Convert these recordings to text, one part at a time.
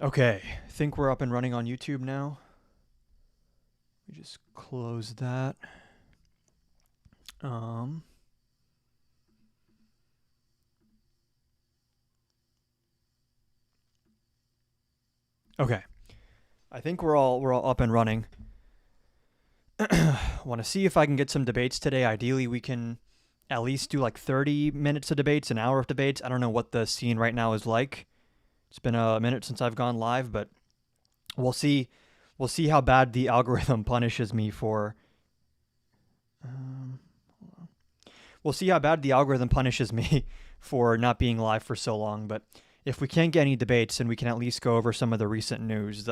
Okay, I think we're up and running on YouTube now. We just close that. Um, okay, I think we're all up and running. Want to see if I can get some debates today. Ideally, we can at least do like 30 minutes of debates, an hour of debates. I don't know what the scene right now is like. It's been a minute since I've gone live, but we'll see. We'll see how bad the algorithm punishes me for. Um, we'll see how bad the algorithm punishes me for not being live for so long. But if we can't get any debates, then we can at least go over some of the recent news.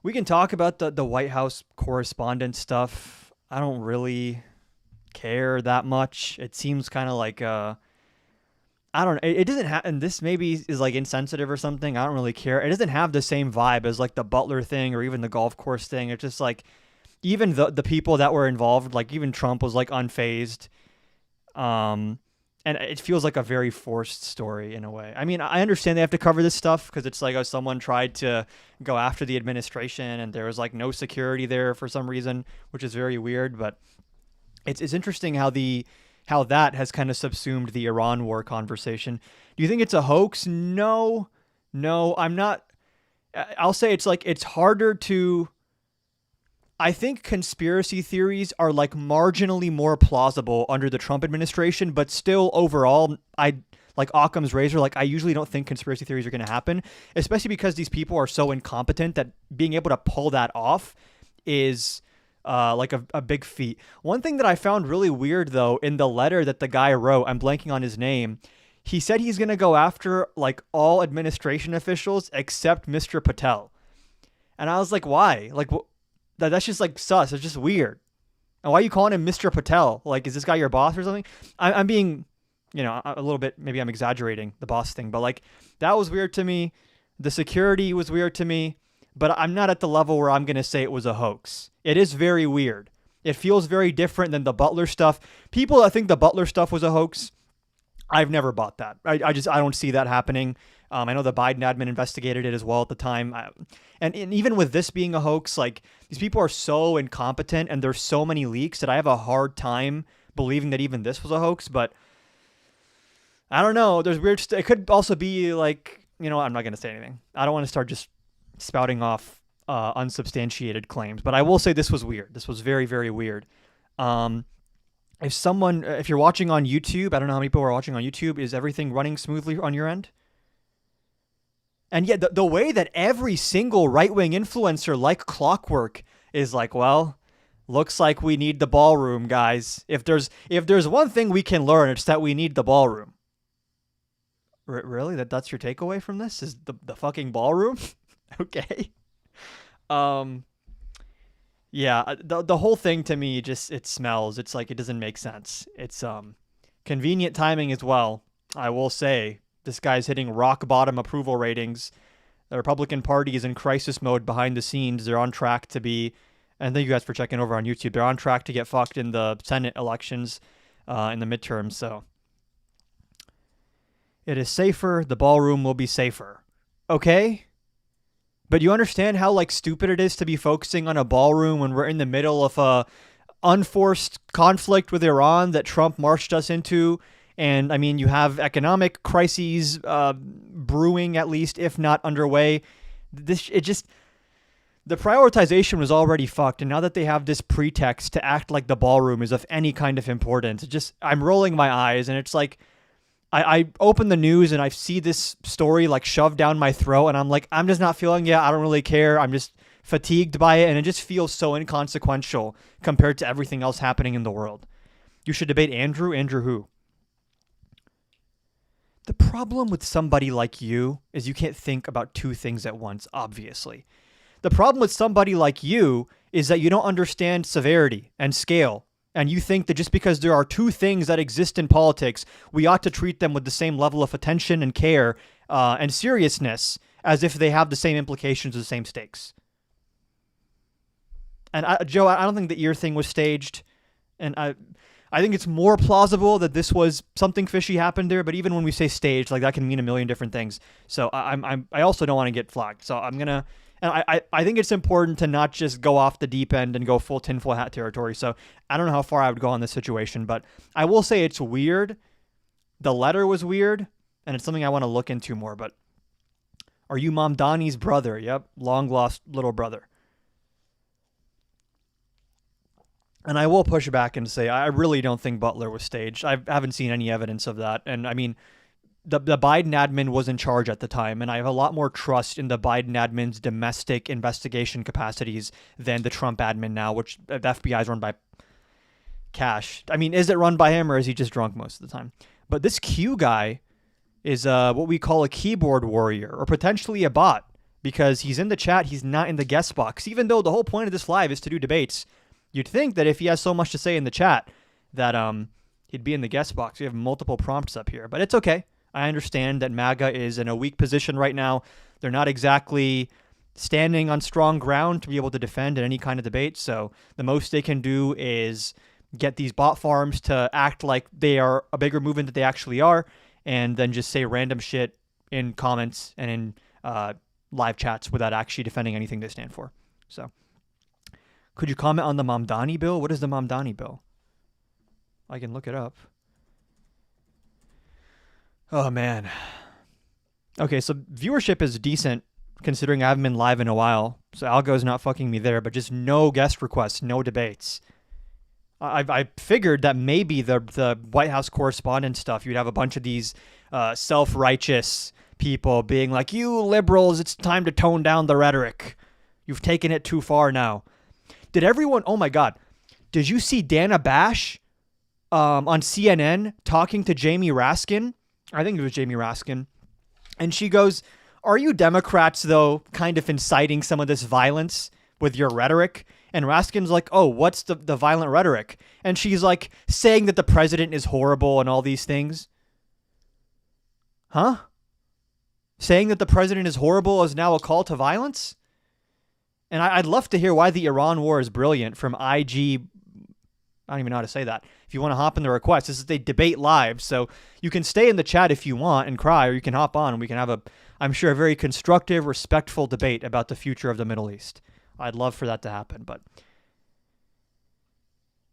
We can talk about the White House correspondence stuff. I don't really care that much. It seems kind of like I don't know. It doesn't have, and this maybe is like insensitive or something. I don't really care. It doesn't have the same vibe as like the Butler thing or even the golf course thing. It's just like even the people that were involved, like even Trump was like unfazed. Um, and it feels like a very forced story in a way. I mean, I understand they have to cover this stuff because it's like, oh, someone tried to go after the administration and there was like no security there for some reason, which is very weird. But it's interesting how that has kind of subsumed the Iran war conversation. Do you think it's a hoax? No, no, I'm not. I'll say it's like it's harder to. I think conspiracy theories are like marginally more plausible under the Trump administration, but still overall, I like Occam's razor. Like I usually don't think conspiracy theories are going to happen, especially because these people are so incompetent that being able to pull that off is like a big feat. One thing that I found really weird though in the letter that the guy wrote, I'm blanking on his name. He said he's going to go after like all administration officials except Mr. Patel. And I was like, why? Like, that's just like sus. It's just weird. And why are you calling him Mr. Patel? Like, is this guy your boss or something? I'm being, a little bit, maybe I'm exaggerating the boss thing, but like that was weird to me. The security was weird to me, but I'm not at the level where I'm going to say it was a hoax. It is very weird. It feels very different than the Butler stuff. People that think the Butler stuff was a hoax, I've never bought that. I don't see that happening. I know the Biden admin investigated it as well at the time. And even with this being a hoax, like these people are so incompetent and there's so many leaks that I have a hard time believing that even this was a hoax. But I don't know. There's weird. It could also be like, I'm not going to say anything. I don't want to start just spouting off unsubstantiated claims. But I will say this was weird. This was very, very weird. If you're watching on YouTube, I don't know how many people are watching on YouTube. Is everything running smoothly on your end? And yet the way that every single right-wing influencer like clockwork is like, well, looks like we need the ballroom, guys. If there's one thing we can learn, it's that we need the ballroom. Really? That's your takeaway from this? Is the fucking ballroom? Okay. Yeah, the whole thing to me just it smells. It's like it doesn't make sense. It's convenient timing as well. I will say this guy's hitting rock bottom approval ratings. The Republican Party is in crisis mode behind the scenes. They're on track to be, and thank you guys for checking over on YouTube. They're on track to get fucked in the Senate elections in the midterms. So it is safer. The ballroom will be safer. Okay? But you understand how like stupid it is to be focusing on a ballroom when we're in the middle of a unforced conflict with Iran that Trump marched us into. And I mean, you have economic crises brewing, at least, if not underway. The prioritization was already fucked. And now that they have this pretext to act like the ballroom is of any kind of importance, I'm rolling my eyes. And it's like, I open the news and I see this story like shoved down my throat. And I'm like, I'm just not feeling it. I don't really care. I'm just fatigued by it. And it just feels so inconsequential compared to everything else happening in the world. You should debate Andrew. Andrew who? The problem with somebody like you is you can't think about two things at once, obviously. The problem with somebody like you is that you don't understand severity and scale. And you think that just because there are two things that exist in politics, we ought to treat them with the same level of attention and care and seriousness as if they have the same implications or the same stakes. And Joe, I don't think the ear thing was staged. And I think it's more plausible that this was something fishy happened there. But even when we say staged, like that can mean a million different things. So I also don't want to get flagged. So I'm gonna. And I think it's important to not just go off the deep end and go full tinfoil hat territory. So I don't know how far I would go on this situation, but I will say it's weird. The letter was weird, and it's something I want to look into more. But are you Mamdani's brother? Yep, long lost little brother. And I will push back and say I really don't think Butler was staged. I haven't seen any evidence of that. And I mean, the Biden admin was in charge at the time, and I have a lot more trust in the Biden admin's domestic investigation capacities than the Trump admin now, which the FBI is run by Cash. I mean, is it run by him, or is he just drunk most of the time? But this Q guy is what we call a keyboard warrior, or potentially a bot, because he's in the chat, he's not in the guest box. Even though the whole point of this live is to do debates, you'd think that if he has so much to say in the chat that he'd be in the guest box. We have multiple prompts up here, but it's okay. I understand that MAGA is in a weak position right now. They're not exactly standing on strong ground to be able to defend in any kind of debate. So the most they can do is get these bot farms to act like they are a bigger movement than they actually are, and then just say random shit in comments and in live chats without actually defending anything they stand for. So could you comment on the Mamdani bill? What is the Mamdani bill? I can look it up. Oh, man. Okay, so viewership is decent considering I haven't been live in a while. So Algo's not fucking me there, but just no guest requests, no debates. I figured that maybe the White House correspondent stuff, you'd have a bunch of these self-righteous people being like, you liberals, it's time to tone down the rhetoric. You've taken it too far now. Did everyone, oh my God, did you see Dana Bash on CNN talking to Jamie Raskin? I think it was Jamie Raskin. And she goes, are you Democrats, though, kind of inciting some of this violence with your rhetoric? And Raskin's like, oh, what's the violent rhetoric? And she's like, saying that the president is horrible and all these things. Huh? Saying that the president is horrible is now a call to violence? And I'd love to hear why the Iran war is brilliant from IG. I don't even know how to say that. If you want to hop in the request, this is a debate live. So you can stay in the chat if you want and cry, or you can hop on and we can have I'm sure, a very constructive, respectful debate about the future of the Middle East. I'd love for that to happen, but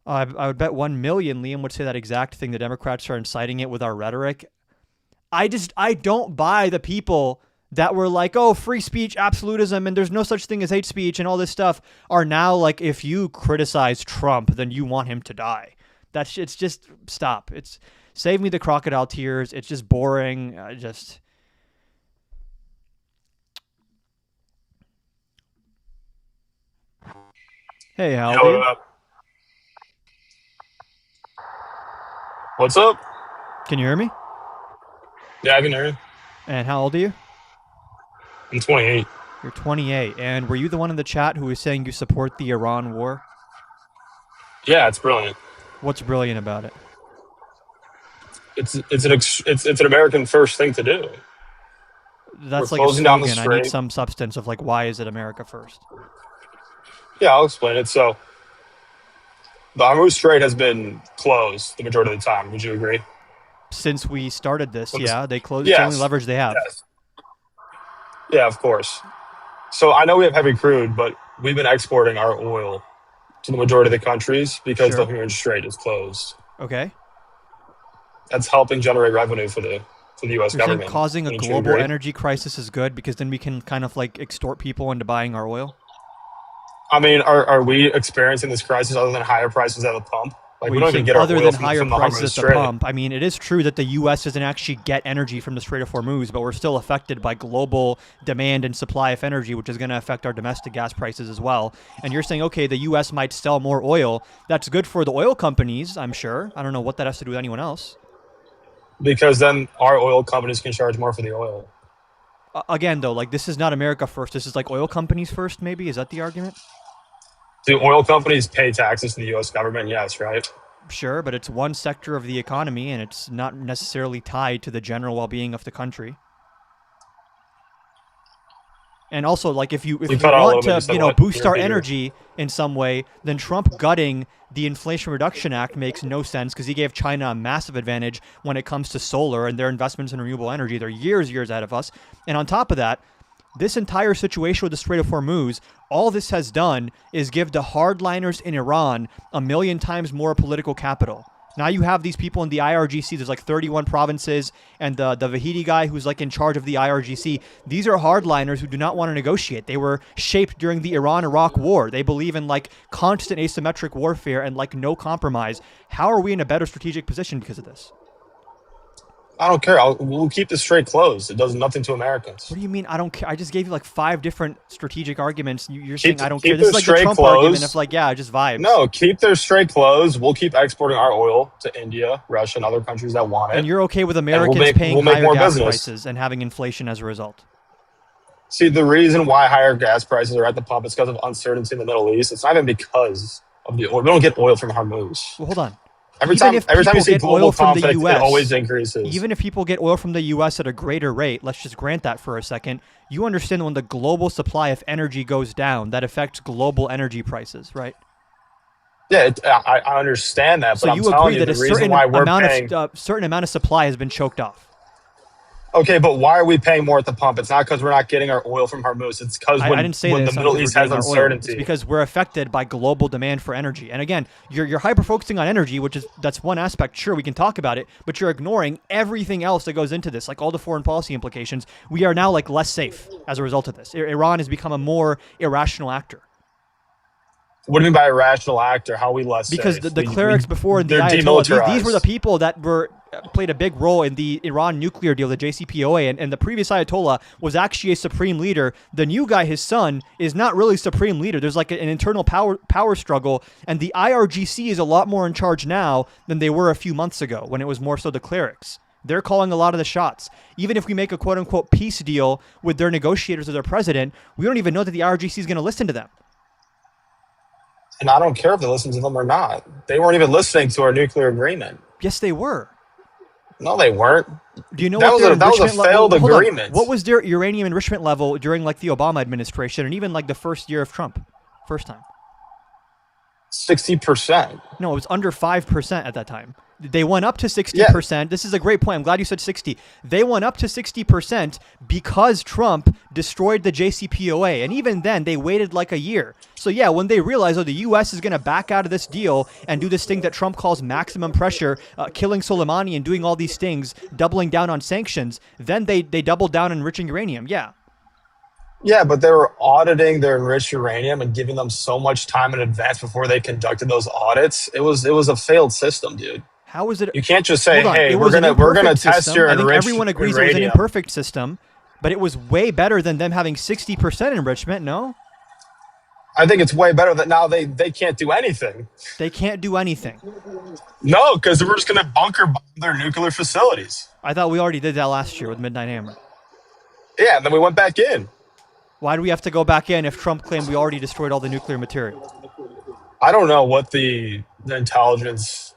I would bet 1 million Liam would say that exact thing. The Democrats are inciting it with our rhetoric. I don't buy the people that were like, oh, free speech, absolutism, and there's no such thing as hate speech and all this stuff are now like, if you criticize Trump, then you want him to die. It's just, stop. It's save me the crocodile tears. It's just boring. Hey, how are you? What's up? Can you hear me? Yeah, I can hear you. And how old are you? I'm 28. You're 28. And were you the one in the chat who was saying you support the Iran war? Yeah, it's brilliant. What's brilliant about it? It's an American first thing to do. That's We're like a closing down the slogan. I need strait. some substance of like, why is it America first? Yeah, I'll explain it. So the Hormuz Strait has been closed the majority of the time. Would you agree? Since we started this, yeah, they closed. Yes. It's the only leverage they have. Yes. Yeah, of course. So I know we have heavy crude, but we've been exporting our oil to the majority of the countries because Sure. the Hormuz Strait is closed. Okay. That's helping generate revenue for the U.S. You're saying government. causing a Wouldn't you global agree? energy crisis is good because then we can kind of like extort people into buying our oil? I mean, are we experiencing this crisis other than higher prices at the pump? Like, we Well, don't you're even saying get our other oil than from higher the prices Hormuz at the Strait. pump. I mean, it is true that the U.S. doesn't actually get energy from the Strait of Hormuz, but we're still affected by global demand and supply of energy, which is going to affect our domestic gas prices as well. And you're saying, okay, the U.S. might sell more oil. That's good for the oil companies, I'm sure. I don't know what that has to do with anyone else. Because then our oil companies can charge more for the oil. Again, though, like this is not America first. This is like oil companies first, maybe? Is that the argument? Do oil companies pay taxes to the U.S. government? Yes, right? Sure, but it's one sector of the economy, and it's not necessarily tied to the general well-being of the country. And also, like, if you cut out a want little bit. You to, said you know, what? Can boost you our repeat energy in some way, then Trump gutting the Inflation Reduction Act makes no sense because he gave China a massive advantage when it comes to solar and their investments in renewable energy. They're years ahead of us. And on top of that, this entire situation with the Strait of Hormuz, all this has done is give the hardliners in Iran a million times more political capital. Now you have these people in the IRGC. There's like 31 provinces, and the Vahidi guy who's like in charge of the IRGC. These are hardliners who do not want to negotiate. They were shaped during the Iran-Iraq war. They believe in like constant asymmetric warfare and like no compromise. How are we in a better strategic position because of this? I don't care. We'll keep the strait closed. It does nothing to Americans. What do you mean I don't care? I just gave you like 5 different strategic arguments. You're Keep saying I don't keep care. This the is like the strait Trump argument closed. of like, yeah, just vibes. No, keep their strait closed. We'll keep exporting our oil to India, Russia, and other countries that want it. And you're okay with we'll Americans paying make higher more gas business. prices and having inflation as a result? See, the reason why higher gas prices are at the pump is because of uncertainty in the Middle East. It's not even because of the oil. We don't get oil from Hormuz. Well, hold on. Every Even time if you people see get global oil from the conflict, it US, always increases. Even if people get oil from the U.S. at a greater rate, let's just grant that for a second, you understand that when the global supply of energy goes down, that affects global energy prices, right? Yeah, I understand that, So but I'm you telling agree you that the a reason certain why we're amount paying. of certain amount of supply has been choked off. Okay, but why are we paying more at the pump? It's not because we're not getting our oil from Hormuz. It's because I didn't say when that the it's not Middle because East we're has getting our oil. It's uncertainty. because we're affected by global demand for energy. And again, you're hyper focusing on energy, that's one aspect. Sure, we can talk about it, but you're ignoring everything else that goes into this, like all the foreign policy implications. We are now like less safe as a result of this. Iran has become a more irrational actor. What do you mean by irrational actor? How are we less Because safe? the clerics before in the They're Ayatollah, these were the demilitarized. people that were played a big role in the Iran nuclear deal, the JCPOA, and the previous Ayatollah was actually a supreme leader. The new guy, his son, is not really supreme leader. There's like an internal power struggle, and the IRGC is a lot more in charge now than they were a few months ago when it was more so the clerics. They're calling a lot of the shots. Even if we make a quote-unquote peace deal with their negotiators or their president, we don't even know that the IRGC is going to listen to them. And I don't care if they listen to them or not. They weren't even listening to our nuclear agreement. Yes, they were. No, they weren't. Do you know That what was their that was a enrichment level? failed Hold on. agreement. What was their uranium enrichment level during like the Obama administration and even like the first year of Trump, first time? 60%. No, it was under 5% at that time. They went up to 60%. This is a great point. I'm glad you said 60. They went up to 60% because Trump destroyed the JCPOA. And even then, they waited like a year. So yeah, when they realized, oh, the U.S. is going to back out of this deal and do this thing that Trump calls maximum pressure, killing Soleimani and doing all these things, doubling down on sanctions, then they doubled down on enriching uranium. Yeah. Yeah, but they were auditing their enriched uranium and giving them so much time in advance before they conducted those audits. It was a failed system, dude. How is it? You can't just say, Hold on. "Hey, It we're was an gonna imperfect test system. your I think enriched everyone agrees it was an uranium." imperfect system, but it was way better than them having 60% enrichment. No, I think it's way better that now they can't do anything. they can't do anything. No, because we're just gonna bunker bomb their nuclear facilities. I thought we already did that last year with Midnight Hammer. Yeah, and then we went back in. Why do we have to go back in if Trump claimed we already destroyed all the nuclear material? I don't know what the intelligence,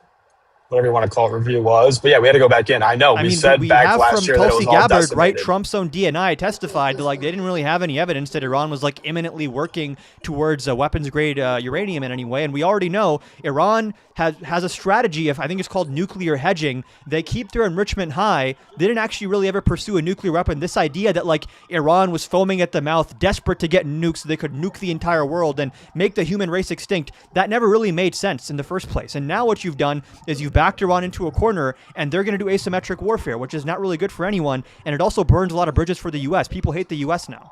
whatever you want to call it, review was, but yeah, we had to go back in. I know. We said we back have last from year that it Tulsi was all Gabbard, right? decimated. Trump's own DNI testified that like they didn't really have any evidence that Iran was like imminently working towards a weapons grade uranium in any way, and we already know Iran has a strategy of, I think it's called nuclear hedging. They keep their enrichment high. They didn't actually really ever pursue a nuclear weapon. This idea that like Iran was foaming at the mouth, desperate to get nukes so they could nuke the entire world and make the human race extinct, that never really made sense in the first place. And now what you've done is you've backed Iran into a corner, and they're going to do asymmetric warfare, which is not really good for anyone, and it also burns a lot of bridges for the U.S. People hate the U.S. now.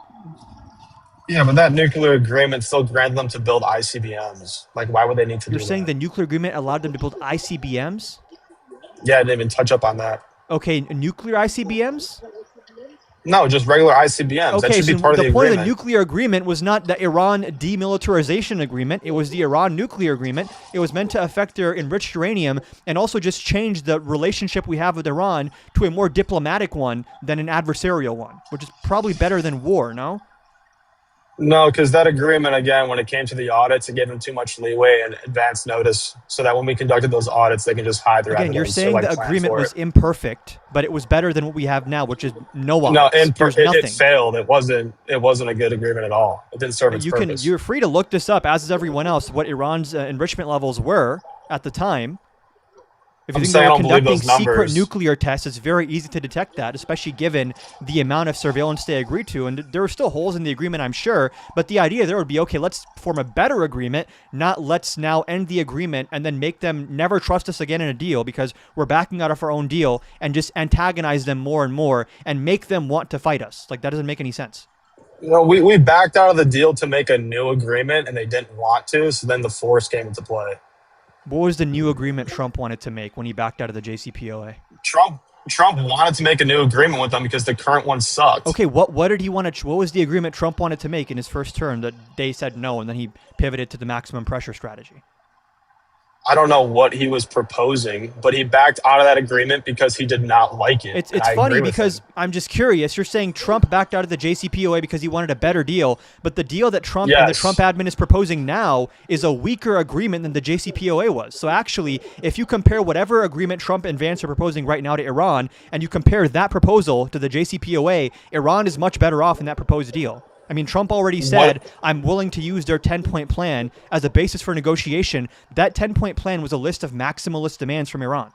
Yeah, but that nuclear agreement still granted them to build ICBMs. Like, why would they need to You're do saying that? the nuclear agreement allowed them to build ICBMs? Yeah, I didn't even touch up on that. Okay, nuclear ICBMs? No, just regular ICBMs. That Okay, should so be part of the the point of agreement. the nuclear agreement was not the Iran demilitarization agreement. It was the Iran nuclear agreement. It was meant to affect their enriched uranium and also just change the relationship we have with Iran to a more diplomatic one than an adversarial one, which is probably better than war, no? No, because that agreement, again, when it came to the audits, it gave them too much leeway and advance notice so that when we conducted those audits, they can just hide their Again, you're evidence or saying like the plan agreement for was it. imperfect, but it was better than what we have now, which is no No, audits. There's it nothing. failed. It wasn't a good agreement at all. It didn't serve its purpose. You're free to look this up, as is everyone else, what Iran's enrichment levels were at the time. If you I'm think they saying I were don't believe conducting those secret numbers. nuclear tests, it's very easy to detect that, especially given the amount of surveillance they agreed to. And there are still holes in the agreement, I'm sure. But the idea there would be, okay, let's form a better agreement, not let's now end the agreement and then make them never trust us again in a deal because we're backing out of our own deal, and just antagonize them more and more and make them want to fight us. Like, that doesn't make any sense. We backed out of the deal to make a new agreement, and they didn't want to. So then the force came into play. What was the new agreement Trump wanted to make when he backed out of the JCPOA? Trump wanted to make a new agreement with them because the current one sucked. Okay, what did he want to? What was the agreement Trump wanted to make in his first term that they said no, and then he pivoted to the maximum pressure strategy? I don't know what he was proposing, but he backed out of that agreement because he did not like it. It's funny because I'm just curious. You're saying Trump backed out of the JCPOA because he wanted a better deal, but the deal that Trump and the Trump admin is proposing now is a weaker agreement than the JCPOA was. So actually, if you compare whatever agreement Trump and Vance are proposing right now to Iran, and you compare that proposal to the JCPOA, Iran is much better off in that proposed deal. I mean, Trump already said, I'm willing to use their 10-point plan as a basis for negotiation. That 10-point plan was a list of maximalist demands from Iran.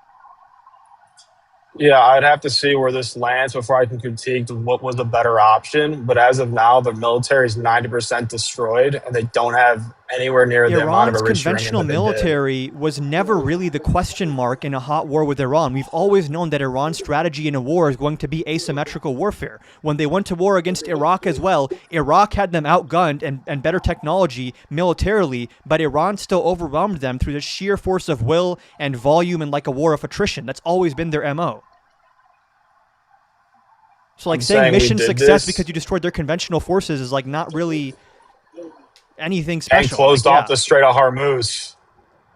Yeah, I'd have to see where this lands before I can critique what was the better option. But as of now, the military is 90% destroyed, and they don't have anywhere near the amount of Iran's enrichment conventional that they did. military was never really the question mark in a hot war with Iran. We've always known that Iran's strategy in a war is going to be asymmetrical warfare. When they went to war against Iraq as well, Iraq had them outgunned and better technology militarily, but Iran still overwhelmed them through the sheer force of will and volume and like a war of attrition. That's always been their MO. So like saying mission success because you destroyed their conventional forces is like not really anything special. And closed off the Strait of Hormuz.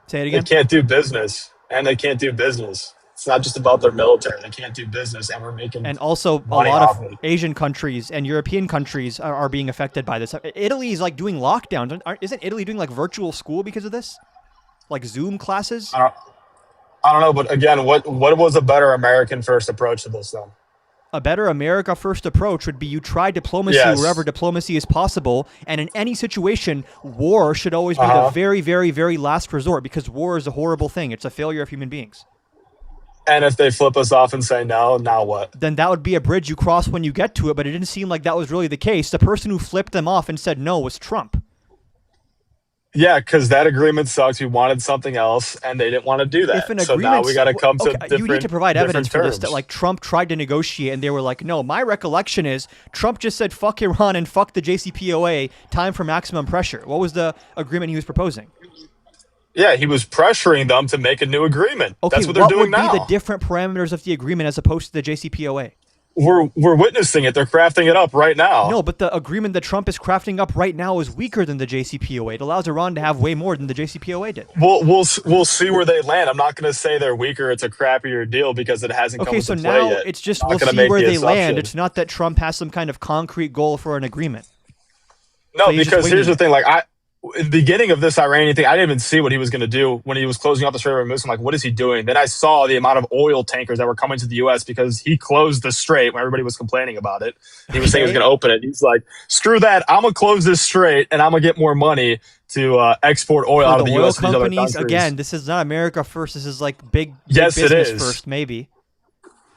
Say it again. They can't do business. And they can't do business. It's not just about their military. They can't do business, and we're making and also a lot of Asian countries and European countries are being affected by this. Italy is like doing lockdowns. Isn't Italy doing like virtual school because of this? Like Zoom classes? I don't know, but again, what was a better American first approach to this, though? A better America first approach would be you try diplomacy wherever diplomacy is possible, and in any situation, war should always be the very, very, very last resort, because war is a horrible thing. It's a failure of human beings. And if they flip us off and say no, now what? Then that would be a bridge you cross when you get to it, but it didn't seem like that was really the case. The person who flipped them off and said no was Trump. Yeah, because that agreement sucks. We wanted something else, and they didn't want to do that. If an so now we got to come to different. You need to provide evidence for this, terms. that like Trump tried to negotiate, and they were like, no. My recollection is Trump just said fuck Iran and fuck the JCPOA. Time for maximum pressure. What was the agreement he was proposing? Yeah, he was pressuring them to make a new agreement. Okay, that's what they're doing now. What would be the different parameters of the agreement as opposed to the JCPOA? We're witnessing it. They're crafting it up right now. No, but the agreement that Trump is crafting up right now is weaker than the JCPOA. It allows Iran to have way more than the JCPOA did. We'll see where they land. I'm not going to say they're weaker. It's a crappier deal because it hasn't come into play yet. Okay, so now it's just we'll see where they land. It's not that Trump has some kind of concrete goal for an agreement. No, so because here's the thing. Like at the beginning of this Iranian thing, I didn't even see what he was going to do when he was closing off the Strait of Hormuz. I'm like, what is he doing? Then I saw the amount of oil tankers that were coming to the U.S. because he closed the strait when everybody was complaining about it. He was saying he was going to open it. He's like, screw that. I'm going to close this strait and I'm going to get more money to export oil out of the U.S. The oil companies, again, this is not America first. This is like big business first, maybe.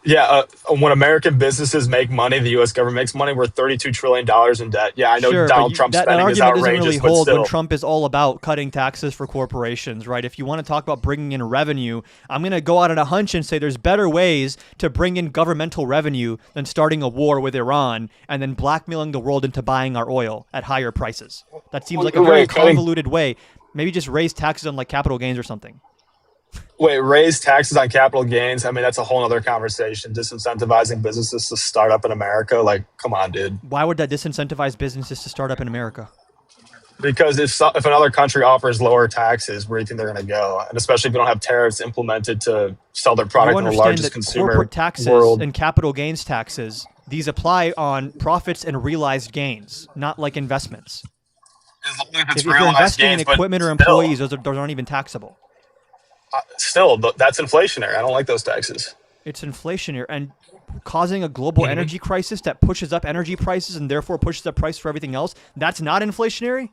Yeah, when American businesses make money, the U.S. government makes money. We're $32 trillion in debt. Yeah, I know Donald Trump's spending is outrageous, doesn't really but hold still. when Trump is all about cutting taxes for corporations, right? If you want to talk about bringing in revenue, I'm going to go out on a hunch and say there's better ways to bring in governmental revenue than starting a war with Iran and then blackmailing the world into buying our oil at higher prices. That seems like a very convoluted way. Maybe just raise taxes on like capital gains or something. Wait, raise taxes on capital gains? I mean, that's a whole other conversation. Disincentivizing businesses to start up in America? Like, come on, dude. Why would that disincentivize businesses to start up in America? Because if another country offers lower taxes, where do you think they're going to go? And especially if they don't have tariffs implemented to sell their product in the largest consumer corporate taxes world. And capital gains taxes, these apply on profits and realized gains, not like investments. If you're investing in equipment or employees, those aren't even taxable. Still, that's inflationary. I don't like those taxes. It's inflationary and causing a global energy crisis that pushes up energy prices and therefore pushes up price for everything else. That's not inflationary?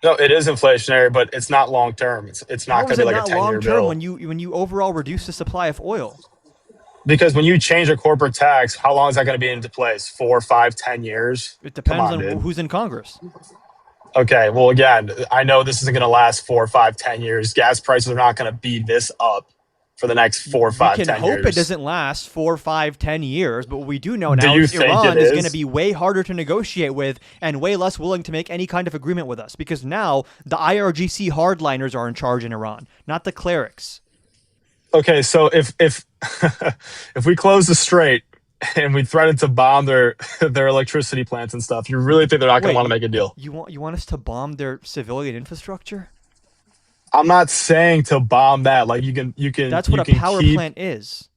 No, it is inflationary, but it's not long term. It's not going to be like a 10-year bill. When you overall reduce the supply of oil? Because when you change a corporate tax, how long is that going to be into place? 4, 5, 10 years? It depends on who's in Congress. Okay, well, again, I know this isn't going to last 4, 5, 10 years. Gas prices are not going to be this up for the next 4, 5, 10 years. We can hope it doesn't last 4, 5, 10 years, but what we do know now is Iran is going to be way harder to negotiate with and way less willing to make any kind of agreement with us, because now the IRGC hardliners are in charge in Iran, not the clerics. Okay, so if if we close the strait and we threaten to bomb their electricity plants and stuff, you really think they're not going to want to make a deal? You want us to bomb their civilian infrastructure? I'm not saying to bomb that. Like you can. That's what a power plant is.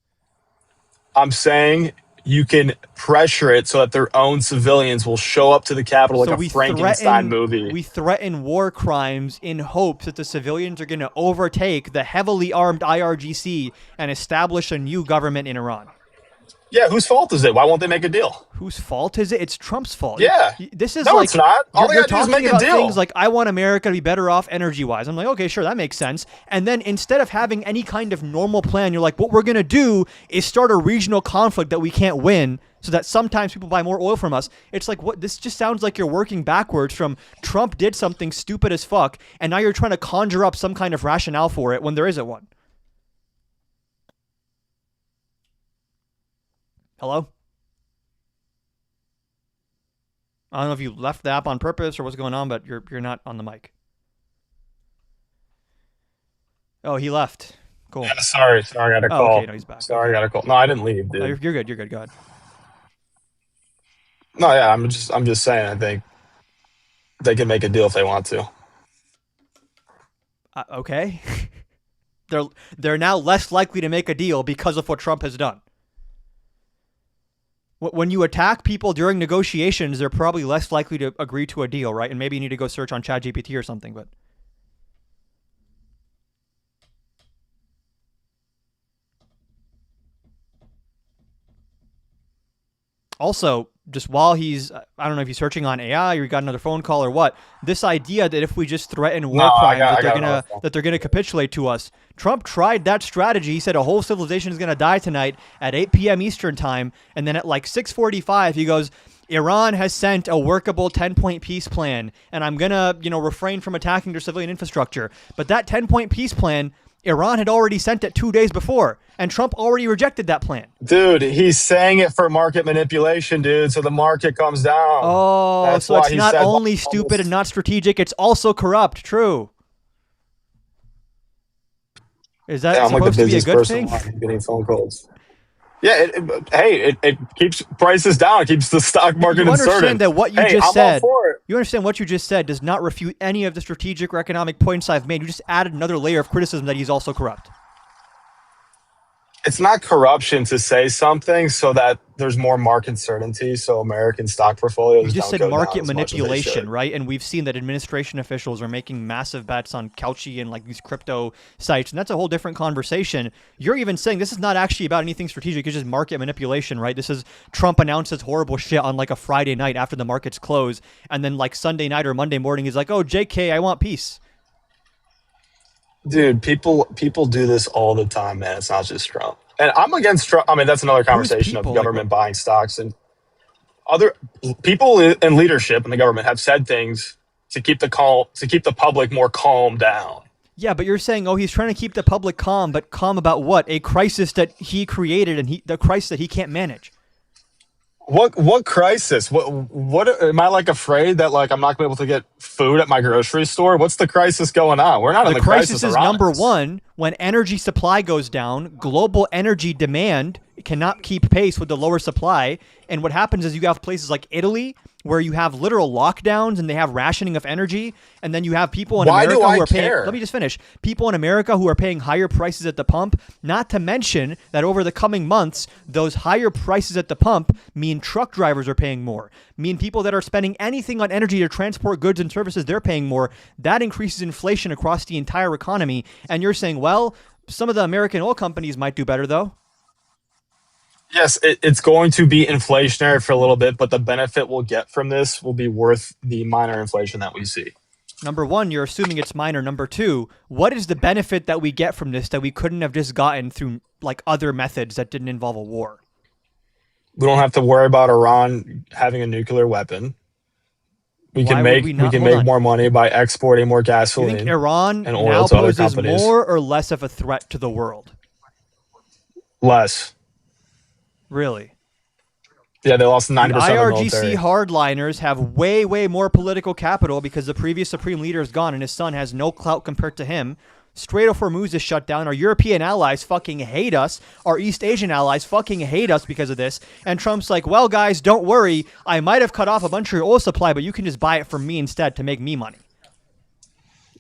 I'm saying you can pressure it so that their own civilians will show up to the Capitol like a Frankenstein movie. We threaten war crimes in hopes that the civilians are going to overtake the heavily armed IRGC and establish a new government in Iran. Yeah, whose fault is it? Why won't they make a deal? Whose fault is it? It's Trump's fault. Yeah. This is no, it's not. All they got to do is make a deal. Things like, I want America to be better off energy-wise. I'm like, okay, sure, that makes sense. And then instead of having any kind of normal plan, you're like, what we're going to do is start a regional conflict that we can't win so that sometimes people buy more oil from us. It's like, what? This just sounds like you're working backwards from Trump did something stupid as fuck, and now you're trying to conjure up some kind of rationale for it when there isn't one. Hello? I don't know if you left the app on purpose or what's going on, but you're not on the mic. Oh, he left. Cool. Yeah, sorry, I got a call. Okay, no, he's back. Sorry, I got a call. No, I didn't leave, dude. No, you're good. Go ahead. No, yeah, I'm just saying. I think they can make a deal if they want to. Okay. They're now less likely to make a deal because of what Trump has done. When you attack people during negotiations, they're probably less likely to agree to a deal, right? And maybe you need to go search on ChatGPT or something, but... Also, just while he's, I don't know if he's searching on AI or he got another phone call or what, this idea that if we just threaten war crimes, that they're gonna capitulate to us. Trump tried that strategy. He said a whole civilization is gonna die tonight at 8 p.m. Eastern time, and then at like 6:45, he goes, Iran has sent a workable 10-point peace plan, and I'm gonna, refrain from attacking their civilian infrastructure. But that 10-point peace plan, Iran had already sent it 2 days before, and Trump already rejected that plan. Dude, he's saying it for market manipulation, dude, so the market comes down. Oh, that's so it's not only stupid and not strategic, it's also corrupt. True. Is that supposed to be a good thing? Getting phone calls. Yeah, it keeps prices down. It keeps the stock market uncertain. You understand that what you just said. You understand what you just said does not refute any of the strategic or economic points I've made. You just added another layer of criticism that he's also corrupt. It's not corruption to say something so that there's more market certainty, so American stock portfolios. You just said market manipulation, right? And we've seen that administration officials are making massive bets on Couchy and like these crypto sites, and that's a whole different conversation. You're even saying this is not actually about anything strategic; it's just market manipulation, right? This is Trump announces horrible shit on like a Friday night after the markets close, and then like Sunday night or Monday morning, he's like, "Oh, JK, I want peace." Dude, people do this all the time, man. It's not just Trump. And I'm against Trump. I mean, that's another conversation of government buying stocks. And other people in leadership in the government have said things to keep the public more calm down. Yeah, but you're saying, oh, he's trying to keep the public calm, but calm about what? A crisis that he created and the crisis that he can't manage. What crisis? What am I like afraid that like I'm not gonna be able to get food at my grocery store? What's the crisis going on? We're not in the crisis. The crisis is number one when energy supply goes down, global energy demand cannot keep pace with the lower supply. And what happens is you have places like Italy where you have literal lockdowns and they have rationing of energy. And then you have people in America who are paying, let me just finish, people in America who are paying higher prices at the pump, not to mention that over the coming months, those higher prices at the pump mean truck drivers are paying more, mean people that are spending anything on energy to transport goods and services, they're paying more. That increases inflation across the entire economy. And you're saying, well, some of the American oil companies might do better though. Yes, it's going to be inflationary for a little bit, but the benefit we'll get from this will be worth the minor inflation that we see. Number one, you're assuming it's minor. Number two, what is the benefit that we get from this that we couldn't have just gotten through like other methods that didn't involve a war? We don't have to worry about Iran having a nuclear weapon. We can make more money by exporting more gasoline. You think Iran and oil now to other poses companies. more or less of a threat to the world? Less. Really? Yeah, they lost 90% of the IRGC military. hardliners have way, way more political capital because the previous supreme leader is gone and his son has no clout compared to him. Strait of Hormuz is shut down. Our European allies fucking hate us. Our East Asian allies fucking hate us because of this. And Trump's like, well, guys, don't worry. I might have cut off a bunch of your oil supply, but you can just buy it from me instead to make me money.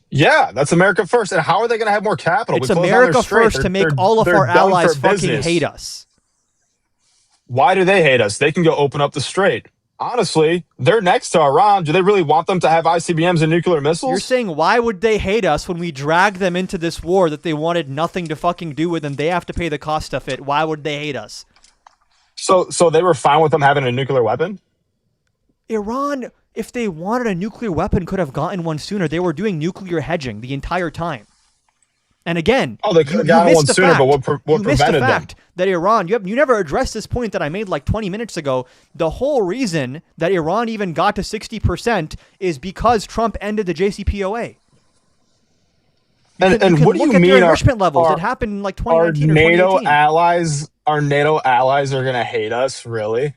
Yeah, that's America first. And how are they going to have more capital? It's America first to make all of our allies fucking hate us. Why do they hate us? They can go open up the strait. Honestly, they're next to Iran. Do they really want them to have ICBMs and nuclear missiles? You're saying why would they hate us when we drag them into this war that they wanted nothing to fucking do with and they have to pay the cost of it? Why would they hate us? So they were fine with them having a nuclear weapon? Iran, if they wanted a nuclear weapon, could have gotten one sooner. They were doing nuclear hedging the entire time. And again, they could have gotten one sooner, but what prevented them? That Iran, you never addressed this point that I made like 20 minutes ago. The whole reason that Iran even got to 60% is because Trump ended the JCPOA. And what do you mean? Their enrichment levels. It happened in like 2019 or 2018. Our NATO allies are going to hate us, really?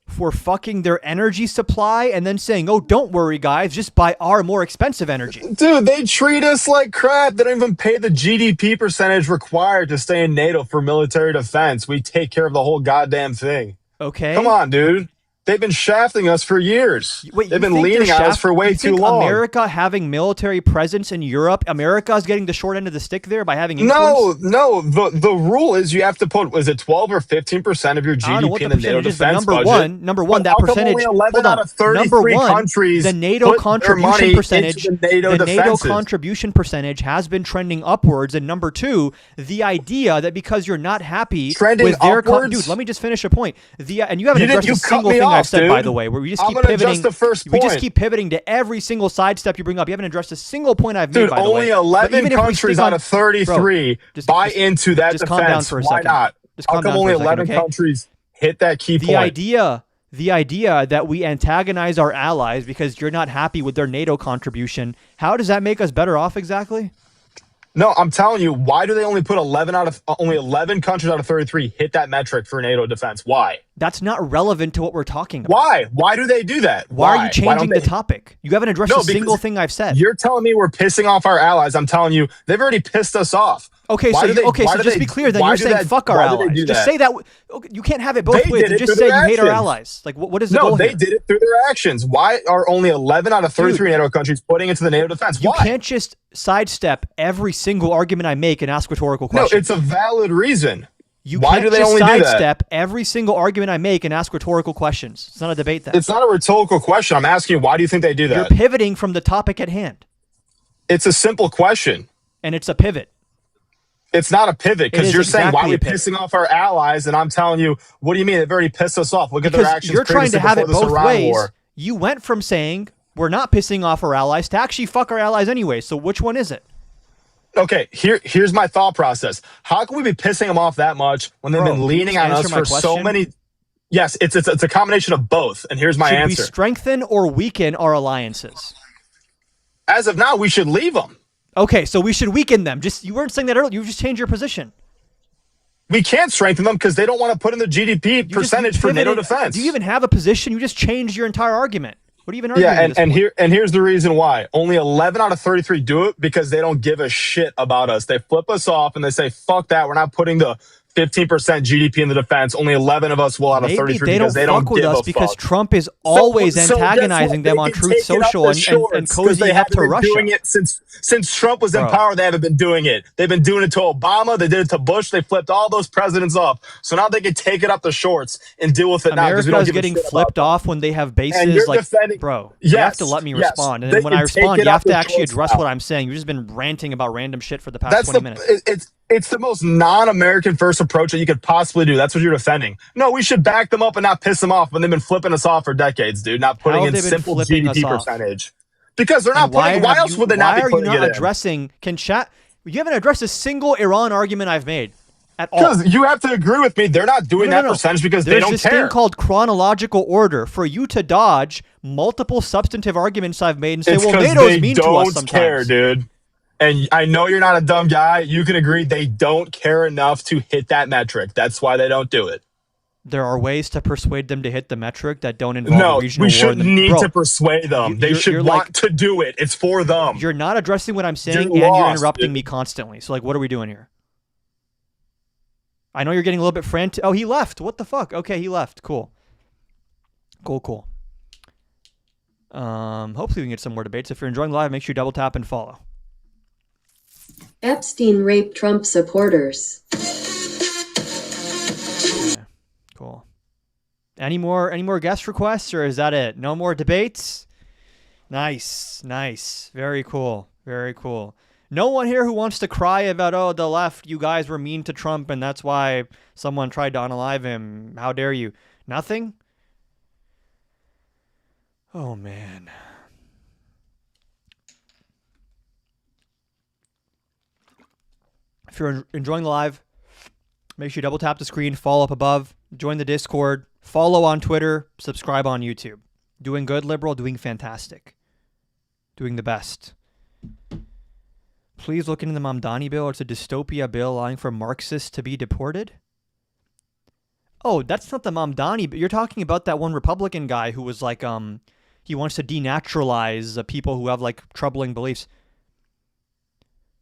For fucking their energy supply and then saying, oh, don't worry, guys, just buy our more expensive energy. Dude, they treat us like crap. They don't even pay the GDP percentage required to stay in NATO for military defense. We take care of the whole goddamn thing. Okay. Come on, dude. They've been shafting us for years. Wait, they've been leaning on us for way too long. America having military presence in Europe, America is getting the short end of the stick there by having influence? No. The rule is you have to put, is it 12 or 15% of your GDP in the NATO defense budget? Number one, that percentage. Only 11 out of 33 countries the NATO contribution percentage. The NATO contribution percentage has been trending upwards. And number two, the idea that because you're not happy with their dude, let me just finish a point. And you haven't addressed a single thing I've said, by the way, where we just keep pivoting. We just keep pivoting to every single sidestep you bring up. You haven't addressed a single point I've made, by the way. Dude, only 11 countries out of 33 buy into that defense. Calm down for a second. Why not? How come only 11 countries hit that key point? The idea that we antagonize our allies because you're not happy with their NATO contribution, how does that make us better off exactly? No, I'm telling you, why do they only put 11 countries out of 33 hit that metric for NATO defense? Why? That's not relevant to what we're talking about. Why? Why do they do that? Why are you changing the topic? You haven't addressed a single thing I've said. You're telling me we're pissing off our allies. I'm telling you, they've already pissed us off. Okay, so just be clear. Then you're saying fuck our allies. Just say that. You can't have it both ways. Just say you hate our allies. Like, what is the goal here? No, they did it through their actions. Why are only 11 out of 33 NATO countries putting into the NATO defense? Why? You can't just sidestep every single argument I make and ask rhetorical questions. No, it's a valid reason. Why do they only sidestep every single argument I make and ask rhetorical questions? It's not a debate then. It's not a rhetorical question. I'm asking you, why do you think they do that? You're pivoting from the topic at hand. It's a simple question. And it's a pivot. It's not a pivot because you're saying, why are we pissing off our allies? And I'm telling you, what do you mean? They've already pissed us off. Look at their actions. You're trying to have it both ways. You went from saying we're not pissing off our allies to actually fuck our allies anyway. So which one is it? Okay, here's my thought process. How can we be pissing them off that much when they've been leaning on us for so many? Yes, it's a combination of both. And here's my answer. Should we strengthen or weaken our alliances? As of now, we should leave them. Okay, so we should weaken them. You weren't saying that earlier. You just changed your position. We can't strengthen them because they don't want to put in the GDP percentage for NATO defense. Do you even have a position? You just changed your entire argument. What are you even arguing? Yeah, and here's the reason why. Only 11 out of 33 do it because they don't give a shit about us. They flip us off and they say, fuck that. We're not putting the 15% GDP in the defense. Only 11 of us will out of Maybe 33 they because don't they don't fuck with give us a because fuck. Trump is always So antagonizing them on Truth Social and cozying up to Russia. Doing it since Trump was in power. They haven't been doing it. They've been doing it to Obama. They did it to Bush. They flipped all those presidents off. So now they can take it up the shorts and deal with it now because we don't give a shit about them. America's getting flipped off when they have bases. And you're like, defending, bro, yes, you have to let me respond. And then when I respond, you have to actually address what I'm saying. You've just been ranting about random shit for the past 20 minutes. It's the most non-American first approach that you could possibly do. That's what you're defending. No, we should back them up and not piss them off when they've been flipping us off for decades, dude. Not putting in simple GDP percentage. Because they're not putting. Why else would they not be putting it in? Why are you not addressing? You haven't addressed a single Iran argument I've made at all. Because you have to agree with me. They're not doing that percentage because they don't care. There's this thing called chronological order for you to dodge multiple substantive arguments I've made and say, well, NATO's mean to us sometimes. They don't care, dude. And I know you're not a dumb guy. You can agree they don't care enough to hit that metric. That's why they don't do it. There are ways to persuade them to hit the metric that don't involve a regional war. We shouldn't need to persuade them. They should want to do it. It's for them. You're not addressing what I'm saying, and you're interrupting me constantly. So, like, what are we doing here? I know you're getting a little bit frantic. Oh, he left. What the fuck? Okay, he left. Cool. Cool. Hopefully we can get some more debates. If you're enjoying the live, make sure you double tap and follow. Epstein raped Trump supporters. Okay, cool. Any more guest requests, or is that it? No more debates? Nice. Very cool. No one here who wants to cry about, oh, the left, you guys were mean to Trump and that's why someone tried to unalive him. How dare you? Nothing? Oh, man. If you're enjoying the live, make sure you double tap the screen, follow up above, join the Discord, follow on Twitter, subscribe on YouTube. Doing good, liberal, doing fantastic. Doing the best. Please look into the Mamdani bill. It's a dystopia bill allowing for Marxists to be deported. Oh, that's not the Mamdani, but you're talking about that one Republican guy who was like, he wants to denaturalize people who have like troubling beliefs.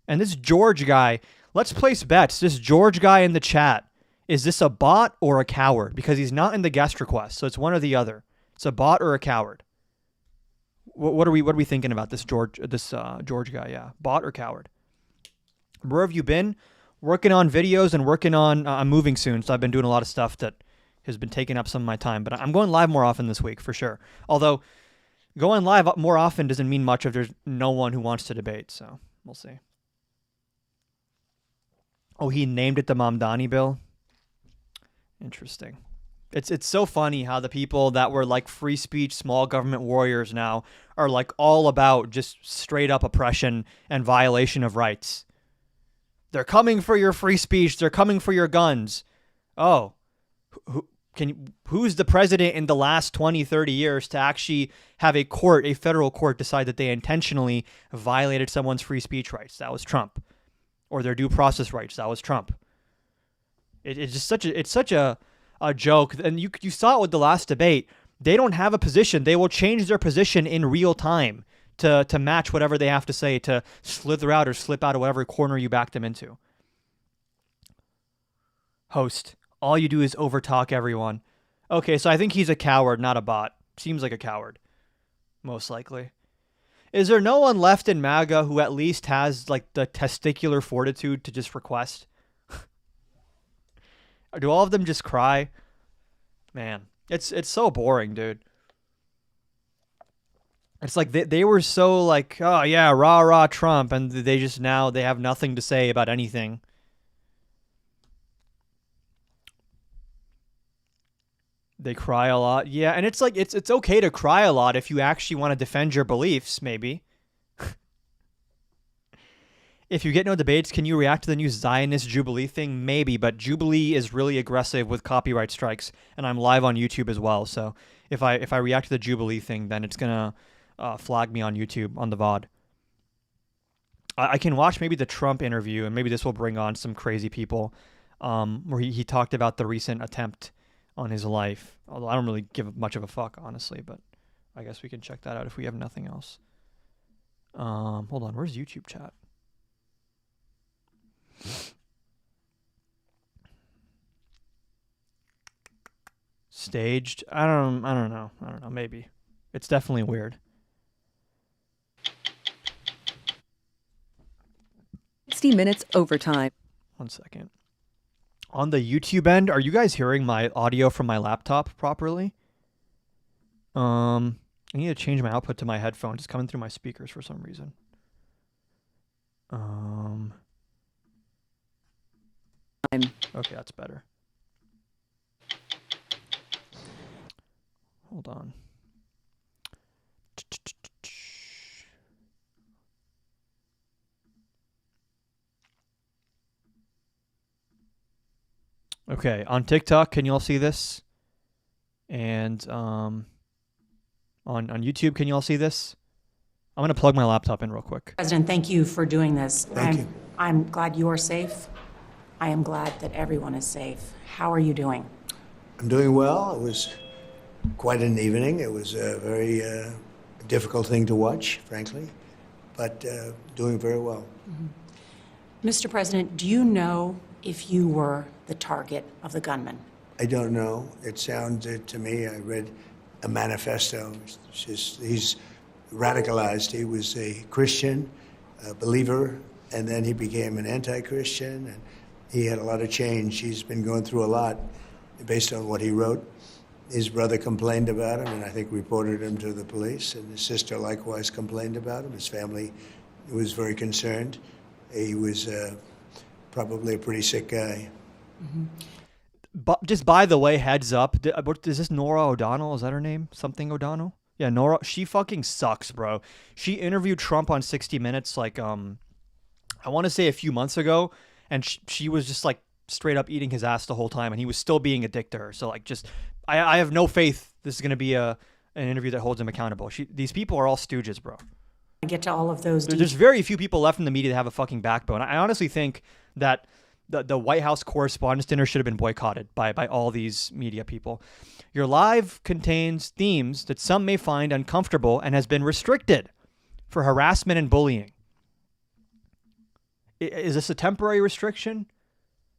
And this George guy, let's place bets. This George guy in the chat, is this a bot or a coward? Because he's not in the guest request, so it's one or the other. It's a bot or a coward. What are we thinking about this George guy? Yeah, bot or coward? Where have you been? Working on videos and working on. I'm moving soon, so I've been doing a lot of stuff that has been taking up some of my time. But I'm going live more often this week for sure. Although going live more often doesn't mean much if there's no one who wants to debate. So we'll see. Oh, he named it the Mamdani bill. Interesting. It's so funny how the people that were like free speech, small government warriors now are like all about just straight up oppression and violation of rights. They're coming for your free speech. They're coming for your guns. Oh, who's the president in the last 20, 30 years to actually have a federal court decide that they intentionally violated someone's free speech rights? That was Trump. Or their due process rights. That was Trump. It's just such a joke. And you saw it with the last debate. They don't have a position. They will change their position in real time to match whatever they have to say, to slither out or slip out of whatever corner you back them into. Host, all you do is overtalk everyone. Okay, so I think he's a coward, not a bot. Seems like a coward. Most likely. Is there no one left in MAGA who at least has like the testicular fortitude to just request? Do all of them just cry? Man, it's so boring, dude. It's like they were so like, oh yeah, rah Trump, and they just now they have nothing to say about anything. They cry a lot. Yeah, and it's like it's okay to cry a lot if you actually want to defend your beliefs, maybe. If you get no debates, can you react to the new Zionist Jubilee thing? Maybe, but Jubilee is really aggressive with copyright strikes, and I'm live on YouTube as well. So if I react to the Jubilee thing, then it's gonna flag me on YouTube on the VOD. I can watch maybe the Trump interview, and maybe this will bring on some crazy people, where he talked about the recent attempt on his life. Although I don't really give much of a fuck, honestly, but I guess we can check that out if we have nothing else. Hold on, where's YouTube chat? Staged. I don't know. Maybe. It's definitely weird. 60 minutes overtime. 1 second. On the YouTube end, are you guys hearing my audio from my laptop properly? I need to change my output to my headphones. It's coming through my speakers for some reason. Okay, that's better. Hold on. Okay, on TikTok, can you all see this? And on YouTube, can you all see this? I'm going to plug my laptop in real quick. President, thank you for doing this. Thank you. I'm glad you are safe. I am glad that everyone is safe. How are you doing? I'm doing well. It was quite an evening. It was a very difficult thing to watch, frankly, but doing very well. Mr. President, do you know if you were the target of the gunman? I don't know. It sounded to me, I read a manifesto. He's radicalized. He was a Christian, a believer, and then he became an anti-Christian, and he had a lot of change. He's been going through a lot based on what he wrote. His brother complained about him, and I think reported him to the police, and his sister likewise complained about him. His family was very concerned. He was probably a pretty sick guy. But just by the way, heads up, is this Nora O'Donnell? Is that her name? Something O'Donnell? Yeah, Nora. She fucking sucks, bro. She interviewed Trump on 60 Minutes, like, I want to say a few months ago, and she was just, like, straight up eating his ass the whole time, and he was still being a dick to her. So, like, just, I have no faith this is going to be an interview that holds him accountable. These people are all stooges, bro. I get to all of those. There's very few people left in the media that have a fucking backbone. I honestly think that the White House Correspondents' Dinner should have been boycotted by all these media people. Your live contains themes that some may find uncomfortable and has been restricted for harassment and bullying. Is this a temporary restriction?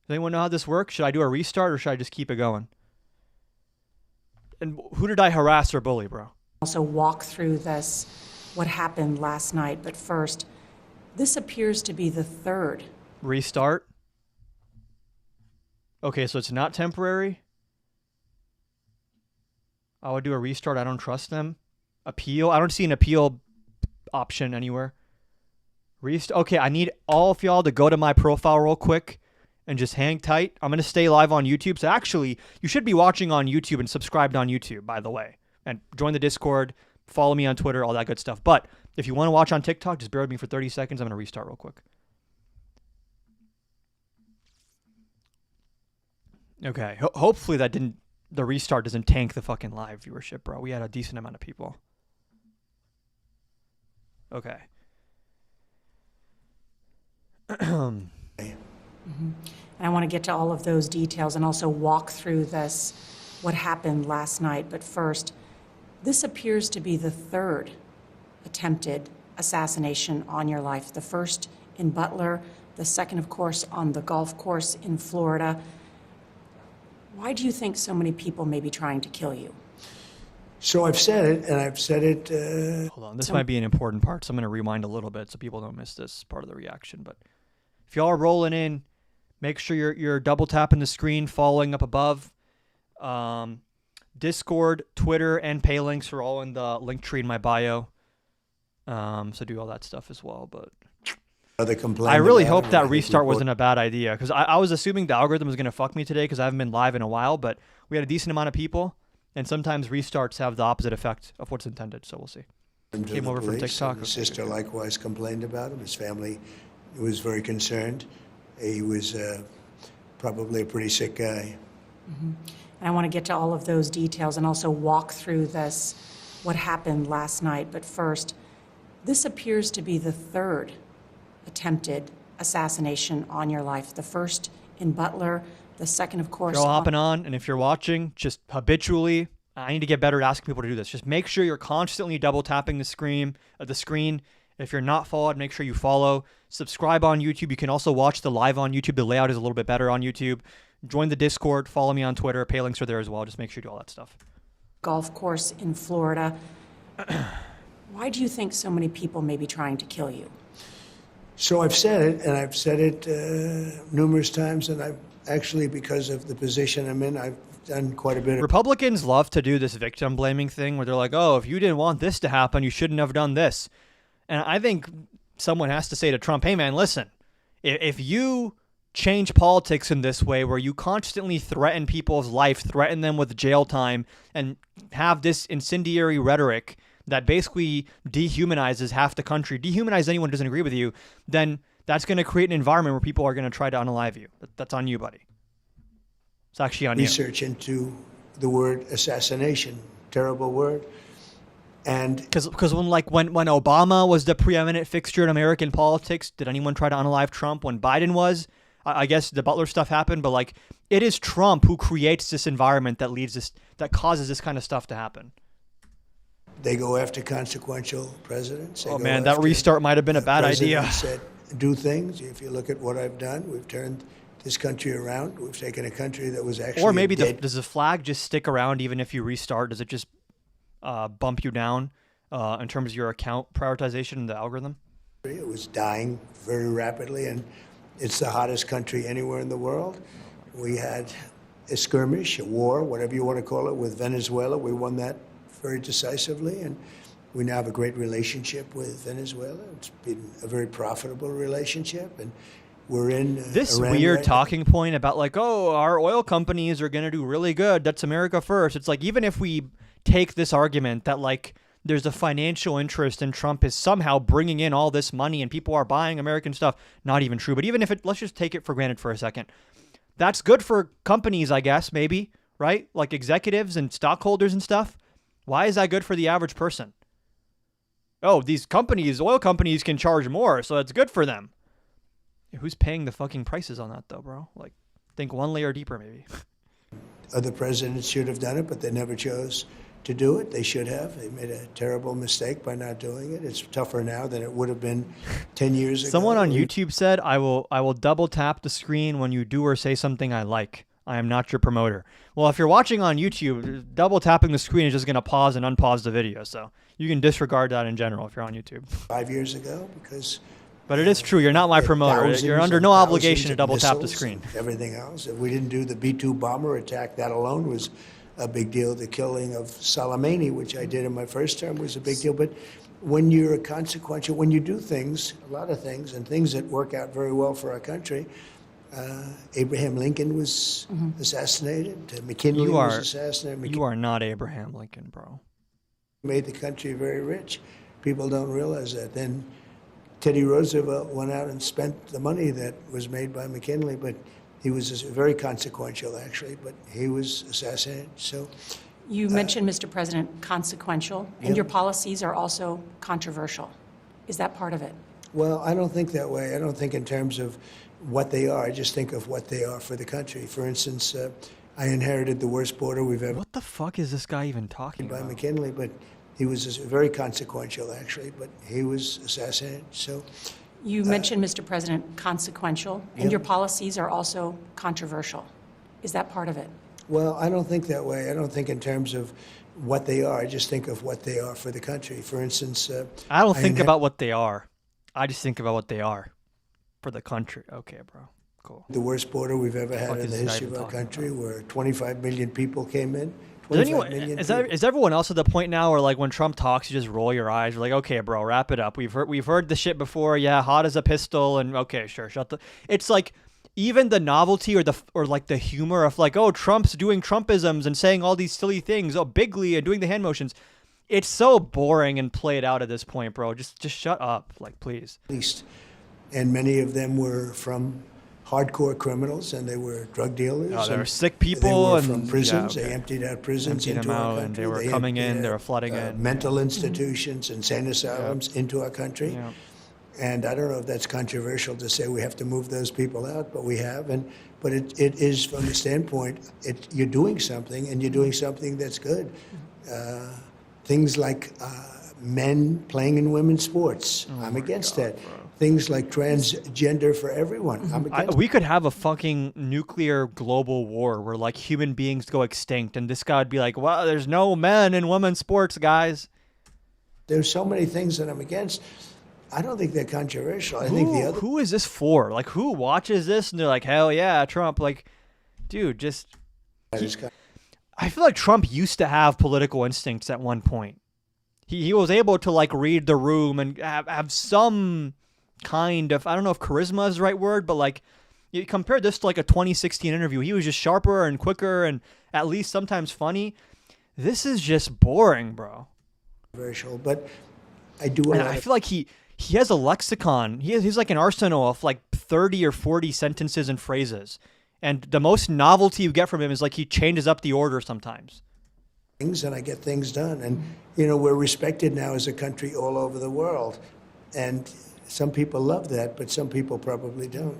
Does anyone know how this works? Should I do a restart or should I just keep it going? And who did I harass or bully, bro? Also walk through this, what happened last night. But first, this appears to be the third. Restart? Okay, so it's not temporary? I would do a restart. I don't trust them. Appeal? I don't see an appeal option anywhere. Okay, I need all of y'all to go to my profile real quick and just hang tight. I'm going to stay live on YouTube. So actually, you should be watching on YouTube and subscribed on YouTube, by the way. And join the Discord, follow me on Twitter, all that good stuff. But if you want to watch on TikTok, just bear with me for 30 seconds. I'm going to restart real quick. Okay, hopefully the restart doesn't tank the fucking live viewership, bro. We had a decent amount of people. Okay. And I want to get to all of those details and also walk through this, what happened last night. But first, this appears to be the third attempted assassination on your life. The first in Butler, the second, of course, on the golf course in Florida. Why do you think so many people may be trying to kill you? So I've said it, and I've said it... Hold on, this might be an important part, so I'm going to rewind a little bit so people don't miss this part of the reaction. But if y'all are rolling in, make sure you're double tapping the screen, following up above. Discord, Twitter, and pay links are all in the link tree in my bio. So do all that stuff as well. But I really hope that restart wasn't a bad idea, because I was assuming the algorithm was going to fuck me today because I haven't been live in a while, but we had a decent amount of people, and sometimes restarts have the opposite effect of what's intended, so we'll see. Came over from TikTok. His sister likewise complained about him. His family was very concerned. He was probably a pretty sick guy. And I want to get to all of those details and also walk through this, what happened last night. But first, this appears to be the third attempted assassination on your life. The first in Butler, the second, of course. You're all hopping on, and if you're watching, just habitually, I need to get better at asking people to do this. Just make sure you're constantly double tapping the screen. If you're not followed, make sure you follow. Subscribe on YouTube. You can also watch the live on YouTube. The layout is a little bit better on YouTube. Join the Discord. Follow me on Twitter. Pay links are there as well. Just make sure you do all that stuff. Golf course in Florida. Why do you think so many people may be trying to kill you? So I've said it, and I've said it numerous times, and I've actually, because of the position I'm in, I've done quite a bit of... Republicans love to do this victim blaming thing where they're like, oh, if you didn't want this to happen, you shouldn't have done this. And I think someone has to say to Trump, hey, man, listen, if you change politics in this way where you constantly threaten people's life, threaten them with jail time, and have this incendiary rhetoric that basically dehumanizes half the country, dehumanizes anyone who doesn't agree with you, then that's going to create an environment where people are going to try to unalive you. That's on you, buddy. It's actually on you. Research into the word assassination, terrible word. And because when Obama was the preeminent fixture in American politics, did anyone try to unalive Trump? When Biden was, I guess the Butler stuff happened, but like it is Trump who creates this environment that leads this, that causes this kind of stuff to happen. They go after consequential presidents. Oh man, that restart might have been a bad idea. Said, do things. If you look at what I've done, we've turned this country around. We've taken a country that was actually or maybe does the flag just stick around even if you restart? Does it just bump you down in terms of your account prioritization in the algorithm? It was dying very rapidly, and it's the hottest country anywhere in the world. We had a skirmish, a war, whatever you want to call it, with Venezuela. We won that very decisively, and we now have a great relationship with Venezuela. It's been a very profitable relationship, and we're in this Iran weird right talking point about like, oh, our oil companies are going to do really good. That's America first. It's like, even if we take this argument that like there's a financial interest and Trump is somehow bringing in all this money and people are buying American stuff, not even true. But even if it, let's just take it for granted for a second. That's good for companies, I guess, maybe, right? Like executives and stockholders and stuff. Why is that good for the average person? Oh, these companies, oil companies can charge more, so it's good for them. Who's paying the fucking prices on that, though, bro? Like, think one layer deeper, maybe. Other presidents should have done it, but they never chose to do it. They should have. They made a terrible mistake by not doing it. It's tougher now than it would have been 10 years ago. Someone on YouTube said, I will double tap the screen when you do or say something I like. I am not your promoter. Well, if you're watching on YouTube, double tapping the screen is just going to pause and unpause the video. So you can disregard that in general if you're on YouTube. 5 years ago, because... But it is true. You're not my promoter. You're under no obligation to double tap the screen. Everything else. If we didn't do the B-2 bomber attack, that alone was a big deal. The killing of Soleimani, which I did in my first term, was a big deal. But when you're consequential, when you do things, a lot of things, and things that work out very well for our country, Abraham Lincoln was assassinated. McKinley was assassinated. You are not Abraham Lincoln, bro. Made the country very rich. People don't realize that. Then Teddy Roosevelt went out and spent the money that was made by McKinley, but he was very consequential, actually, but he was assassinated. So, you mentioned, Mr. President, consequential, and your policies are also controversial. Is that part of it? Well, I don't think that way. I don't think in terms of what they are. I just think of what they are for the country. For instance, I inherited the worst border we've ever... What the fuck is this guy even talking about? By McKinley, but he was very consequential, actually, but he was assassinated. So, you mentioned, Mr. President, consequential, and your policies are also controversial. Is that part of it? Well, I don't think that way. I don't think in terms of what they are. I just think of what they are for the country. For instance, I don't think about what they are. I just think about what they are for the country. Okay, bro. Cool. The worst border we've ever had in the history of our country, where 25 million people came in. Is everyone else at the point now where like when Trump talks, you just roll your eyes? You're like, okay, bro, wrap it up. We've heard the shit before. Yeah, hot as a pistol, and okay, sure, shut the. It's like even the novelty or like the humor of like, oh, Trump's doing Trumpisms and saying all these silly things, oh, bigly and doing the hand motions. It's so boring and played out at this point, bro. Just shut up, like, please. At least, and many of them were from hardcore criminals, and they were drug dealers. Oh, they were sick people. They were from prisons. They emptied out prisons into our country. And they were coming in. They were flooding in. Mental institutions, insane asylums into our country. Yeah. And I don't know if that's controversial to say we have to move those people out, but we have. But it is from the standpoint, you're doing something, and you're doing something that's good. Things like men playing in women's sports. I'm against that. things like transgender for everyone. I'm against We could have a fucking nuclear global war where like human beings go extinct, and this guy would be like, well, there's no men in women's sports, guys. There's so many things that I'm against. I don't think they're controversial. I think the other. Who is this for? Like, who watches this and they're like, hell yeah, Trump. Like, dude, just. I feel like Trump used to have political instincts at one point. He was able to like read the room and have some kind of, I don't know if charisma is the right word, but like you compare this to like a 2016 interview, he was just sharper and quicker and at least sometimes funny. This is just boring, bro. Controversial, but I do. And I feel like he has a lexicon. He's like an arsenal of like 30 or 40 sentences and phrases. And the most novelty you get from him is like he changes up the order sometimes. And I get things done. And, you know, we're respected now as a country all over the world. And some people love that, but some people probably don't.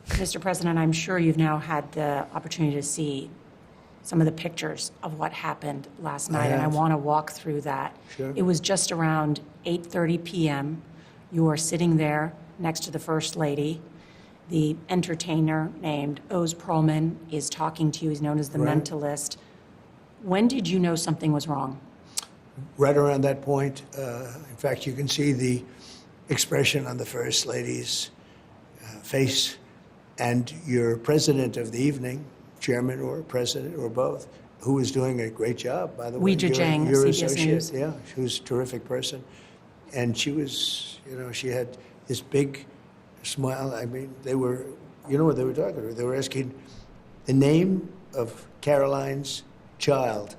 Mr. President, I'm sure you've now had the opportunity to see some of the pictures of what happened last night, and I want to walk through that. Sure. It was just around 8:30 p.m. You are sitting there next to the First Lady. The entertainer named Oz Perlman is talking to you. He's known as the Right. mentalist. When did you know something was wrong? Right around that point, in fact, you can see the expression on the First Lady's face, and your president of the evening, chairman or president or both, who is doing a great job, by the way. Weijia Jiang, your CBS associate, News. yeah, she was a terrific person. And she was, you know, she had this big smile. I mean, they were, you know what they were talking about? They were asking the name of Caroline's child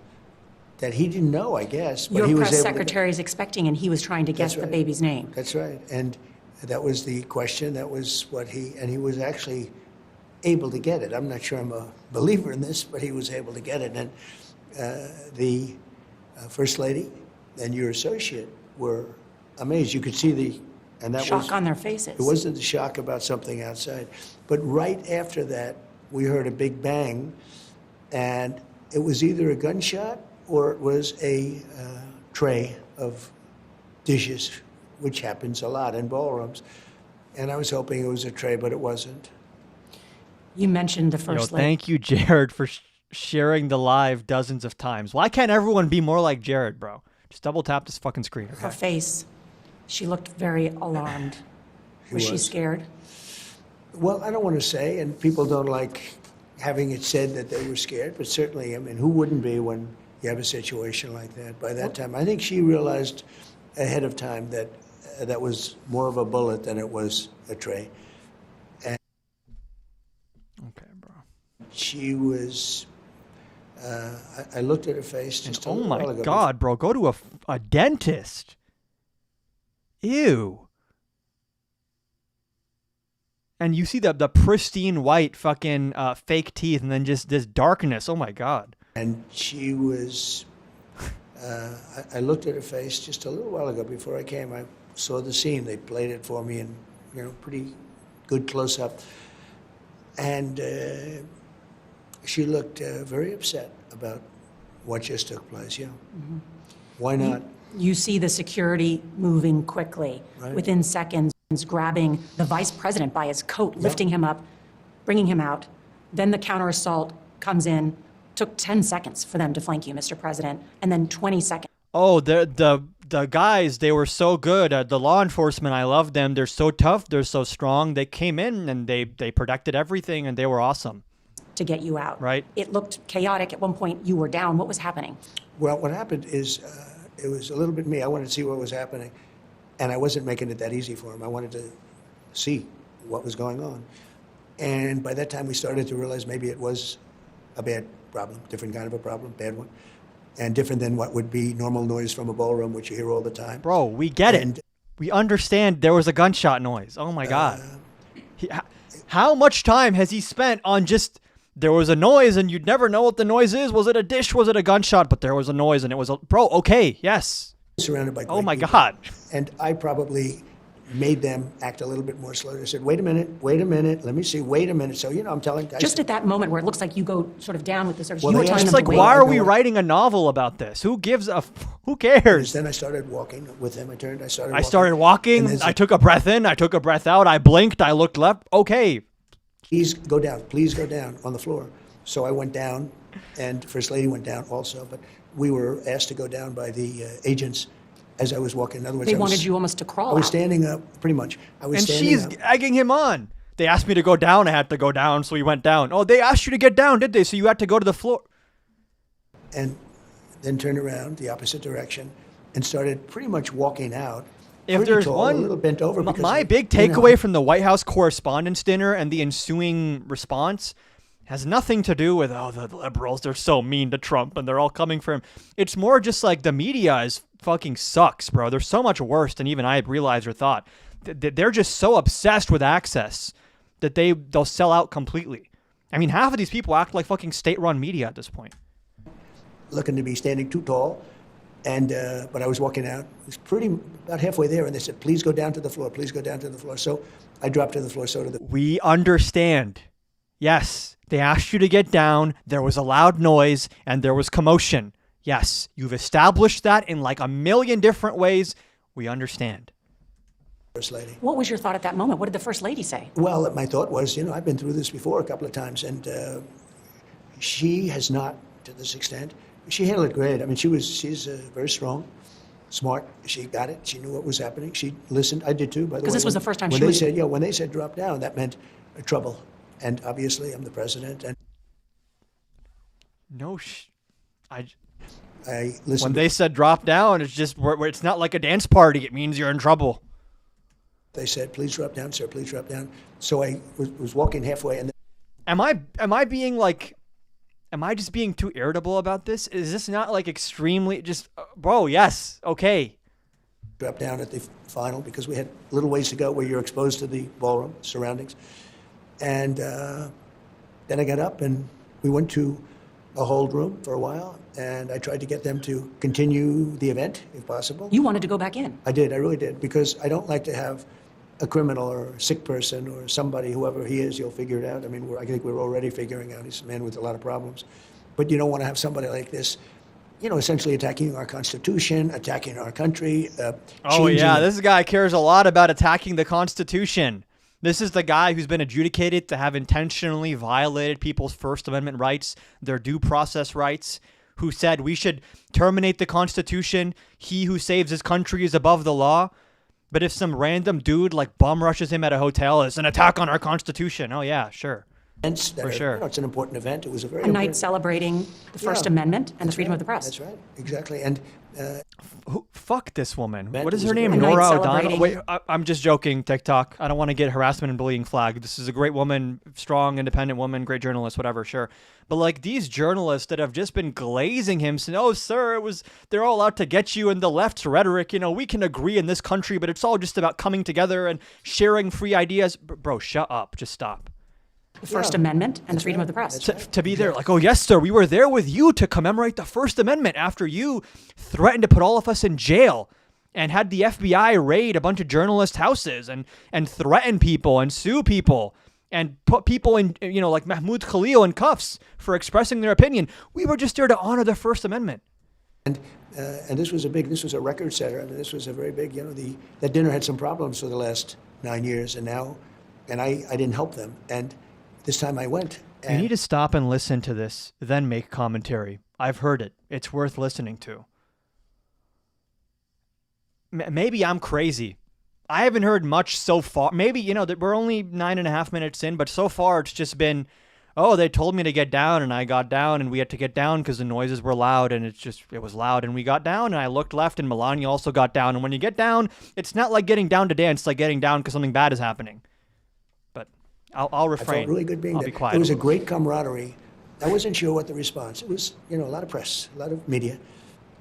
that he didn't know, I guess. But Your he was press able to- secretary is expecting, and he was trying to guess That's the right. baby's name. That's right. And that was the question. That was what he was actually able to get it. I'm not sure I'm a believer in this, but he was able to get it. And the First Lady and your associate were amazed. You could see and that Shock was, on their faces. it wasn't the shock about something outside. But right after that, we heard a big bang, and it was either a gunshot or it was a tray of dishes, which happens a lot in ballrooms. And I was hoping it was a tray, but it wasn't. You mentioned the First Lady. Thank you, Jared, for sharing the live dozens of times. Why can't everyone be more like Jared, bro? Just double tap this fucking screen. Her Okay? face, she looked very alarmed. Was she was. scared? Well, I don't want to say, and people don't like having it said that they were scared, but certainly, I mean, who wouldn't be when you have a situation like that? By that time, I think she realized ahead of time that that was more of a bullet than it was a tray. Okay, bro. She was, I looked at her face just a Oh little while my ago. God, bro. Go to a dentist. Ew. And you see the pristine white fucking fake teeth and then just this darkness. Oh my God. And she was, I looked at her face just a little while ago before I came. I saw the scene. They played it for me in, you know, pretty good close-up. And she looked very upset about what just took place, yeah. Mm-hmm. Why not? You see the security moving quickly. Right. Within seconds, grabbing the vice president by his coat, lifting him up, bringing him out. Then the counter-assault comes in. Took 10 seconds for them to flank you, Mr. President, and then 20 seconds. Oh, the guys, they were so good. The law enforcement, I love them. They're so tough. They're so strong. They came in and they protected everything and they were awesome. To get you out. Right. It looked chaotic. At one point, you were down. What was happening? Well, what happened is it was a little bit me. I wanted to see what was happening, and I wasn't making it that easy for him. I wanted to see what was going on. And by that time, we started to realize maybe it was a bad problem, different kind of a problem, bad one, and different than what would be normal noise from a ballroom, which you hear all the time. Bro, we get And- it. We understand there was a gunshot noise. Oh my God. How much time has he spent on just, there was a noise and you'd never know what the noise is? Was it a dish? Was it a gunshot? But there was a noise and it was a, bro, okay, yes. Surrounded by Oh great my people. God. And I probably made them act a little bit more slowly. I said, wait a minute, let me see, wait a minute. So, I'm telling guys. Just at that moment where it looks like you go sort of down with the service, Well, you were they telling asked- them It's to like, wait. why are we writing a novel about this? Who cares? Then I started walking with him. I started walking. I started walking. And then I took a breath in. I took a breath out. I blinked. I looked left. Okay. please go down on the floor. So I went down, and First Lady went down also, but we were asked to go down by the agents as I was walking. In other words, They wanted you almost to crawl I was out. standing up, pretty much. I was And standing she's up. egging him on. They asked me to go down. I had to go down, so he went down. Oh, they asked you to get down, did they? So you had to go to the floor. And then turned around the opposite direction and started pretty much walking out. If pretty there's tall, one, a little bent over. because my big takeaway from the White House Correspondents' Dinner and the ensuing response has nothing to do with, the liberals, they're so mean to Trump and they're all coming for him. It's more just like the media is fucking sucks, bro. They're so much worse than even I realized or thought. They're just so obsessed with access that they'll sell out completely. I mean, half of these people act like fucking state-run media at this point. looking to be standing too tall. And but I was walking out. It was about halfway there, and they said, "Please go down to the floor. Please go down to the floor." So I dropped to the floor. So did the. We understand. Yes, they asked you to get down. There was a loud noise and there was commotion. Yes, you've established that in like a million different ways. We understand. First Lady. What was your thought at that moment? What did the First Lady say? Well, my thought was, I've been through this before a couple of times, and she has not to this extent. She handled it great. I mean, she's very strong, smart. She got it. She knew what was happening. She listened. I did too, by the way. Because this was the first time when she they was- said, when they said drop down, that meant trouble. And obviously, I'm the president, and I listened. When they said drop down, it's just it's not like a dance party. It means you're in trouble. They said, "Please drop down, sir. Please drop down." So I was walking halfway, and Am I being like, am I just being too irritable about this? Is this not like extremely just, bro? Yes, okay. dropped down at the final because we had a little ways to go where you're exposed to the ballroom surroundings. And then I got up and we went to a hold room for a while, and I tried to get them to continue the event if possible. You wanted to go back in. I did, I really did, because I don't like to have a criminal or a sick person or somebody, whoever he is, you'll figure it out. I mean, I think we're already figuring out he's a man with a lot of problems. But you don't want to have somebody like this, essentially attacking our Constitution, attacking our country. Oh changing yeah, it. this guy cares a lot about attacking the Constitution. This is the guy who's been adjudicated to have intentionally violated people's First Amendment rights, their due process rights, who said we should terminate the Constitution. He who saves his country is above the law. But if some random dude like bum rushes him at a hotel, it's an attack on our Constitution. Oh yeah, sure. Events that For sure. It's an important event. It was a very A night important- celebrating the First Yeah. Amendment and the That's freedom right. of the press. That's right, exactly. And Fuck this woman. Matt, What is it her was a name? very- A night Nora O'Donnell? celebrating- Wait, I'm just joking, TikTok. I don't want to get harassment and bullying flag. This is a great woman, strong, independent woman, great journalist, whatever, sure. But like these journalists that have just been glazing him saying, oh, sir, they're all out to get you, and the left's rhetoric, we can agree in this country, but it's all just about coming together and sharing free ideas. Bro, shut up. Just stop. The First Yeah. Amendment and the freedom of the press. To be there, like, oh, yes, sir, we were there with you to commemorate the First Amendment after you threatened to put all of us in jail and had the FBI raid a bunch of journalists' houses and threaten people and sue people and put people in, like Mahmoud Khalil in cuffs for expressing their opinion. We were just there to honor the First Amendment. and this was a record setter. I mean, this was a very big. That dinner had some problems for the last 9 years, and I didn't help them. And this time I went. You And need to stop and listen to this, then make commentary. I've heard it. It's worth listening to. Maybe I'm crazy. I haven't heard much so far. Maybe, that we're only 9.5 minutes in, but so far it's just been, oh, they told me to get down and I got down and we had to get down because the noises were loud and it was loud and we got down and I looked left and Melania also got down. And when you get down, it's not like getting down to dance, it's like getting down because something bad is happening. But I'll I refrain. felt really good being I'll there. be quiet. It was a great camaraderie. I wasn't sure what the response. It was, a lot of press, a lot of media.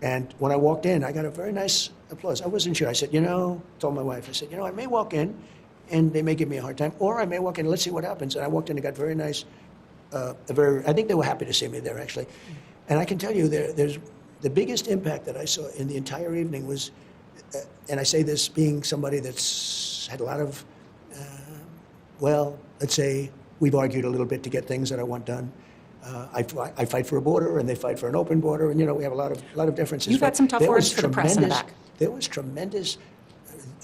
And when I walked in, I got a very nice applause. I wasn't sure. I said, told my wife, I said, I may walk in and they may give me a hard time, or I may walk in, let's see what happens. And I walked in and got very nice, I think they were happy to see me there, actually. And I can tell you, there's the biggest impact that I saw in the entire evening was, and I say this being somebody that's Democrats had a lot of, well, let's say we've argued a little bit to get things that I want done. I fight for a border, and they fight for an open border, and we have a lot of differences. You've had some tough words for the press in the back. There was tremendous.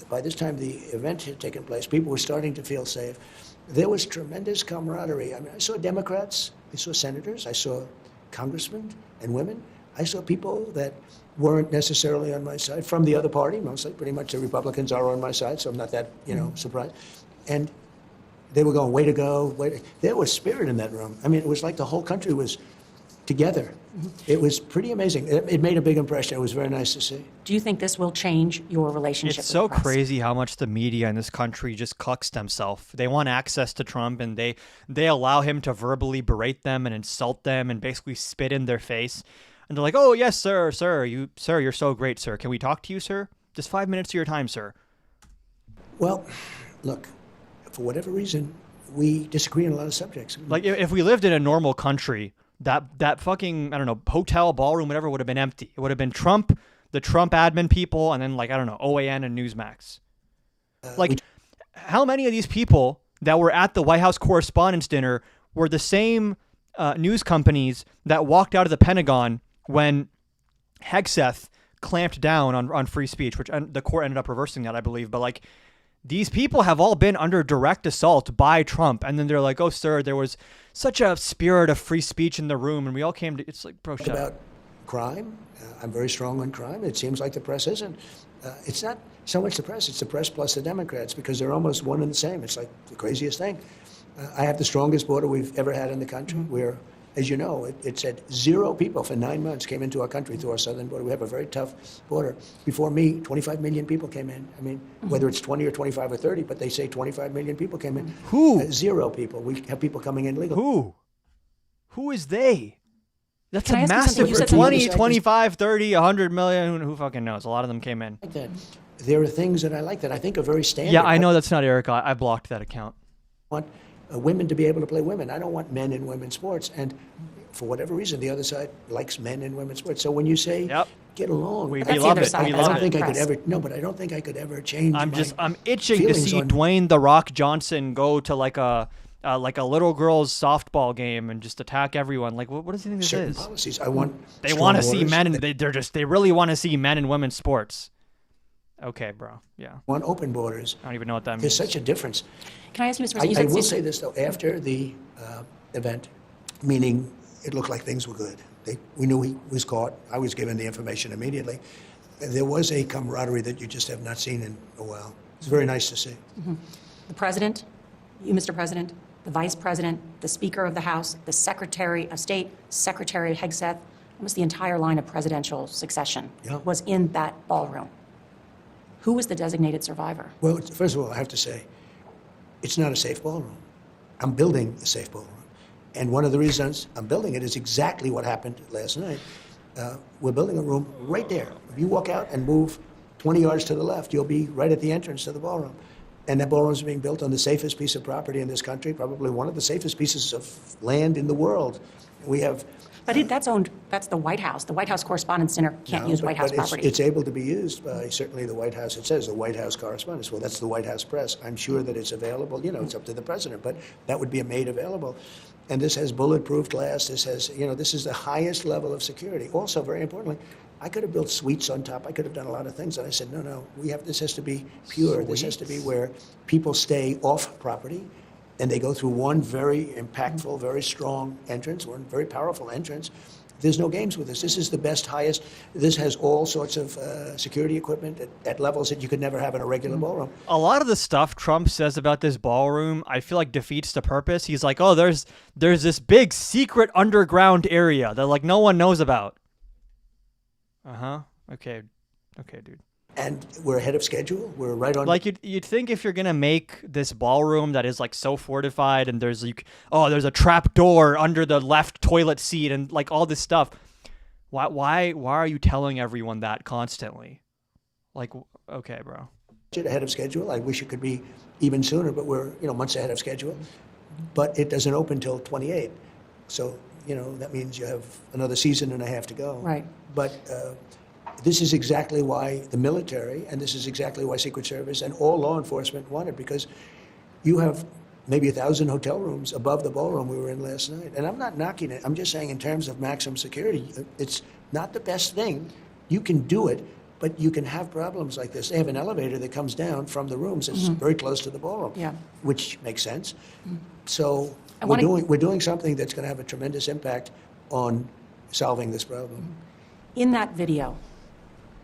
By this time the event had taken place, people were starting to feel safe. There was tremendous camaraderie. I mean, I saw Democrats, I saw senators, I saw congressmen and women. I saw people that weren't necessarily on my side from the other party. Mostly, pretty much the Republicans are on my side, so I'm not that surprised. And they were going, way to go. There was spirit in that room. I mean, it was like the whole country was together. It was pretty amazing. It made a big impression. It was very nice to see. Do you think this will change your relationship It's with so the press? crazy how much the media in this country just cucks themselves. They want access to Trump, and they allow him to verbally berate them and insult them and basically spit in their face. And they're like, "Oh yes, sir, you're so great, sir. Can we talk to you, sir? Just 5 minutes of your time, sir." Well, look, for whatever reason, we disagree on a lot of subjects. Like if we lived in a normal country, that fucking, I don't know, hotel, ballroom, whatever, would have been empty. It would have been Trump, the Trump admin people, and then like, I don't know, OAN and Newsmax. How many of these people that were at the White House Correspondents' Dinner were the same news companies that walked out of the Pentagon when Hegseth clamped down on free speech, which the court ended up reversing that, I believe. But like, these people have all been under direct assault by Trump, and then they're like, "Oh, sir, there was such a spirit of free speech in the room, and we all came to." It's like, bro, shut up. About crime, I'm very strong on crime. It seems like the press isn't. It's not so much the press; it's the press plus the Democrats, because they're almost one and the same. It's like the craziest thing. I have the strongest border we've ever had in the country. Where, as you know, it said 0 people for 9 months came into our country through our southern border. We have a very tough border. Before me, 25 million people came in. I mean, whether it's 20 or 25 or 30, but they say 25 million people came in. Who? 0 people. We have people coming in legally. Who is they? That's Can I a ask you something? massive You said 20, something- 25, 30, 100 million. Who fucking knows? A lot of them came in. Like that. There are things that I like that I think are very standard. Yeah, I know that's not Eric. I blocked that account. I want women to be able to play women. I don't want men in women's sports. And for whatever reason, the other side likes men in women's sports. So when you say Yep. get along, We That's the love other it. side. We That's love not I don't the think I could press. ever. No, but I don't think I could ever change. I'm itching to feelings see on- Dwayne the Rock Johnson go to like a little girl's softball game and just attack everyone. Like, what does he think this certain is? policies. I want. They strong want to see orders. men, and they really want to see men in women's sports. Okay, bro. Yeah, Want open borders. I don't even know what that means. There's such a difference. Can I ask you, Mr. I President? You will said say this though. After the event, meaning it looked like things were good. We knew he was caught. I was given the information immediately. There was a camaraderie that you just have not seen in a while. It's very nice to see. the President, you, Mr. President, the Vice President, the Speaker of the House, the Secretary of State, Secretary Hegseth, almost the entire line of presidential succession Yeah. was in that ballroom. Who was the designated survivor? Well, first of all, I have to say, it's not a safe ballroom. I'm building a safe ballroom. And one of the reasons I'm building it is exactly what happened last night. We're building a room right there. If you walk out and move 20 yards to the left, you'll be right at the entrance to the ballroom. And that ballroom is being built on the safest piece of property in this country, probably one of the safest pieces of land in the world. We have But that's the White House. The White House Correspondents' Dinner can't use White House property. It's able to be used by certainly the White House. It says the White House Correspondents. Well, that's the White House press. I'm sure that it's available. It's up to the president, but that would be made available. And this has bulletproof glass. This has, this is the highest level of security. Also, very importantly, I could have built suites on top. I could have done a lot of things. And I said, no, this has to be pure. This has to be where people stay off property. And they go through one very impactful, very strong entrance, one very powerful entrance. There's no games with this. This is the best, highest. This has all sorts of security equipment at levels that you could never have in a regular ballroom. A lot of the stuff Trump says about this ballroom, I feel like defeats the purpose. He's like, oh, there's this big secret underground area that like no one knows about. Okay, dude. And we're ahead of schedule. We're right on. Like you'd think if you're gonna make this ballroom that is like so fortified and there's a trap door under the left toilet seat and like all this stuff, why are you telling everyone that constantly? Like, okay, bro. Ahead of schedule. I wish it could be even sooner, but we're months ahead of schedule. But it doesn't open till 28, so that means you have another season and a half to go. Right. But This is exactly why the military, and this is exactly why Secret Service and all law enforcement want it, because you have maybe 1,000 hotel rooms above the ballroom we were in last night. And I'm not knocking it. I'm just saying in terms of maximum security, it's not the best thing. You can do it, but you can have problems like this. They have an elevator that comes down from the rooms. It's very close to the ballroom, which makes sense. So we're doing something that's going to have a tremendous impact on solving this problem. In that video,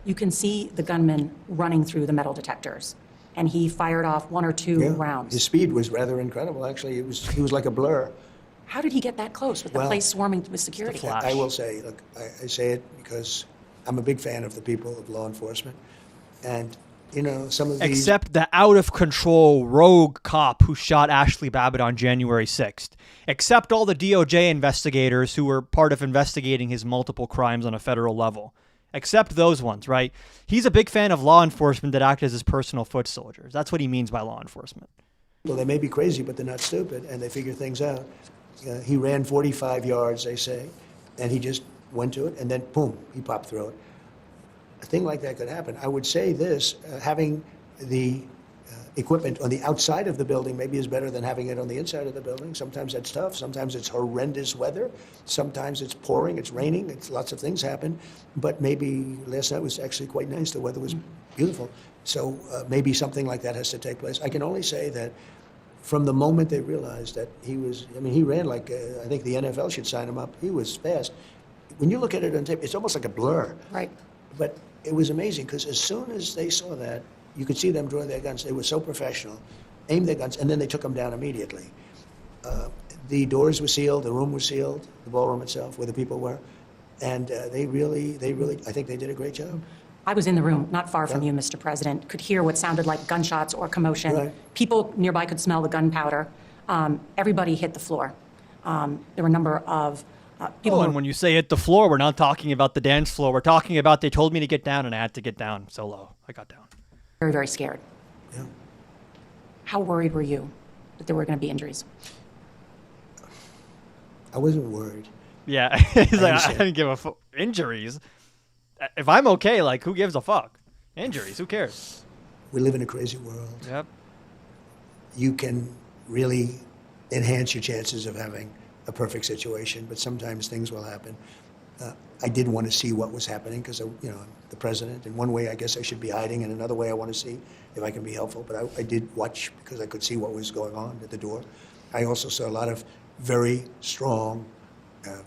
you can see the gunman running through the metal detectors, and he fired off 1 or 2 rounds. His speed was rather incredible, actually. He was like a blur. How did he get that close with the place swarming with security? I will say, look, I say it because I'm a big fan of the people of law enforcement. And, you know, some of these... Except the out-of-control rogue cop who shot Ashley Babbitt on January 6th. Except all the DOJ investigators who were part of investigating his multiple crimes on a federal level. Except those ones, right? He's a big fan of law enforcement that act as his personal foot soldiers. That's what he means by law enforcement. Well, they may be crazy, but they're not stupid, and they figure things out. He ran 45 yards, they say, and he just went to it, and then, boom, he popped through it. A thing like that could happen. I would say this, having the equipment on the outside of the building maybe is better than having it on the inside of the building. Sometimes that's tough. Sometimes it's horrendous weather. Sometimes it's pouring, it's raining. Lots of things happen. But maybe last night was actually quite nice. The weather was beautiful. So maybe something like that has to take place. I can only say that from the moment they realized that he was, I mean, he ran like, I think the NFL should sign him up. He was fast. When you look at it on tape, it's almost like a blur. Right. But it was amazing because as soon as they saw that, you could see them draw their guns. They were so professional, aimed their guns, and then they took them down immediately. The doors were sealed, the room was sealed, the ballroom itself, where the people were, and they really, I think they did a great job. I was in the room, not far from you, Mr. President, could hear what sounded like gunshots or commotion. Right. People nearby could smell the gunpowder. Everybody hit the floor. There were a number of people. And when you say hit the floor, we're not talking about the dance floor. We're talking about they told me to get down, and I had to get down so low. I got down. Very, very scared. Yeah. How worried were you that there were going to be injuries? I wasn't worried. Yeah, he's like, I didn't give a fuck. Injuries? If I'm okay, like, who gives a fuck? Injuries, who cares? We live in a crazy world. Yep. You can really enhance your chances of having a perfect situation, but sometimes things will happen. I did want to see what was happening because, you know, I'm the president. In one way, I guess I should be hiding. In another way, I want to see if I can be helpful. But I did watch because I could see what was going on at the door. I also saw a lot of very strong,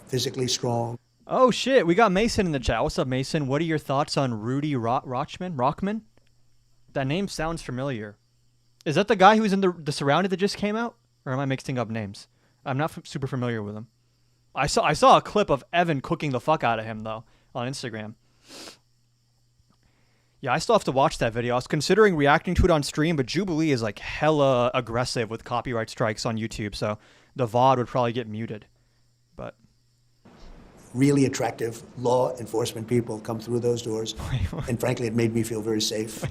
physically strong. Oh, shit. We got Mason in the chat. What's up, Mason? What are your thoughts on Rudy Rockman? That name sounds familiar. Is that the guy who was in the Surrounded that just came out? Or am I mixing up names? I'm not super familiar with him. I saw a clip of Evan cooking the fuck out of him, though, on Instagram. Yeah, I still have to watch that video. I was considering reacting to it on stream, but Jubilee is like hella aggressive with copyright strikes on YouTube, so the VOD would probably get muted. But really attractive law enforcement people come through those doors. And frankly, it made me feel very safe.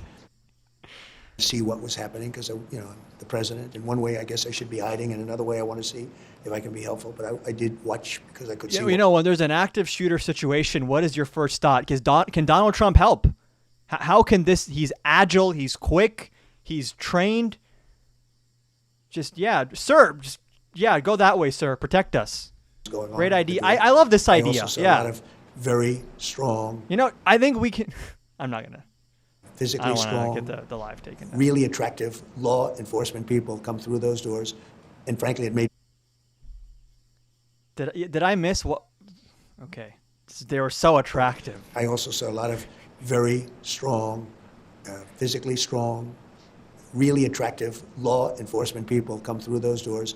See what was happening because, you know, I'm the president. In one way, I guess I should be hiding. In another way, I want to see if I can be helpful. But I did watch because I could see. Yeah, you know, when there's an active shooter situation, what is your first thought? Can Donald Trump help? How can this? He's agile. He's quick. He's trained. Sir, go that way, sir. Protect us. Going on. Great idea. I love this idea. I also saw a lot of very strong. You know, I think we can. I'm not gonna. Physically strong, get the live taken. Really attractive law enforcement people come through those doors, and frankly, it made. Did I miss what? Okay, they were so attractive. I also saw a lot of very strong, physically strong, really attractive law enforcement people come through those doors,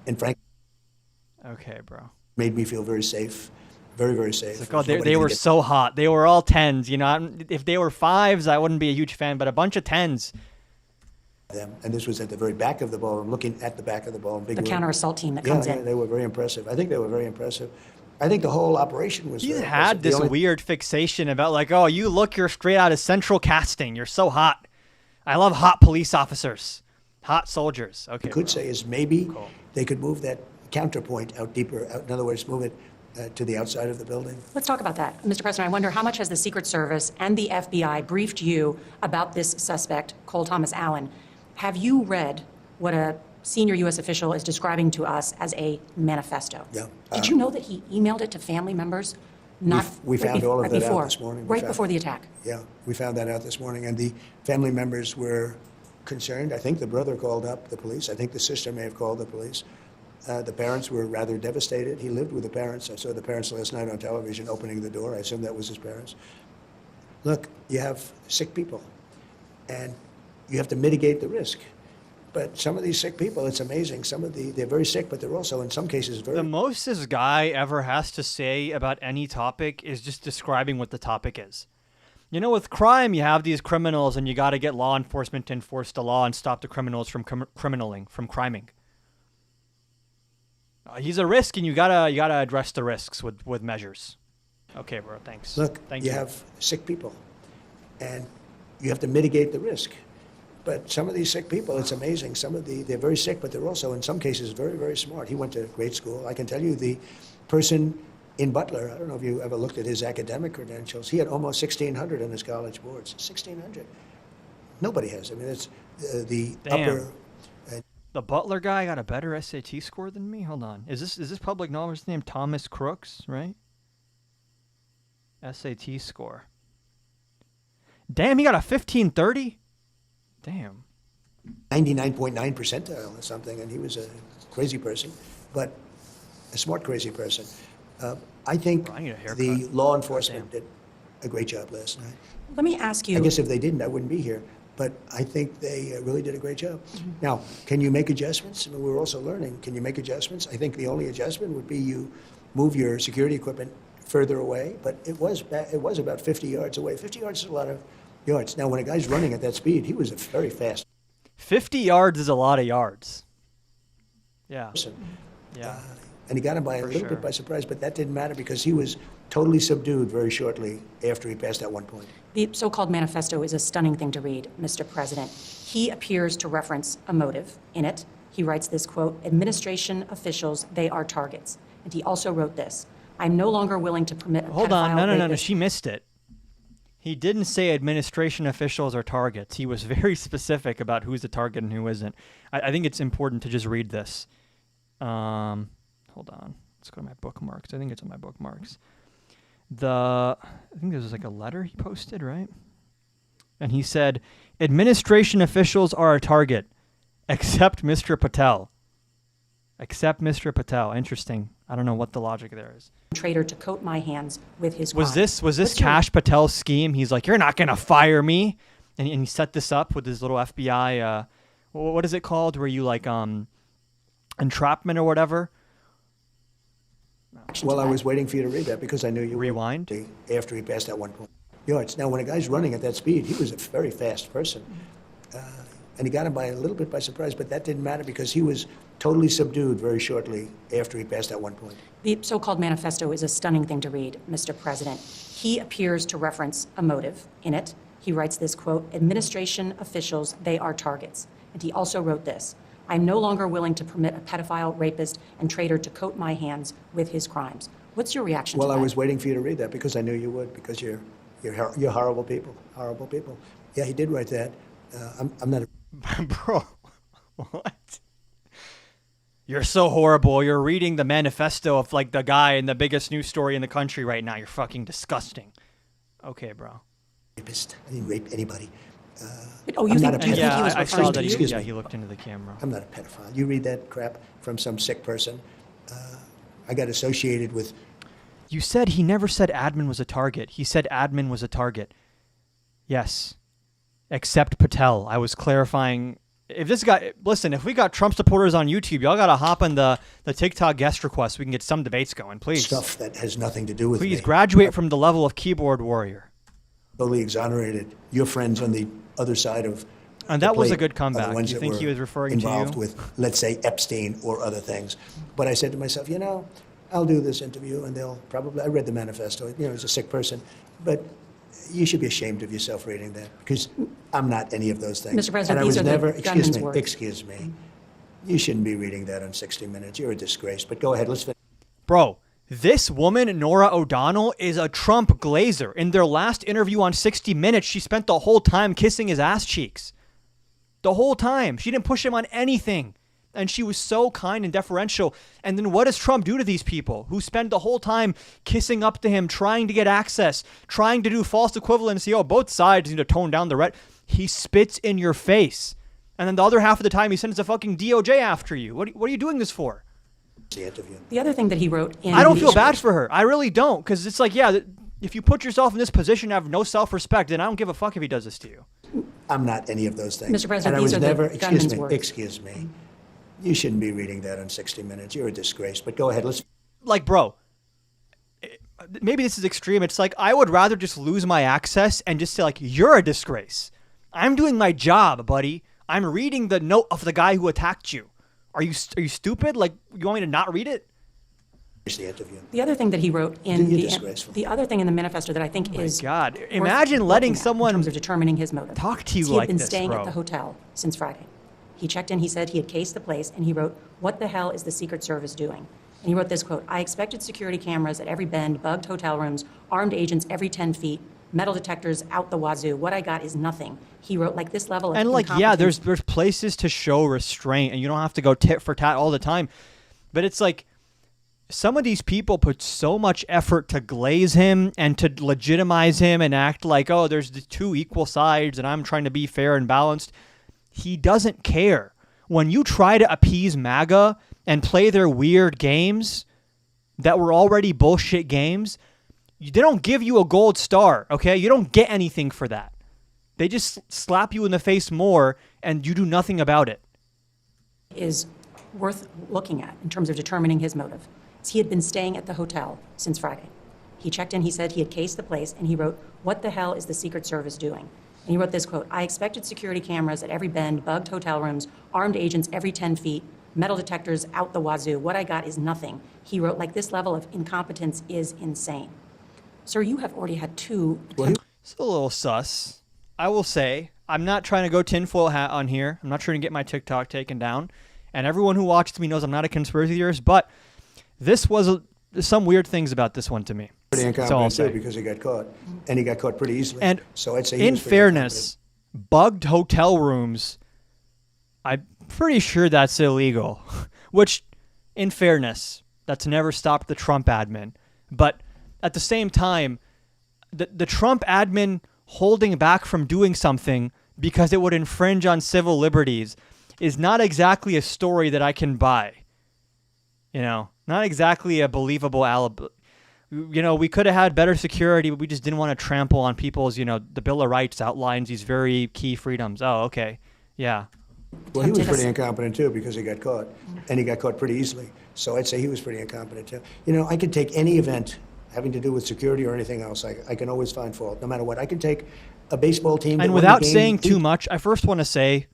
and frankly. Okay, bro. Made me feel very safe. Very, very safe. Like, oh, they were so hot. They were all 10s. You know, if they were 5s, I wouldn't be a huge fan, but a bunch of 10s. And this was at the very back of the ballroom, looking at the back of the ballroom. The counter-assault team that comes in. Yeah, they were very impressive. I think they were very impressive. I think the whole operation was. He had this weird fixation about like, oh, you're straight out of Central Casting. You're so hot. I love hot police officers, hot soldiers. Okay. You could say is maybe they could move that counterpoint out deeper. In other words, move it to the outside of the building. Let's talk about that. Mr. President, I wonder how much has the Secret Service and the FBI briefed you about this suspect, Cole Thomas Allen? Have you read what a senior U.S. official is describing to us as a manifesto? Yeah. Did you know that he emailed it to family members? We found all of that out this morning. Right before the attack. Yeah, we found that out this morning, and the family members were concerned. I think the brother called up the police. I think the sister may have called the police. The parents were rather devastated. He lived with the parents. I saw the parents last night on television opening the door. I assume that was his parents. Look, you have sick people, and you have to mitigate the risk. But some of these sick people, it's amazing. They're very sick, but they're also, in some cases, very... The most this guy ever has to say about any topic is just describing what the topic is. You know, with crime, you have these criminals, and you got to get law enforcement to enforce the law and stop the criminals from criming. He's a risk, and you gotta address the risks with measures. Okay, bro. Thanks. Look, Thank you have sick people, and you have to mitigate the risk. But some of these sick people, it's amazing. They're very sick, but they're also, in some cases, very, very smart. He went to great school. I can tell you the person in Butler, I don't know if you ever looked at his academic credentials. He had almost 1,600 on his college boards. 1,600. Nobody has. I mean, it's the Damn. upper... The Butler guy got a better SAT score than me? Hold on. Is this public knowledge? His name Thomas Crooks, right? SAT score. Damn, he got a 1530? Damn. 99.9 percentile or something, and he was a crazy person, but a smart crazy person. I think Bro, I need a haircut. the law enforcement did a great job last night. Let me ask you. I guess if they didn't, I wouldn't be here. But I think they really did a great job. Mm-hmm. Now, can you make adjustments? I mean, we're also learning. Can you make adjustments? I think the only adjustment would be you move your security equipment further away. But it was about 50 yards away. 50 yards is a lot of yards. Now, when a guy's running at that speed, he was a very fast 50 yards is a lot of yards. Yeah. person. Yeah. And he got him by a little bit by surprise, but that didn't matter because he was totally subdued very shortly after he passed that one point. The so-called manifesto is a stunning thing to read, Mr. President. He appears to reference a motive in it. He writes this quote, "Administration officials, they are targets." And he also wrote this, "I'm no longer willing to permit a Hold on. pedophile No. rapist." She missed it. He didn't say administration officials are targets. He was very specific about who's a target and who isn't. I think it's important to just read this. Hold on. Let's go to my bookmarks. I think it's on my bookmarks. I think there was like a letter he posted, right? And he said, administration officials are a target, except Mr. Patel. Except Mr. Patel. Interesting. I don't know what the logic there is. Traitor to coat my hands with his Was crime. this Cash Patel's scheme? He's like, you're not going to fire me. And he set this up with his little FBI, what is it called? Where you like entrapment or whatever? Well, I was waiting for you to read that because I knew you Rewind? would after he passed that one point. Yards. Now, when a guy's running at that speed, he was a very fast person. And he got him by a little bit by surprise, but that didn't matter because he was totally subdued very shortly after he passed that one point. The so-called manifesto is a stunning thing to read, Mr. President. He appears to reference a motive in it. He writes this quote, "Administration officials, they are targets." And he also wrote this, "I'm no longer willing to permit a pedophile, rapist, and traitor to coat my hands with his crimes." What's your reaction to that? Well, I was waiting for you to read that because I knew you would, because you're horrible people, horrible people. Yeah, he did write that. I'm not a Bro, what? You're so horrible. You're reading the manifesto of like the guy in the biggest news story in the country right now. You're fucking disgusting. Okay, bro. rapist. I didn't rape anybody. Oh, you I'm think, not a do you think he was I referring saw to that you? Excuse me. he looked into the camera. I'm not a pedophile. You read that crap from some sick person. I got associated with... You said he never said admin was a target. He said admin was a target. Yes. Except Patel. I was clarifying. If this guy, listen, if we got Trump supporters on YouTube, y'all got to hop on the TikTok guest request. We can get some debates going, please. stuff that has nothing to do with me. Please graduate from the level of keyboard warrior. Totally exonerated. Your friends on the other side of And the that was a plate good are comeback. the ones You that think were he was referring to you? involved with, let's say, Epstein or other things. But I said to myself, I'll do this interview, and they'll probably... I read the manifesto. As a sick person. But you should be ashamed of yourself reading that, because I'm not any of those things. Mr. President, and I these was are the never... gunman's words. Excuse me. You shouldn't be reading that on 60 Minutes. You're a disgrace. But go ahead. Let's finish. Bro, This woman, Nora O'Donnell, is a Trump glazer. In their last interview on 60 Minutes, she spent the whole time kissing his ass cheeks. The whole time. She didn't push him on anything. And she was so kind and deferential. And then what does Trump do to these people who spend the whole time kissing up to him, trying to get access, trying to do false equivalency? Oh, both sides need to tone down the red. He spits in your face. And then the other half of the time, he sends a fucking DOJ after you. What are you doing this for? The other thing that he wrote in... I don't feel bad for her. I really don't. Because it's like, yeah, if you put yourself in this position and have no self-respect, then I don't give a fuck if he does this to you. I'm not any of those things. Mr. President, and I was these are never, the gunman's words. Excuse me. You shouldn't be reading that on 60 Minutes. You're a disgrace. But go ahead. Let's... Like, bro, maybe this is extreme. It's like, I would rather just lose my access and just say, like, you're a disgrace. I'm doing my job, buddy. I'm reading the note of the guy who attacked you. Are you stupid? Like, you want me to not read it? The other thing that he wrote in the other thing in the manifesto that I think is God, imagine letting someone in terms of determining his motive. Talk to you He like had been this, staying bro. at the hotel since Friday. He checked in. He said he had cased the place, and he wrote, "What the hell is the Secret Service doing?" And he wrote this quote: "I expected security cameras at every bend, bugged hotel rooms, armed agents every 10 feet, metal detectors out the wazoo. What I got is nothing." He wrote, like, this level of And like, yeah, incompetence- there's places to show restraint, and you don't have to go tit for tat all the time. But it's like, some of these people put so much effort to glaze him and to legitimize him and act like, oh, there's the two equal sides and I'm trying to be fair and balanced. He doesn't care. When you try to appease MAGA and play their weird games that were already bullshit games, they don't give you a gold star, okay? You don't get anything for that. They just slap you in the face more and you do nothing about it. is worth looking at in terms of determining his motive. He had been staying at the hotel since Friday. He checked in, he said he had cased the place, and he wrote, "What the hell is the Secret Service doing?" And he wrote this quote: "I expected security cameras at every bend, bugged hotel rooms, armed agents every 10 feet, metal detectors out the wazoo. What I got is nothing." He wrote, like, this level of incompetence is insane. Sir, you have already had two... It's a little sus. I will say, I'm not trying to go tinfoil hat on here. I'm not trying to get my TikTok taken down. And everyone who watches me knows I'm not a conspiracy theorist, but this was some weird things about this one to me. Pretty That's all I'll incompetent, say. too, because he got caught. And he got caught pretty easily. And so I'd say he in was pretty fairness, bugged hotel rooms, I'm pretty sure that's illegal. Which, in fairness, that's never stopped the Trump admin. But at the same time, the Trump admin holding back from doing something because it would infringe on civil liberties is not exactly a story that I can buy. You know, not exactly a believable alibi. You know, we could have had better security, but we just didn't want to trample on people's, you know, the Bill of Rights outlines these very key freedoms. Oh, okay. Yeah. Well, he was pretty incompetent, too, because he got caught. And he got caught pretty easily. So I'd say he was pretty incompetent, too. You know, I could take any event having to do with security or anything else. I can always find fault, no matter what. I can take a baseball team... And without saying too much, I first want to say,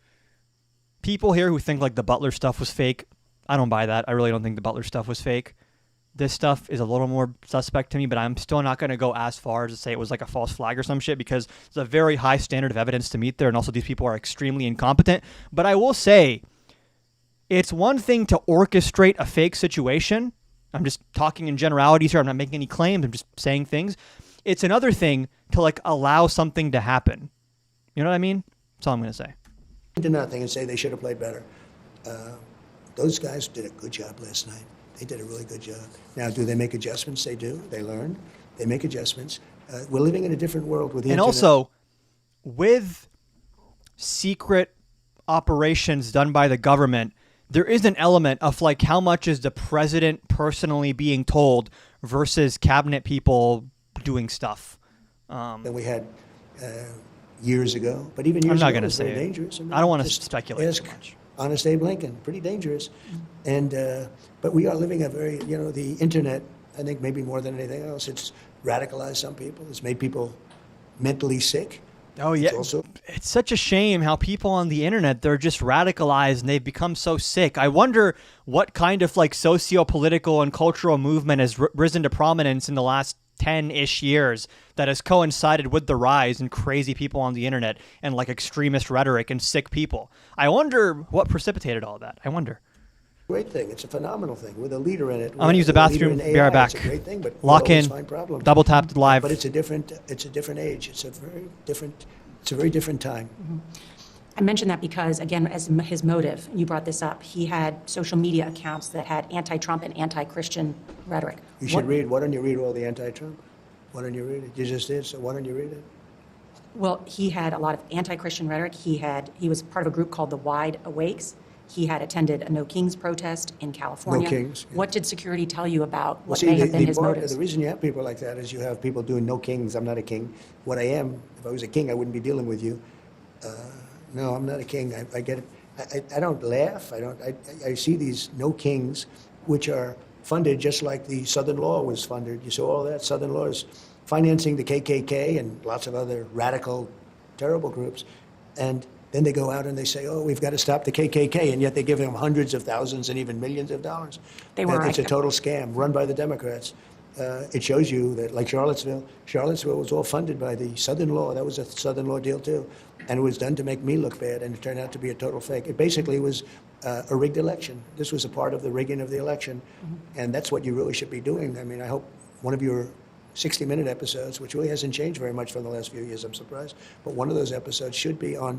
people here who think like the Butler stuff was fake, I don't buy that. I really don't think the Butler stuff was fake. This stuff is a little more suspect to me, but I'm still not going to go as far as to say it was like a false flag or some shit, because it's a very high standard of evidence to meet there, and also these people are extremely incompetent. But I will say, it's one thing to orchestrate a fake situation. I'm just talking in generalities here. I'm not making any claims. I'm just saying things. It's another thing to like allow something to happen. You know what I mean? That's all I'm going to say. ...to nothing and say they should have played better. Those guys did a good job last night. They did a really good job. Now, do they make adjustments? They do. They learn. They make adjustments. We're living in a different world with the internet. And also, with secret operations done by the government, there is an element of like how much is the president personally being told versus cabinet people doing stuff. That we had years ago. But even years I'm not ago, going it to was say very it. dangerous. I don't want to just speculate ask too much. Honest Abe Lincoln, pretty dangerous. And but we are living a very, you know, the internet, I think maybe more than anything else, it's radicalized some people. It's made people mentally sick. Oh, yeah. Also, it's such a shame how people on the internet, they're just radicalized and they've become so sick. I wonder what kind of like socio-political and cultural movement has risen to prominence in the last 10-ish years that has coincided with the rise in crazy people on the internet and like extremist rhetoric and sick people. I wonder what precipitated all that. I wonder. Great thing. It's a phenomenal thing with a leader in it. I'm gonna use the bathroom. Be right back. It's a great thing, but Lock in. find problems. Double tap live. But it's a different age. It's a very different time. I mention that because, again, as his motive, you brought this up, he had social media accounts that had anti-Trump and anti-Christian rhetoric. You should read. Why don't you read all the anti-Trump? Why don't you read it? You just did, so why don't you read it? Well, he had a lot of anti-Christian rhetoric. He was part of a group called the Wide Awakes. He had attended a No Kings protest in California. No Kings, yeah. What did security tell you about what may have been his motives? The reason you have people like that is you have people doing no kings. I'm not a king. What I am, if I was a king, I wouldn't be dealing with you. No, I'm not a king. I get it. I don't laugh. I see these no kings, which are funded just like the Southern Law was funded. You saw all that. Southern Law is financing the KKK and lots of other radical, terrible groups. And then they go out and they say, oh, we've got to stop the KKK, and yet they give them hundreds of thousands and even millions of dollars. It's a total scam run by the Democrats. It shows you that, like Charlottesville was all funded by the Southern Law. That was a Southern Law deal, too. And it was done to make me look bad, and it turned out to be a total fake. It basically was a rigged election. This was a part of the rigging of the election, and that's what you really should be doing. I mean, I hope one of your 60-minute episodes, which really hasn't changed very much from the last few years, I'm surprised, but one of those episodes should be on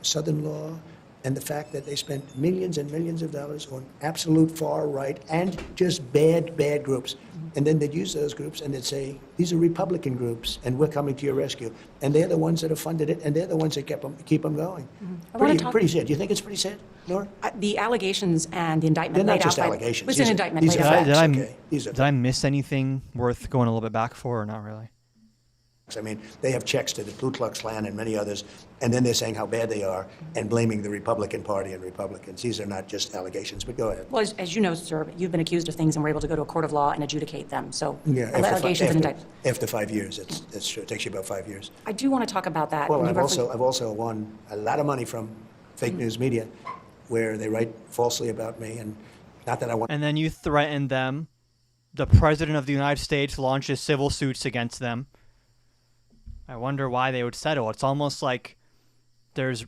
Southern Law and the fact that they spent millions and millions of dollars on absolute far right and just bad groups. And then they'd use those groups and they'd say, these are Republican groups and we're coming to your rescue. And they're the ones that have funded it and they're the ones that keep them going. Pretty sad. Do you think it's pretty sad, Nora? The allegations and the indictment They're laid not just out allegations. It was an indictment These laid are out. facts. Did I miss anything worth going a little bit back for or not really? I mean, they have checks to the Ku Klux Klan and many others, and then they're saying how bad they are and blaming the Republican Party and Republicans. These are not just allegations, but go ahead. Well, as you know, sir, you've been accused of things and were able to go to a court of law and adjudicate them. So allegations and indictments. After 5 years, it's true. It takes you about 5 years. I do want to talk about that. Well, I've also won a lot of money from fake news media where they write falsely about me, and not that I want. And then you threatened them. The President of the United States launches civil suits against them. I wonder why they would settle. It's almost like there's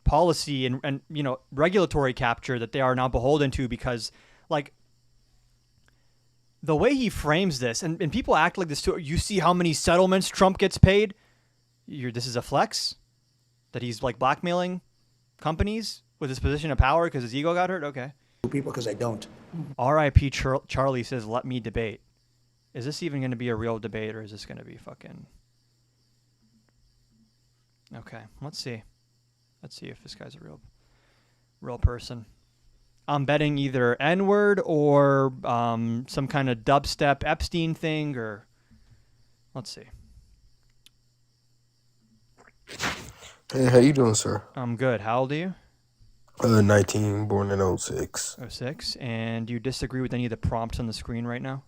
policy and regulatory capture that they are now beholden to because, like, the way he frames this, and people act like this too. You see how many settlements Trump gets paid? This is a flex? That he's, like, blackmailing companies with his position of power because his ego got hurt? Okay. People because I don't. R.I.P. Charlie says, let me debate. Is this even going to be a real debate or is this going to be fucking... Okay, let's see. Let's see if this guy's a real person. I'm betting either N-word or some kind of dubstep Epstein thing, or let's see. Hey, how you doing, sir? I'm good. How old are you? 19, born in 06. 06. And do you disagree with any of the prompts on the screen right now?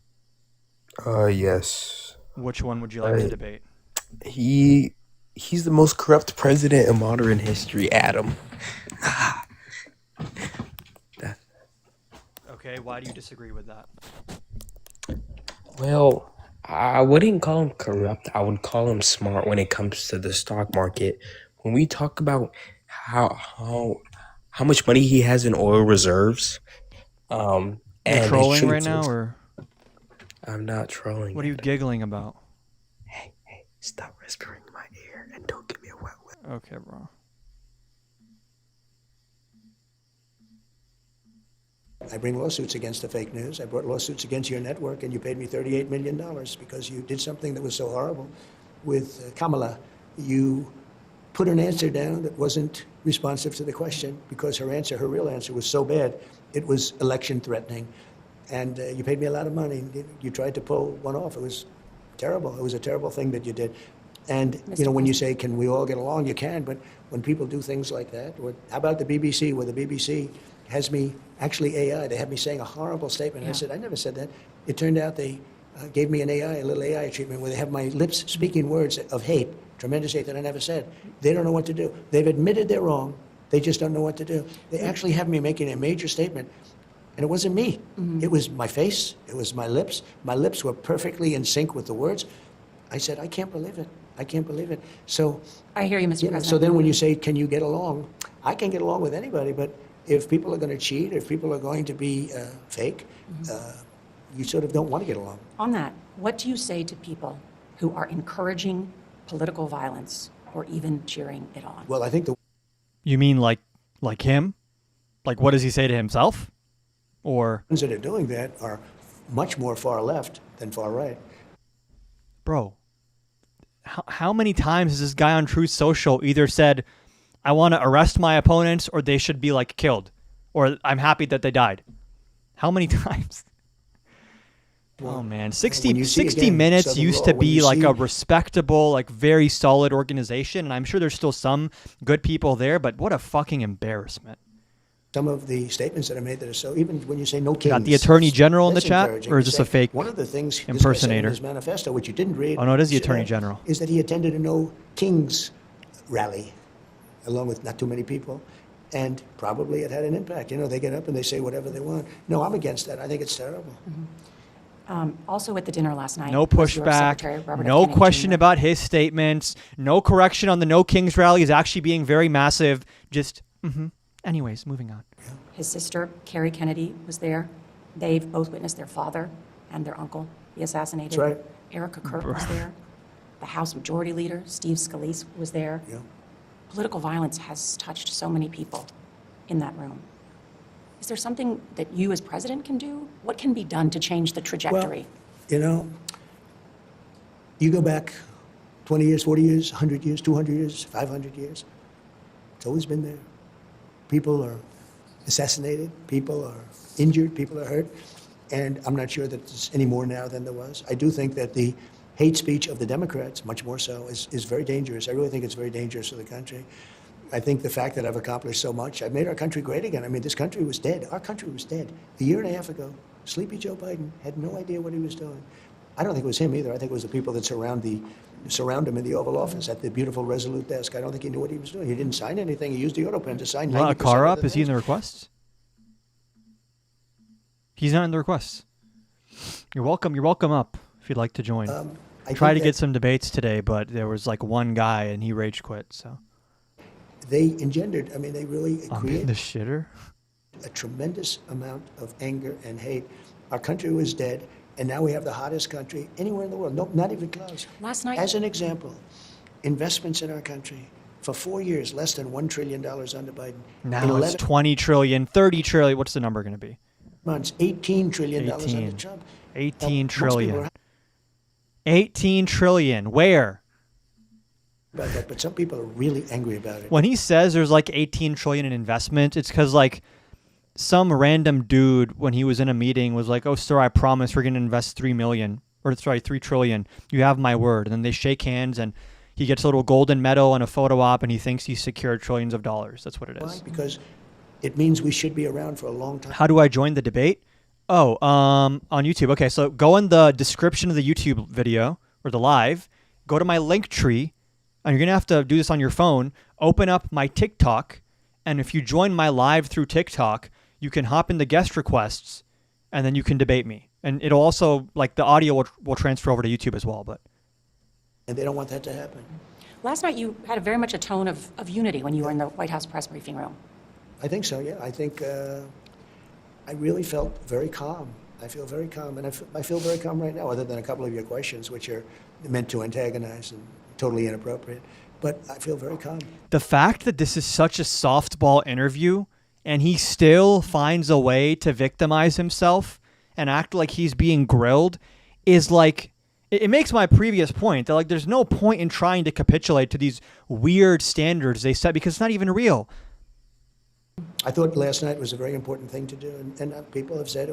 Yes. Which one would you like to debate? He's the most corrupt president in modern history, Adam. Okay, why do you disagree with that? Well, I wouldn't call him corrupt. I would call him smart when it comes to the stock market. When we talk about how much money he has in oil reserves, You're and trolling right now, or I'm not trolling. what are you giggling about? Hey, stop whispering in my ear and don't give me a wet lip. Okay, bro. I bring lawsuits against the fake news. I brought lawsuits against your network, and you paid me $38 million because you did something that was so horrible with Kamala. You put an answer down that wasn't responsive to the question because her real answer was so bad, it was election threatening. And you paid me a lot of money. You tried to pull one off. It was terrible. It was a terrible thing that you did. And, when you say, can we all get along, you can, but when people do things like that, how about the BBC, where the BBC has me, actually AI, they have me saying a horrible statement. And I said, I never said that. It turned out they gave me a little AI treatment where they have my lips speaking words of hate, tremendous hate that I never said. They don't know what to do. They've admitted they're wrong. They just don't know what to do. They actually have me making a major statement. And it wasn't me. It was my face. It was my lips. My lips were perfectly in sync with the words. I said, I can't believe it. I can't believe it. So I hear you, Mr. President. So then when you say, can you get along? I can get along with anybody, but if people are going to cheat, if people are going to be fake, you sort of don't want to get along. On that, what do you say to people who are encouraging political violence or even cheering it on? Well, I think the You mean like him? Like what does he say to himself? Or ones that are doing that are much more far left than far right. bro, how many times has this guy on Truth Social either said, I want to arrest my opponents or they should be like killed, or I'm happy that they died? How many times? Oh man, 60 Minutes used to be like a respectable, like very solid organization, and I'm sure there's still some good people there, but what a fucking embarrassment. Some of the statements that are made that are so, even when you say no kings. Got the Attorney General in the that's chat, encouraging. or is You this say, a fake one of the things this guy said in impersonator? his manifesto, which you didn't read. Oh no, it is the should Attorney have, General. Is that he attended a no kings rally, along with not too many people, and probably it had an impact. You know, they get up and they say whatever they want. No, I'm against that. I think it's terrible. Also at the dinner last night. No was your Secretary, pushback, Robert F. no Kennedy question Jr. about his statements, no correction on the No Kings rally is actually being very massive. Just, anyways, moving on. His sister, Carrie Kennedy, was there. They've both witnessed their father and their uncle be assassinated. That's right. Erica Kirk was there. The House Majority Leader, Steve Scalise, was there. Yeah. Political violence has touched so many people in that room. Is there something that you as president can do? What can be done to change the trajectory? Well, you know, you go back 20 years, 40 years, 100 years, 200 years, 500 years. It's always been there. People are assassinated, people are injured, people are hurt, and I'm not sure that there's any more now than there was. I do think that the hate speech of the Democrats, much more so, is very dangerous. I really think it's very dangerous for the country. I think the fact that I've accomplished so much, I've made our country great again. I mean, this country was dead. Our country was dead. A year and a half ago, sleepy Joe Biden had no idea what he was doing. I don't think it was him either. I think it was the people that surround him in the Oval Office at the beautiful Resolute desk. I don't think he knew what he was doing. He didn't sign anything. He used the auto pen to sign 90% A car of up? the Is he in things. the requests? He's not in the requests. You're welcome up if you'd like to join. I Tried to think get that some debates today, but there was like one guy and he rage quit, so. they engendered, I mean, they really I'm in created the shitter. a tremendous amount of anger and hate. Our country was dead, and now we have the hottest country anywhere in the world. No, not even close. Last night- As an example, investments in our country, for 4 years, less than $1 trillion under Biden. In Now it's 11 20 trillion, 30 trillion. What's the number going to be? months, $18 trillion 18. under Trump. 18 Most people trillion. are 18 trillion. Where? about that, but some people are really angry about it. When he says there's like 18 trillion in investment, it's because like some random dude when he was in a meeting was like, "Oh, sir, I promise we're going to invest 3 trillion. You have my word." And then they shake hands and he gets a little golden medal and a photo op and he thinks he's secured trillions of dollars. That's what it Why? is. Because it means we should be around for a long time. How do I join the debate? Oh, on YouTube. Okay, so go in the description of the YouTube video or the live, go to my link tree, and you're going to have to do this on your phone, open up my TikTok, and if you join my live through TikTok, you can hop in the guest requests, and then you can debate me. And it'll also, like, the audio will transfer over to YouTube as well, but... And they don't want that to happen. Last night you had very much a tone of unity when you were in the White House press briefing room. I think so, yeah. I think I really felt very calm. I feel very calm, and I feel very calm right now, other than a couple of your questions, which are meant to antagonize and totally inappropriate. But I feel very calm. The fact that this is such a softball interview and he still finds a way to victimize himself and act like he's being grilled is like, it makes my previous point that like there's no point in trying to capitulate to these weird standards they set because it's not even real. I thought last night was a very important thing to do, and people have said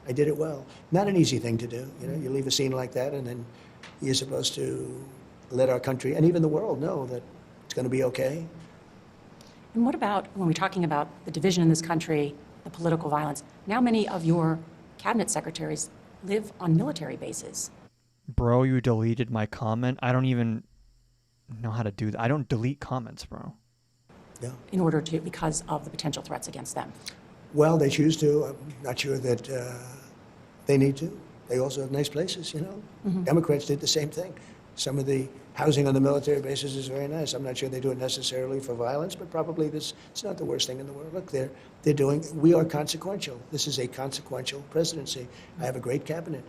I did it well. Not an easy thing to do. You know, you leave a scene like that, and then you're supposed to let our country and even the world know that it's going to be okay. And what about when we're talking about the division in this country, the political violence? Now many of your cabinet secretaries live on military bases. Bro, you deleted my comment. I don't even know how to do that. I don't delete comments, bro. Yeah. In order to, because of the potential threats against them. Well, they choose to. I'm not sure that they need to. They also have nice places, you know. Democrats did the same thing. Some of the housing on the military bases is very nice. I'm not sure they do it necessarily for violence, but probably it's not the worst thing in the world. Look, we are consequential. This is a consequential presidency. I have a great cabinet,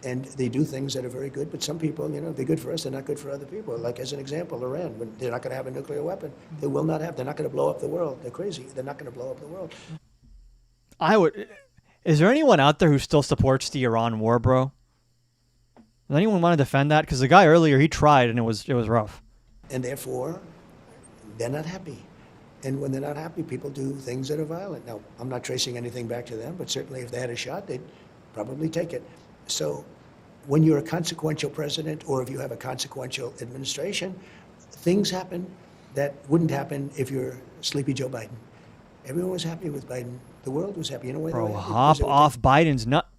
and they do things that are very good, but some people, they're good for us, they're not good for other people. Like, as an example, Iran, they're not going to have a nuclear weapon. They will not have. They're not going to blow up the world. They're crazy. They're not going to blow up the world. Is there anyone out there who still supports the Iran war, bro? Does anyone want to defend that? Because the guy earlier, he tried, and it was rough. And therefore, they're not happy. And when they're not happy, people do things that are violent. Now, I'm not tracing anything back to them, but certainly if they had a shot, they'd probably take it. So when you're a consequential president, or if you have a consequential administration, things happen that wouldn't happen if you're Sleepy Joe Biden. Everyone was happy with Biden. The world was happy. You know why? Bro, hop off Biden's nut.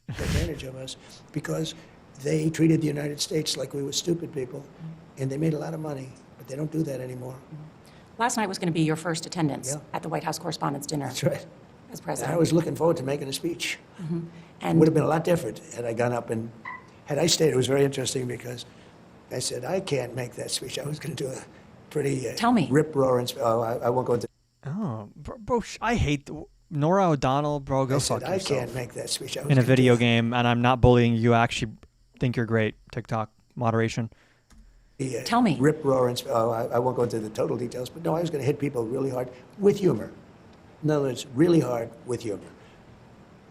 Advantage of us, because they treated the United States like we were stupid people, and they made a lot of money, but they don't do that anymore. Last night was going to be your first attendance at the White House Correspondents' Dinner. That's right. As president. I was looking forward to making a speech. It And would have been a lot different had I gone up and had I stayed. It was very interesting because I said, I can't make that speech. I was going to do a pretty Tell me. rip-roaring speech. Oh, I won't go into. Oh, bro, I hate Nora O'Donnell, bro. Go I fuck said, I yourself. can't make that speech. I was In a gonna video do game, and I'm not bullying you. I actually think you're great. TikTok moderation. Tell me. Rip-roaring. Oh, I won't go into the total details, but no, I was going to hit people really hard with humor. In other words, really hard with humor.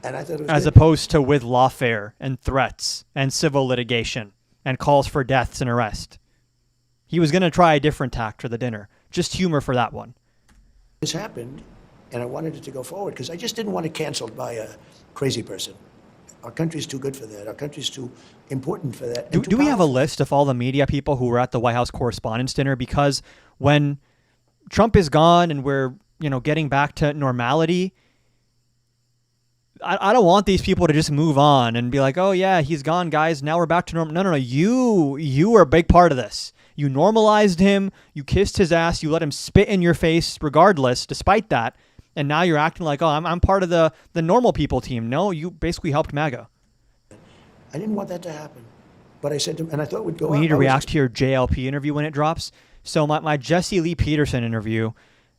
And I thought it was As good. opposed to with lawfare and threats and civil litigation and calls for deaths and arrest. He was going to try a different tact for the dinner. Just humor for that one. This happened, and I wanted it to go forward because I just didn't want it canceled by a crazy person. Our country's too good for that. Our country's too important for that. Do we have a list of all the media people who were at the White House Correspondents' Dinner? Because when Trump is gone and we're, getting back to normality, I don't want these people to just move on and be like, oh, yeah, he's gone, guys. Now we're back to normal. No. You were a big part of this. You normalized him. You kissed his ass. You let him spit in your face regardless, despite that. And now you're acting like, oh, I'm part of the normal people team. No, you basically helped MAGA. I didn't want that to happen. But I said to him, and I thought it would go We up. need to react to your JLP interview when it drops. So my Jesse Lee Peterson interview,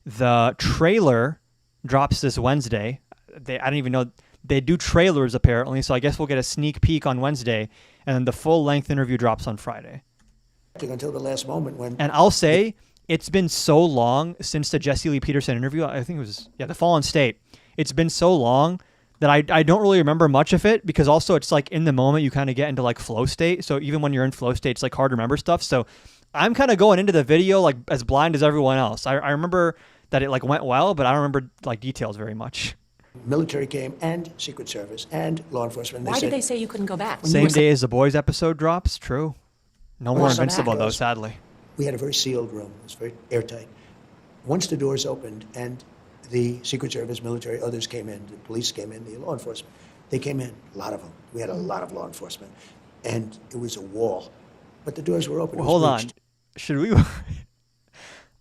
the trailer drops this Wednesday. I don't even know. They do trailers apparently, so I guess we'll get a sneak peek on Wednesday, and then the full-length interview drops on Friday. Until the last moment when. And I'll say it's been so long since the Jesse Lee Peterson interview. I think it was the Fallen State. It's been so long that I don't really remember much of it, because also it's like in the moment you kind of get into like flow state. So even when you're in flow state, it's like hard to remember stuff. So I'm kind of going into the video like as blind as everyone else. I remember that it like went well, but I don't remember like details very much. Military came and Secret Service and law enforcement. Why did they say you couldn't go back? Same day as the Boys episode drops. True. No more so Invincible that though, goes- sadly. We had a very sealed room. It was very airtight. Once the doors opened and the Secret Service, military, others came in, the police came in, the law enforcement, they came in, a lot of them. We had a lot of law enforcement. And it was a wall. But the doors were open. It was Hold on. breached. Should we?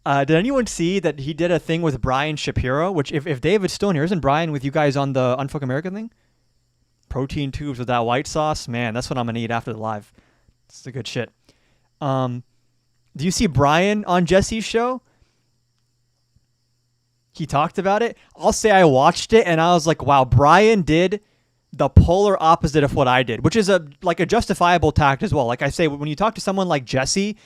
Did anyone see that he did a thing with Brian Shapiro? Which, if David's still in here, isn't Brian with you guys on the Unfuck America thing? Protein tubes with that white sauce, man. That's what I'm gonna eat after the live. It's the good shit. Do you see Brian on Jesse's show? He talked about it. I'll say I watched it and I was like, wow, Brian did the polar opposite of what I did, which is a justifiable tact as well. Like I say, when you talk to someone like Jesse,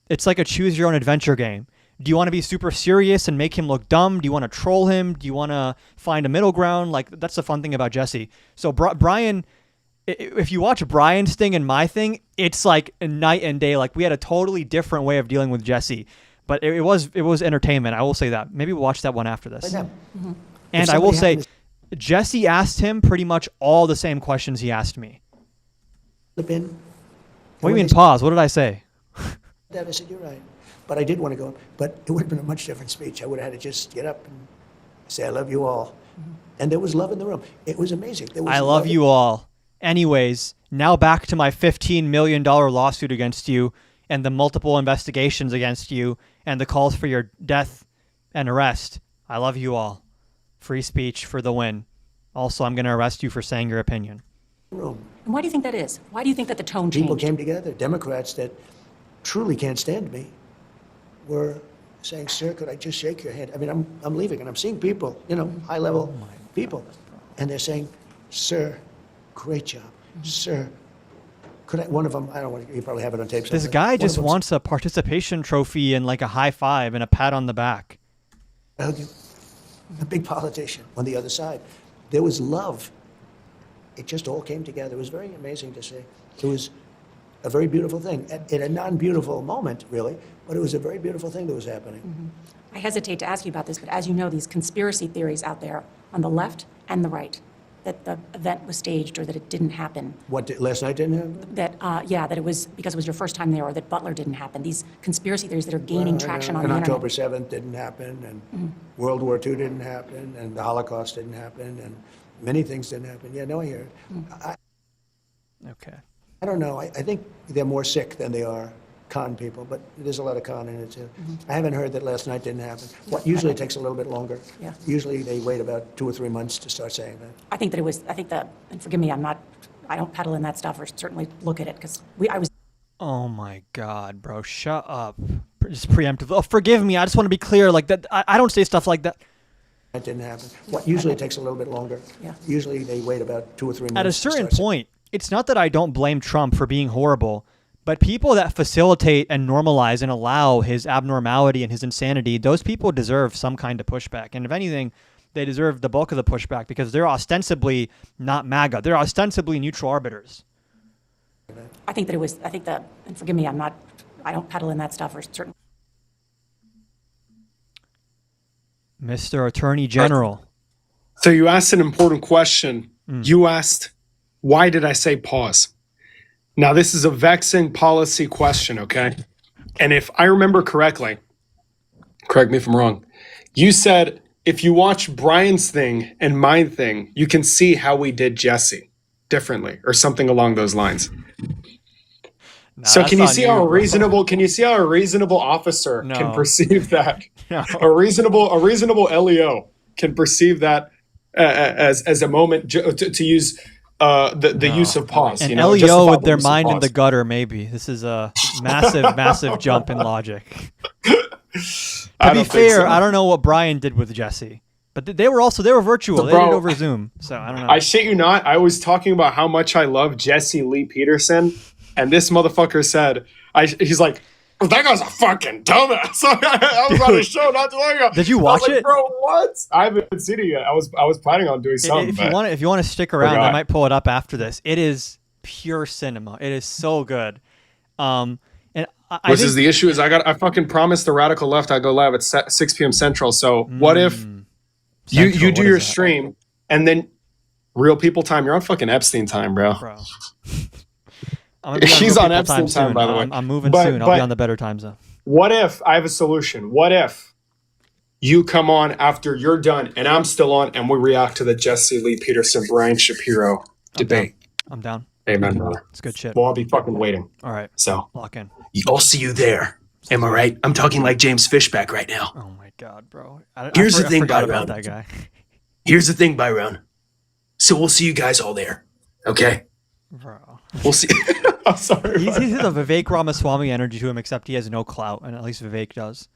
it's like a choose your own adventure game. Do you want to be super serious and make him look dumb? Do you want to troll him? Do you want to find a middle ground? Like, that's the fun thing about Jesse. So Brian, if you watch Brian's thing and my thing, it's like a night and day. Like, we had a totally different way of dealing with Jesse, but it was entertainment. I will say that. Maybe we'll watch that one after this. Mm-hmm. And I will say, Jesse asked him pretty much all the same questions he asked me. Slip in. What do you mean pause? What did I say? That I said, you're right. But I did want to go. But it would have been a much different speech. I would have had to just get up and say, I love you all. And there was love in the room. It was amazing. There was I love you all. Anyways, now back to my $15 million lawsuit against you and the multiple investigations against you and the calls for your death and arrest. I love you all. Free speech for the win. Also, I'm going to arrest you for saying your opinion. room. And why do you think that is? Why do you think that the tone changed? People came together. Democrats that truly can't stand me were saying, "Sir, could I just shake your hand?" I mean, I'm leaving, and I'm seeing people, high-level people, and they're saying, "Sir, great job, sir." Could I? One of them, I don't want to. You probably have it on tape. This somewhere. guy One just of them's, wants a participation trophy and like a high five and a pat on the back. a big politician on the other side. There was love. It just all came together. It was very amazing to see. It was a very beautiful thing, in a non-beautiful moment, really, but it was a very beautiful thing that was happening. I hesitate to ask you about this, but as you know, these conspiracy theories out there on the left and the right, that the event was staged or that it didn't happen. Last night didn't happen? That it was because it was your first time there, or that Butler didn't happen. These conspiracy theories that are gaining traction on the and internet. October 7th didn't happen, and World War II didn't happen, and the Holocaust didn't happen, and many things didn't happen. Yeah, no, I hear it. Okay. I don't know. I think they're more sick than they are con people, but there's a lot of con in it too. I haven't heard that last night didn't happen. Usually it takes a little bit longer. Yeah. Usually they wait about 2 or 3 months to start saying that. I think that, and forgive me, I don't peddle in that stuff or certainly look at it because I was. Oh my God, bro. Shut up. Just preemptive. Oh, forgive me. I just want to be clear. Like that. I don't say stuff like that. That didn't happen. Usually it takes a little bit longer. Yeah. Usually they wait about 2 or 3 months. At a to certain start saying- point, it's not that I don't blame Trump for being horrible, but people that facilitate and normalize and allow his abnormality and his insanity, those people deserve some kind of pushback. And if anything, they deserve the bulk of the pushback because they're ostensibly not MAGA. They're ostensibly neutral arbiters. I think that, and forgive me, I don't peddle in that stuff or certainly. Mr. Attorney General. So you asked an important question. You asked, why did I say pause? Now, this is a vexing policy question, okay? And if I remember correctly, correct me if I'm wrong, you said if you watch Brian's thing and my thing, you can see how we did Jesse differently or something along those lines. So can you see how a reasonable officer can perceive that? No. A reasonable LEO can perceive that as a moment to use the use of pause. An just LEO the with their use of mind in pause. the gutter, maybe. This is a massive jump in logic. To be fair, I don't know what Brian did with Jesse. But they were virtual. So, they bro, did it over Zoom. So I don't know. I shit you not. I was talking about how much I love Jesse Lee Peterson, and this motherfucker said, he's like, oh, that guy's a fucking dumbass. I was on a show not too long ago. Did you watch it? Bro, what? I haven't seen it yet. I was planning on doing something. If you want to stick around, I might pull it up after this. It is pure cinema. It is so good. And Which is the issue is I fucking promised the radical left I'd go live at 6 p.m. Central. So what if you do your stream and then real people time? You're on fucking Epstein time, bro. He's on Epstein time, by the way. I'm moving soon. I'll be on the better time zone. What if I have a solution? What if you come on after you're done and I'm still on and we react to the Jesse Lee Peterson, Brian Shapiro debate? I'm down. Amen, brother. It's good shit. Well, I'll be fucking waiting. All right. So lock in. I'll see you there. Am I right? I'm talking like James Fishback right now. Oh my God, bro. Here's the thing, about Byron. That guy. Here's the thing, Byron. So we'll see you guys all there. Okay? Bro. We'll see. I'm sorry. He's a Vivek Ramaswamy energy to him, except he has no clout, and at least Vivek does.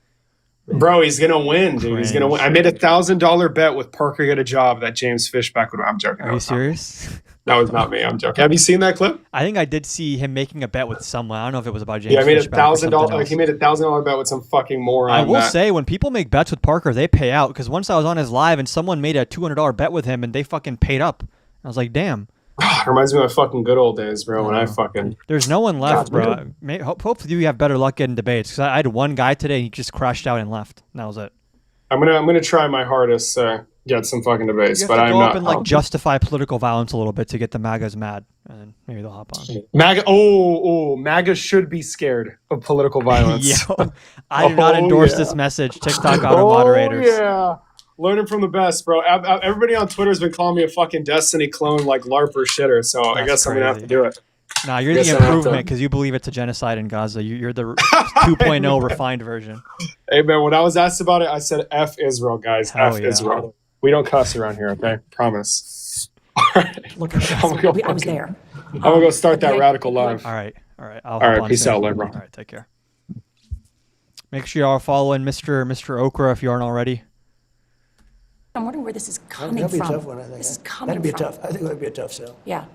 Bro, he's gonna win, dude. He's gonna win. I made $1,000 bet with Parker get a job that James Fishback would. I'm joking. Are you serious? That was not me. I'm joking. Have you seen that clip? I think I did see him making a bet with someone. I don't know if it was about James. Yeah, I made $1,000. Like he made $1,000 bet with some fucking moron. I will say, when people make bets with Parker, they pay out. Because once I was on his live and someone made a $200 bet with him, and they fucking paid up. I was like, damn. It reminds me of my fucking good old days, bro. When I fucking. There's no one left, bro. Hopefully you have better luck getting debates. Because I had one guy today, and he just crashed out and left. And that was it. I'm gonna try my hardest to get some fucking debates, you have but to I'm go not. up and like justify political violence a little bit to get the MAGAs mad, and then maybe they'll hop on. MAGA. MAGA should be scared of political violence. Yo, I do not endorse this message. TikTok auto moderators. Yeah. Learning from the best, bro. Everybody on Twitter has been calling me a fucking Destiny clone, like LARPer shitter. So I guess I'm gonna have to do it. Nah, you're the improvement because you believe it's a genocide in Gaza. You're the 2.0 refined version. Hey man, when I was asked about it, I said F Israel, guys. Hell F yeah. Israel. We don't cuss around here, okay? Promise. All right. Look at that. I was there. I'm gonna go start that radical live. All right. I'll All hop right, on peace soon. out, Libra. All right, take care. Make sure you are following Mr. Okra if you aren't already. I'm wondering where this is coming That'll be from. a tough one, I think. This is coming That'll be from. I think it'll be a tough sell. Yeah.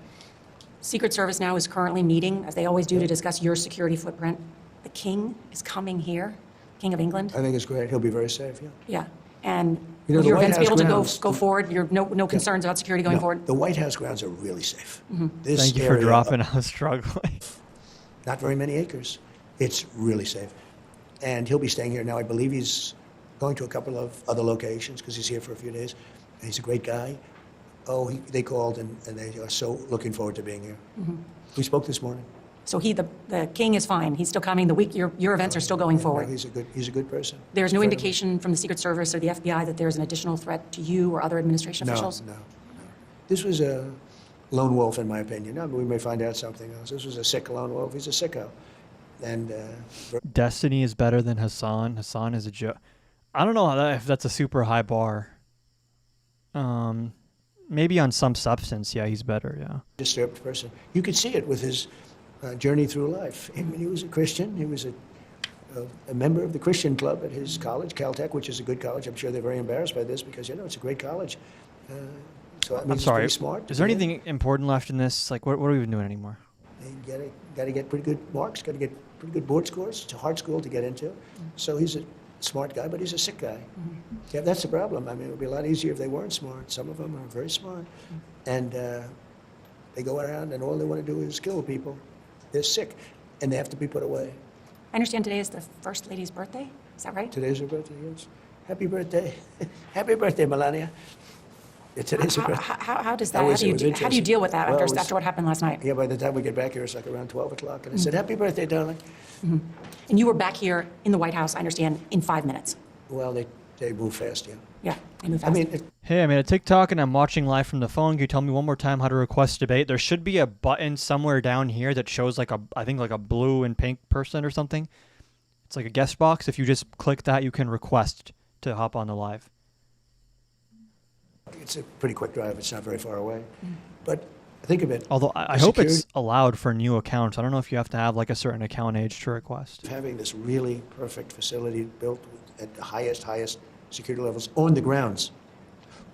Secret Service now is currently meeting, as they always do, to discuss your security footprint. The king is coming here, King of England. I think it's great. He'll be very safe, yeah. Yeah. And You know, will the your White events be House able to grounds- go forward? You're no concerns about security going No, forward? the White House grounds are really safe. This Thank you for area, dropping. I was struggling. Not very many acres. It's really safe. And he'll be staying here now. I believe he's going to a couple of other locations because he's here for a few days. And he's a great guy. They called and they are so looking forward to being here. We spoke this morning. So the king is fine. He's still coming. Your events are still going No, forward. he's a good person. There's no Friend of indication from the Secret Service or the FBI that there's an additional threat to you or other administration mine. officials? No. This was a lone wolf, in my opinion. I mean, we may find out something else. This was a sick lone wolf. He's a sicko. And Destiny is better than Hassan. Hassan is a joke. I don't know if that's a super high bar. Maybe on some substance, yeah, he's better, yeah. disturbed person. You could see it with his journey through life. I mean, he was a Christian. He was a member of the Christian club at his college, Caltech, which is a good college. I'm sure they're very embarrassed by this because, it's a great college. So that means I'm he's sorry. pretty smart. Is there anything important left in this? Like, what are we even doing anymore? You got to get pretty good marks. Got to get pretty good board scores. It's a hard school to get into. So he's a smart guy, but he's a sick guy. Yeah, that's the problem. I mean, it would be a lot easier if they weren't smart. Some of them are very smart, and they go around and all they want to do is kill people. They're sick, and they have to be put away. I understand today is the First Lady's birthday. Is that right? Today's her birthday, yes. Happy birthday. Happy birthday, Melania. Yeah, today's her birthday. How does that? It was How do you interesting. deal with that Well, after it was- what happened last night? Yeah, by the time we get back here, it's like around 12 o'clock, and I said, happy birthday, darling. And you were back here in the White House, I understand, in 5 minutes. Well, they move fast, yeah. Yeah, they move I fast. mean, Hey, I made a TikTok and I'm watching live from the phone. Can you tell me one more time how to request debate? There should be a button somewhere down here that shows I think like a blue and pink person or something. It's like a guest box. If you just click that, you can request to hop on the live. it's a pretty quick drive. It's not very far away. But think of it. Although I the hope it's security- allowed for new accounts. I don't know if you have to have like a certain account age to request. Having this really perfect facility built at the highest security levels on the grounds,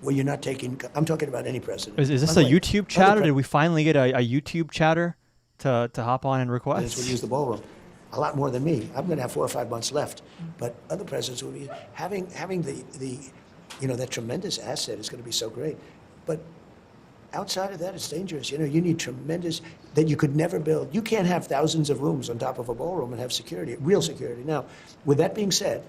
where you're not taking. I'm talking about any president. Is this By a the way, YouTube other chatter? pre- Did we finally get a YouTube chatter to hop on and Presidents would request? use the ballroom a lot more than me. I'm going to have 4 or 5 months left, but other presidents will be having the that tremendous asset is going to be so great. But outside of that, it's dangerous. You need tremendous that you could never build. You can't have thousands of rooms on top of a ballroom and have security, real security. Now, with that being said,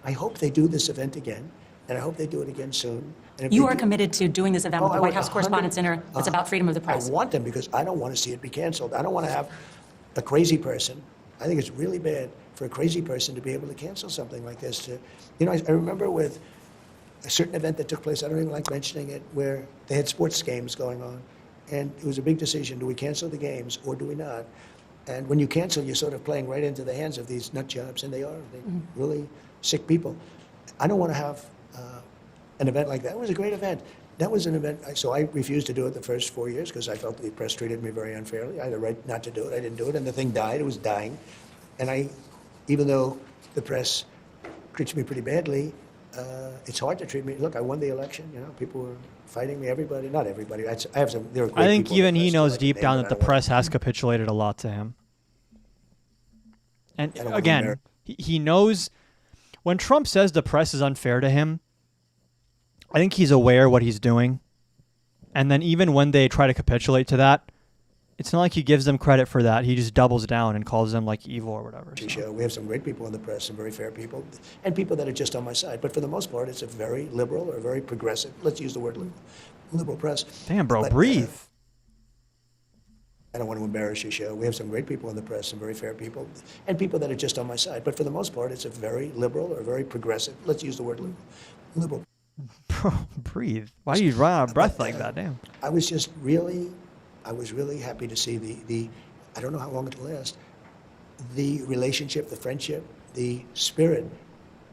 I hope they do this event again, and I hope they do it again soon. And if You they are do- committed to doing this event Oh, with the I White would House Correspondents' Center that's about freedom of the press. I want them because I don't want to see it be canceled. I don't want to have a crazy person. I think it's really bad for a crazy person to be able to cancel something like this. I remember with a certain event that took place, I don't even like mentioning it, where they had sports games going on. And it was a big decision. Do we cancel the games or do we not? And when you cancel, you're sort of playing right into the hands of these nut jobs, and they're really sick people. I don't want to have an event like that. It was a great event. That was an event, so I refused to do it the first 4 years because I felt the press treated me very unfairly. I had a right not to do it. I didn't do it, and the thing died. It was dying. And even though the press treats me pretty badly, it's hard to treat me. Look, I won the election. People were fighting me. Everybody, not everybody. I have some. There are great I think people in the even he press, knows like deep name, down but that I the don't want- press has capitulated a lot to him. And I don't want to again, embarrass- he knows when Trump says the press is unfair to him, I think he's aware what he's doing. And then even when they try to capitulate to that, it's not like he gives them credit for that. He just doubles down and calls them like evil or whatever. so. Show. We have some great people in the press, some very fair people, and people that are just on my side. But for the most part, it's a very liberal or very progressive. Let's use the word liberal press. Damn, bro, But, breathe. I don't want to embarrass your show. We have some great people in the press, some very fair people, and people that are just on my side. But for the most part, it's a very liberal or very progressive. Let's use the word liberal. Bro, breathe. Why do you run out of breath like that? Damn. I was really happy to see the I don't know how long it'll last, the relationship, the friendship, the spirit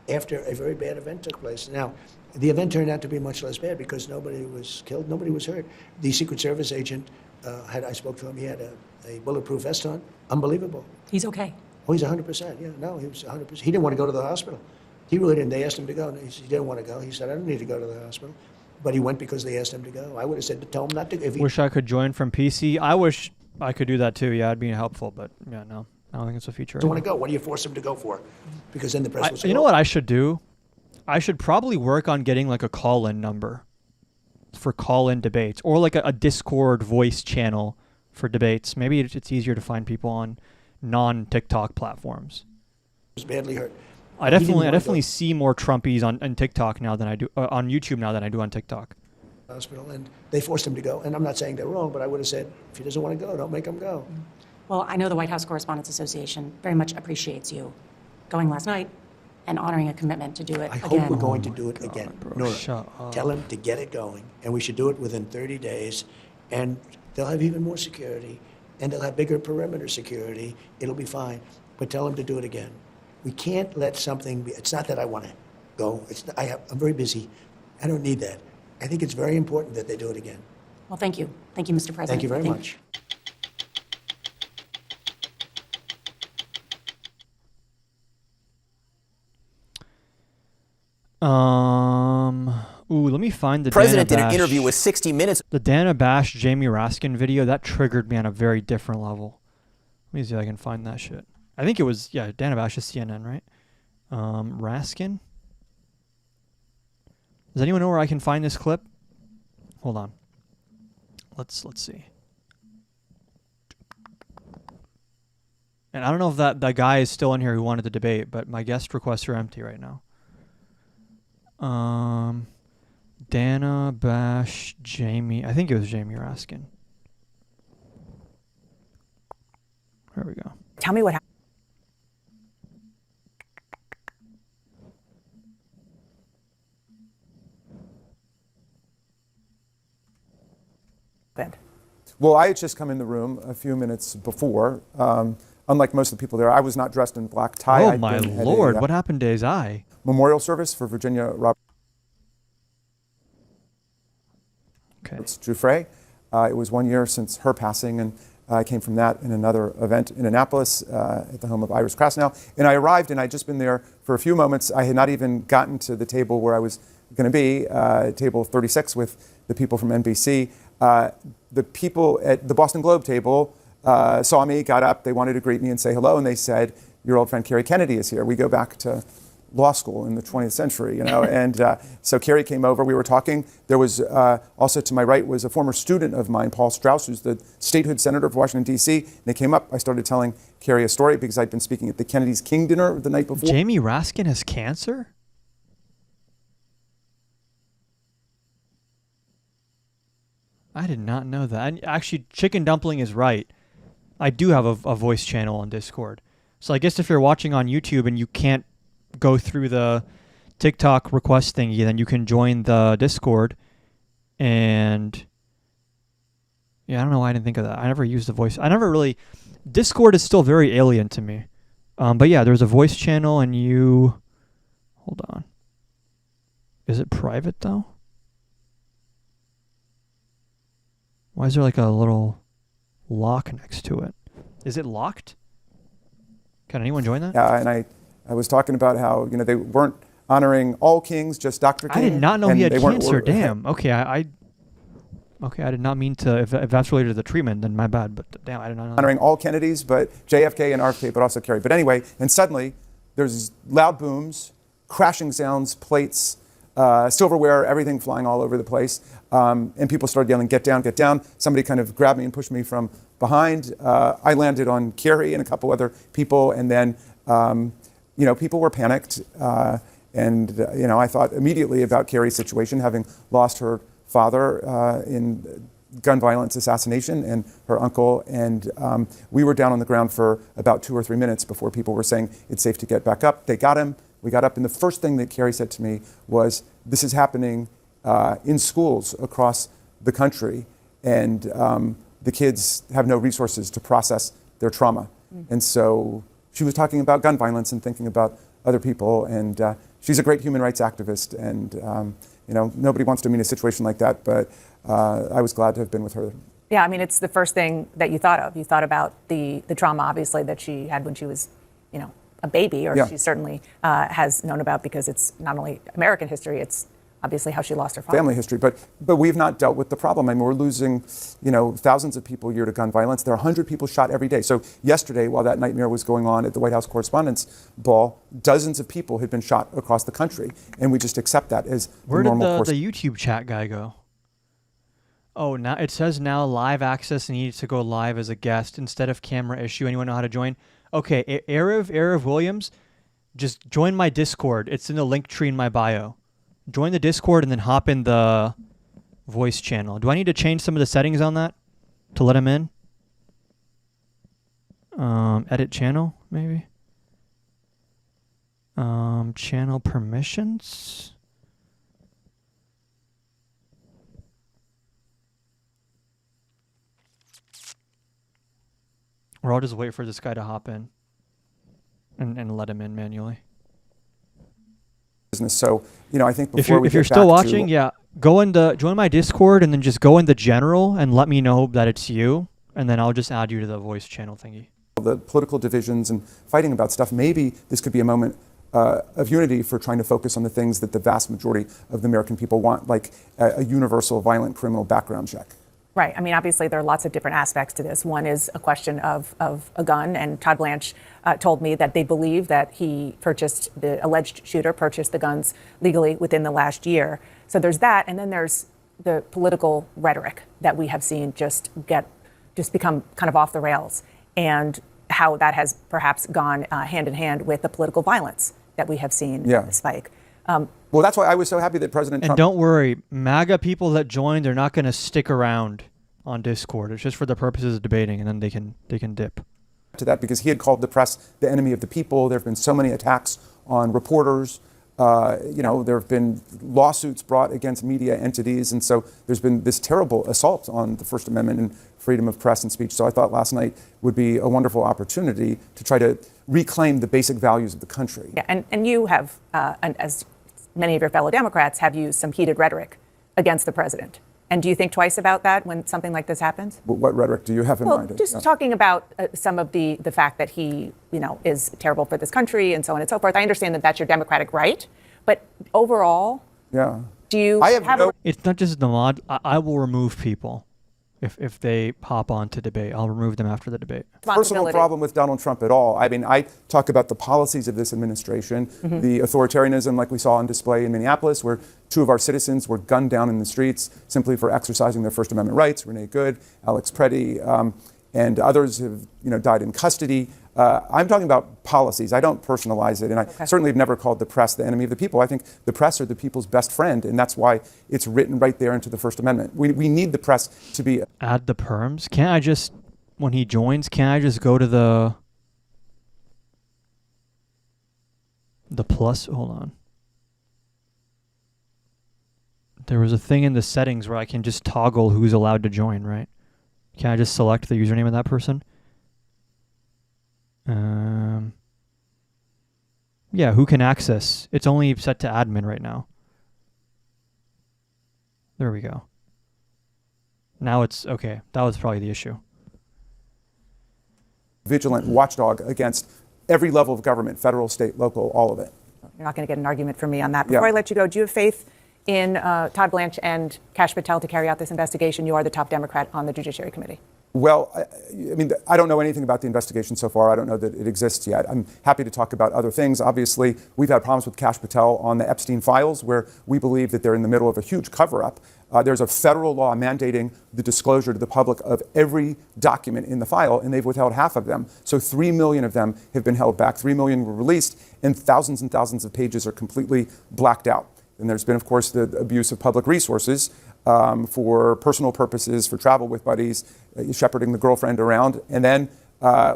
after a very bad event took place. Now, the event turned out to be much less bad because nobody was killed, nobody was hurt. The Secret Service agent I spoke to him. He had a bulletproof vest on. Unbelievable. He's okay. Oh, he's 100%. Yeah, no, he was 100%. He didn't want to go to the hospital. He really didn't. They asked him to go. He didn't want to go. He said, I don't need to go to the hospital. But he went because they asked him to go. I would have said, tell him not to go. Wish I could join from PC. I wish I could do that too. Yeah, it'd be helpful. But yeah, no, I don't think it's a feature. Don't want to go. What do you force him to go for? Because then the press will say, you know what I should do? I should probably work on getting like a call-in number for call-in debates, or like a Discord voice channel for debates. Maybe it's easier to find people on non-TikTok platforms. He was badly hurt. I definitely see more Trumpies on TikTok now than I do on YouTube now than I do on TikTok. Hospital, and they forced him to go. And I'm not saying they're wrong, but I would have said, if he doesn't want to go, don't make him go. Well, I know the White House Correspondents Association very much appreciates you going last night and honoring a commitment to do it I again. hope we're going to do it again. bro, Nora, shut up. tell him to get it going, and we should do it within 30 days, and they'll have even more security, and they'll have bigger perimeter security. It'll be fine, but tell him to do it again. We can't let something be. It's not that I want to go. I'm very busy. I don't need that. I think it's very important that they do it again. Well, thank you. Thank you, Mr. President. Thank you very much. Let me find the President Dana did an Bash- interview with 60 Minutes. The Dana Bash Jamie Raskin video that triggered me on a very different level. Let me see if I can find that shit. I think it was Dana Bash is CNN, right? Raskin. Does anyone know where I can find this clip? Hold on. Let's see. And I don't know if that guy is still in here who wanted to debate, but my guest requests are empty right now. Dana Bash Jamie. I think it was Jamie Raskin. There we go. Tell me what happened. Well, I had just come in the room a few minutes before. Unlike most of the people there, I was not dressed in black tie. Oh, my Lord. What happened to his eye? Memorial service for Virginia Roberts Giuffre. It was 1 year since her passing, and I came from that in another event in Annapolis at the home of Iris Krasnow. And I arrived, and I'd just been there for a few moments. I had not even gotten to the table where I was going to be, table 36 with the people from NBC. The people at the Boston Globe table saw me, got up, they wanted to greet me and say hello, and they said, your old friend Kerry Kennedy is here. We go back to law school in the 20th century, you know, and so Kerry came over, we were talking. There was also to my right was a former student of mine, Paul Strauss, who's the statehood senator of Washington, D.C. And they came up, I started telling Kerry a story because I'd been speaking at the Kennedy's King dinner the night before. Jamie Raskin has cancer? I did not know that. And actually, Chicken Dumpling is right. I do have a voice channel on Discord. So I guess if you're watching on YouTube and you can't go through the TikTok request thingy, then you can join the Discord. And yeah, I don't know why I didn't think of that. I never used the voice. Discord is still very alien to me. But yeah, there's a voice channel and hold on. Is it private though? Why is there like a little lock next to it? Is it locked? Can anyone join that? Yeah, and I was talking about how, you know, they weren't honoring all kings, just Dr. King. I did not know he had cancer. Damn. Okay, I did not mean to. If that's related to the treatment, then my bad. But damn, I did not know. Honoring all Kennedys, but JFK and RFK, but also Kerry. But anyway, and suddenly there's loud booms, crashing sounds, plates, silverware, everything flying all over the place. And people started yelling, get down, get down. Somebody kind of grabbed me and pushed me from behind. I landed on Kerry and a couple other people. And then, you know, people were panicked. And, you know, I thought immediately about Kerry's situation, having lost her father in gun violence assassination and her uncle. And we were down on the ground for about 2 or 3 minutes before people were saying it's safe to get back up. They got him. We got up. And the first thing that Kerry said to me was, this is happening in schools across the country, and the kids have no resources to process their trauma. And so she was talking about gun violence and thinking about other people, and she's a great human rights activist, and you know, nobody wants to be in a situation like that, but I was glad to have been with her. Yeah, I mean, it's the first thing that you thought of. You thought about the trauma, obviously, that she had when she was, a baby, or she certainly has known about, because it's not only American history, it's obviously how she lost her father. Family history, but we've not dealt with the problem. I mean, we're losing, thousands of people a year to gun violence. There are 100 people shot every day. So yesterday, while that nightmare was going on at the White House Correspondents' Ball, dozens of people had been shot across the country, and we just accept that as Where the normal course. Where did the YouTube chat guy go? Oh, now it says now live access needs to go live as a guest instead of camera issue. Anyone know how to join? Okay, Arav Williams, just join my Discord. It's in the link tree in my bio. Join the Discord and then hop in the voice channel. Do I need to change some of the settings on that to let him in? Edit channel, maybe? Channel permissions? Or I'll just wait for this guy to hop in and let him in manually. So, I think before if you're still watching, join my Discord and then just go in the general and let me know that it's you, and then I'll just add you to the voice channel thingy. The political divisions and fighting about stuff, maybe this could be a moment of unity for trying to focus on the things that the vast majority of the American people want, like a universal violent criminal background check. Right. I mean, obviously, there are lots of different aspects to this. One is a question of a gun, and Todd Blanche told me that they believe that the alleged shooter purchased the guns legally within the last year. So there's that, and then there's the political rhetoric that we have seen just become kind of off the rails, and how that has perhaps gone hand in hand with the political violence that we have seen spike. Well, that's why I was so happy that President Trump... And don't worry, MAGA people that join, they're not going to stick around on Discord. It's just for the purposes of debating, and then they can dip. To that, because he had called the press the enemy of the people. There have been so many attacks on reporters. There have been lawsuits brought against media entities, and so there's been this terrible assault on the First Amendment and freedom of press and speech. So I thought last night would be a wonderful opportunity to try to reclaim the basic values of the country. Yeah, and you have, as many of your fellow Democrats, have used some heated rhetoric against the president. And do you think twice about that when something like this happens? What rhetoric do you have in mind? Just talking about some of the fact that he, is terrible for this country and so on and so forth. I understand that that's your Democratic right, but overall, do you have It's not just the mod. I will remove people if they hop on to debate. I'll remove them after the debate. Personal problem with Donald Trump at all. I mean, I talk about the policies of this administration, the authoritarianism like we saw on display in Minneapolis, where 2 of our citizens were gunned down in the streets simply for exercising their First Amendment rights. Renee Good, Alex Preddy, and others have died in custody. I'm talking about policies. I don't personalize it, and I certainly have never called the press the enemy of the people. I think the press are the people's best friend, and that's why it's written right there into the First Amendment. We need the press to be... Add the perms? Can't I just, when he joins, can't I just go to the plus? Hold on. There was a thing in the settings where I can just toggle who's allowed to join, right? Can I just select the username of that person? Yeah, who can access? It's only set to admin right now. There we go. Now it's okay. That was probably the issue. Vigilant watchdog against every level of government, federal, state, local, all of it. You're not going to get an argument from me on that. Before I let you go, do you have faith in Todd Blanche and Kash Patel to carry out this investigation? You are the top Democrat on the Judiciary Committee. Well, I don't know anything about the investigation so far. I don't know that it exists yet. I'm happy to talk about other things. Obviously, we've had problems with Kash Patel on the Epstein files, where we believe that they're in the middle of a huge cover-up. There's a federal law mandating the disclosure to the public of every document in the file, and they've withheld half of them. So 3 million of them have been held back. 3 million were released, and thousands of pages are completely blacked out. And there's been, of course, the abuse of public resources for personal purposes, for travel with buddies, shepherding the girlfriend around. And then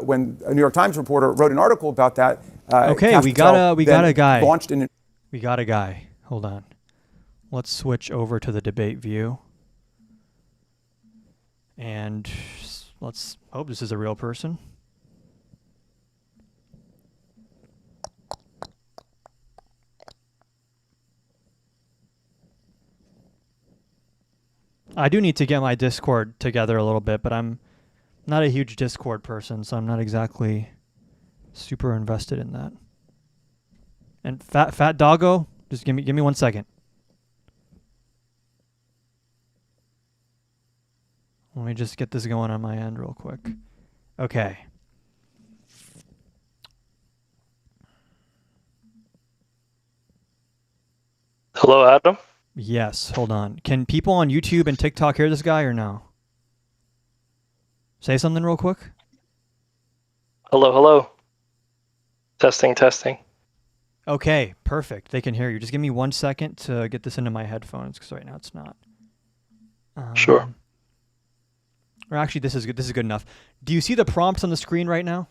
when a New York Times reporter wrote an article about that, we got a guy. We got a guy. Hold on. Let's switch over to the debate view. And let's hope this is a real person. I do need to get my Discord together a little bit, but I'm not a huge Discord person, so I'm not exactly super invested in that. And Fat Doggo, just give me 1 second. Let me just get this going on my end real quick. Okay. Hello, Adam? Yes, hold on. Can people on YouTube and TikTok hear this guy or no? Say something real quick. Hello, hello. Testing, testing. Okay, perfect. They can hear you. Just give me 1 second to get this into my headphones because right now it's not. Sure. Or actually, this is good. This is good enough. Do you see the prompts on the screen right now?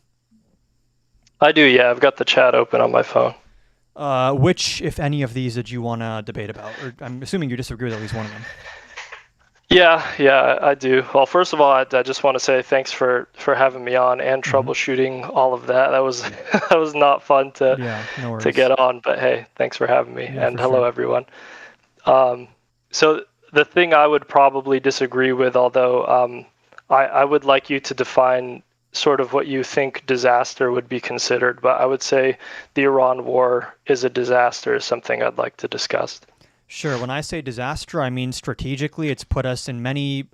I do, yeah. I've got the chat open on my phone. Which, if any of these, did you want to debate about? Or I'm assuming you disagree with at least one of them. Yeah, I do. Well, first of all, I just want to say thanks for having me on and troubleshooting all of that. That was that was not fun to get on, but hey, thanks for having me. Yeah, and hello, everyone. So the thing I would probably disagree with, although I would like you to define sort of what you think disaster would be considered, but I would say the Iran war is a disaster, is something I'd like to discuss. Sure. When I say disaster, I mean strategically, it's put us in many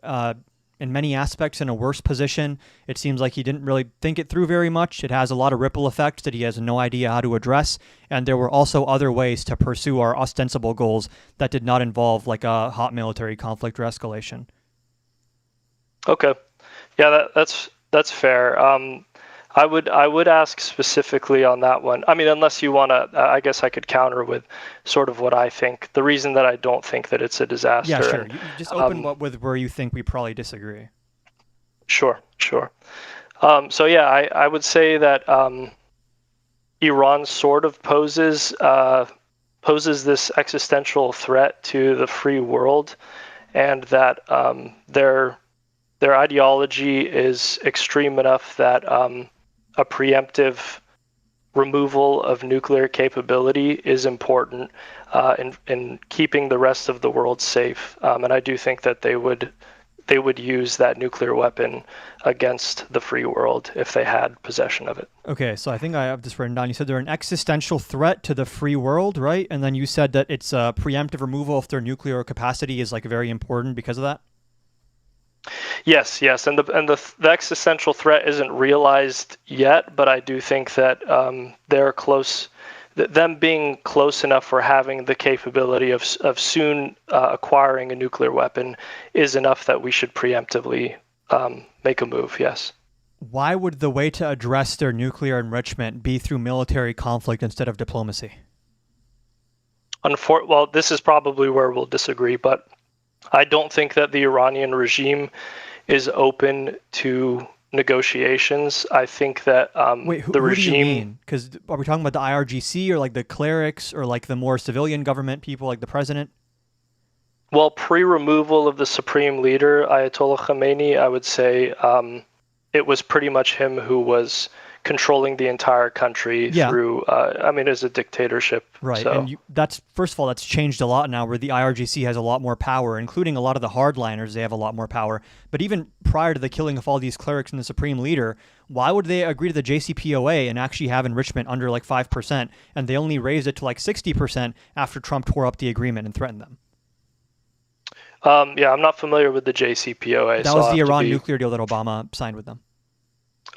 aspects in a worse position. It seems like he didn't really think it through very much. It has a lot of ripple effects that he has no idea how to address. And there were also other ways to pursue our ostensible goals that did not involve like a hot military conflict or escalation. Okay. Yeah, that's fair. I would ask specifically on that one. I mean, unless you want to, I guess I could counter with sort of what I think. The reason that I don't think that it's a disaster. Yeah, sure. You just open with where you think we probably disagree. Sure. So yeah, I would say that Iran sort of poses this existential threat to the free world, and that their ideology is extreme enough that a preemptive removal of nuclear capability is important in keeping the rest of the world safe. And I do think that they would use that nuclear weapon against the free world if they had possession of it. Okay, so I think I have this written down. You said they're an existential threat to the free world, right? And then you said that it's a preemptive removal of their nuclear capacity is like very important because of that? Yes, and the existential threat isn't realized yet, but I do think that they're close. Them being close enough for having the capability of soon acquiring a nuclear weapon is enough that we should preemptively make a move. Yes. Why would the way to address their nuclear enrichment be through military conflict instead of diplomacy? Well, this is probably where we'll disagree, but I don't think that the Iranian regime is open to negotiations. I think that Wait, the regime. Who do you mean? Because are we talking about the IRGC or like the clerics or like the more civilian government people like the president? Well, pre-removal of the supreme leader, Ayatollah Khamenei, I would say it was pretty much him who was controlling the entire country through, as a dictatorship. Right, so. And that's first of all, that's changed a lot now where the IRGC has a lot more power, including a lot of the hardliners, they have a lot more power. But even prior to the killing of all these clerics and the supreme leader, why would they agree to the JCPOA and actually have enrichment under like 5%, and they only raised it to like 60% after Trump tore up the agreement and threatened them? I'm not familiar with the JCPOA. That was the Iran nuclear deal that Obama signed with them.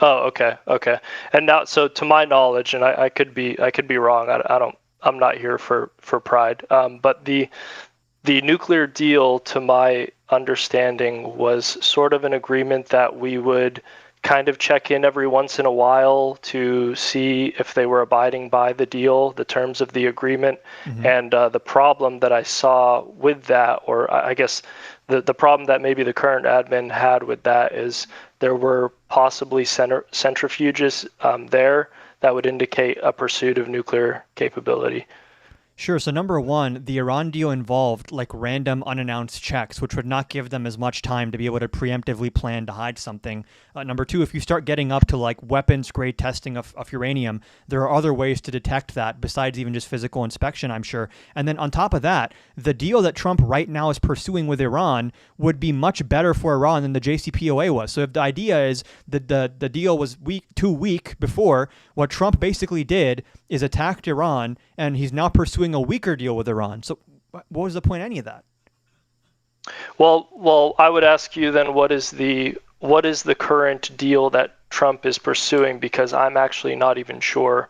Oh, okay. And now, so to my knowledge, and I could be wrong. I'm not here for pride. But the nuclear deal, to my understanding, was sort of an agreement that we would kind of check in every once in a while to see if they were abiding by the deal, the terms of the agreement. Mm-hmm. And the problem that I saw with that, or I guess the problem that maybe the current admin had with that is there were possibly centrifuges there that would indicate a pursuit of nuclear capability. Sure. So number one, the Iran deal involved like random unannounced checks, which would not give them as much time to be able to preemptively plan to hide something. Number two, if you start getting up to like weapons grade testing of uranium, there are other ways to detect that besides even just physical inspection, I'm sure. And then on top of that, the deal that Trump right now is pursuing with Iran would be much better for Iran than the JCPOA was. So if the idea is that the deal was too weak before, what Trump basically did is attacked Iran, and he's now pursuing a weaker deal with Iran. So what was the point of any of that? Well, I would ask you then, what is the current deal that Trump is pursuing? Because I'm actually not even sure.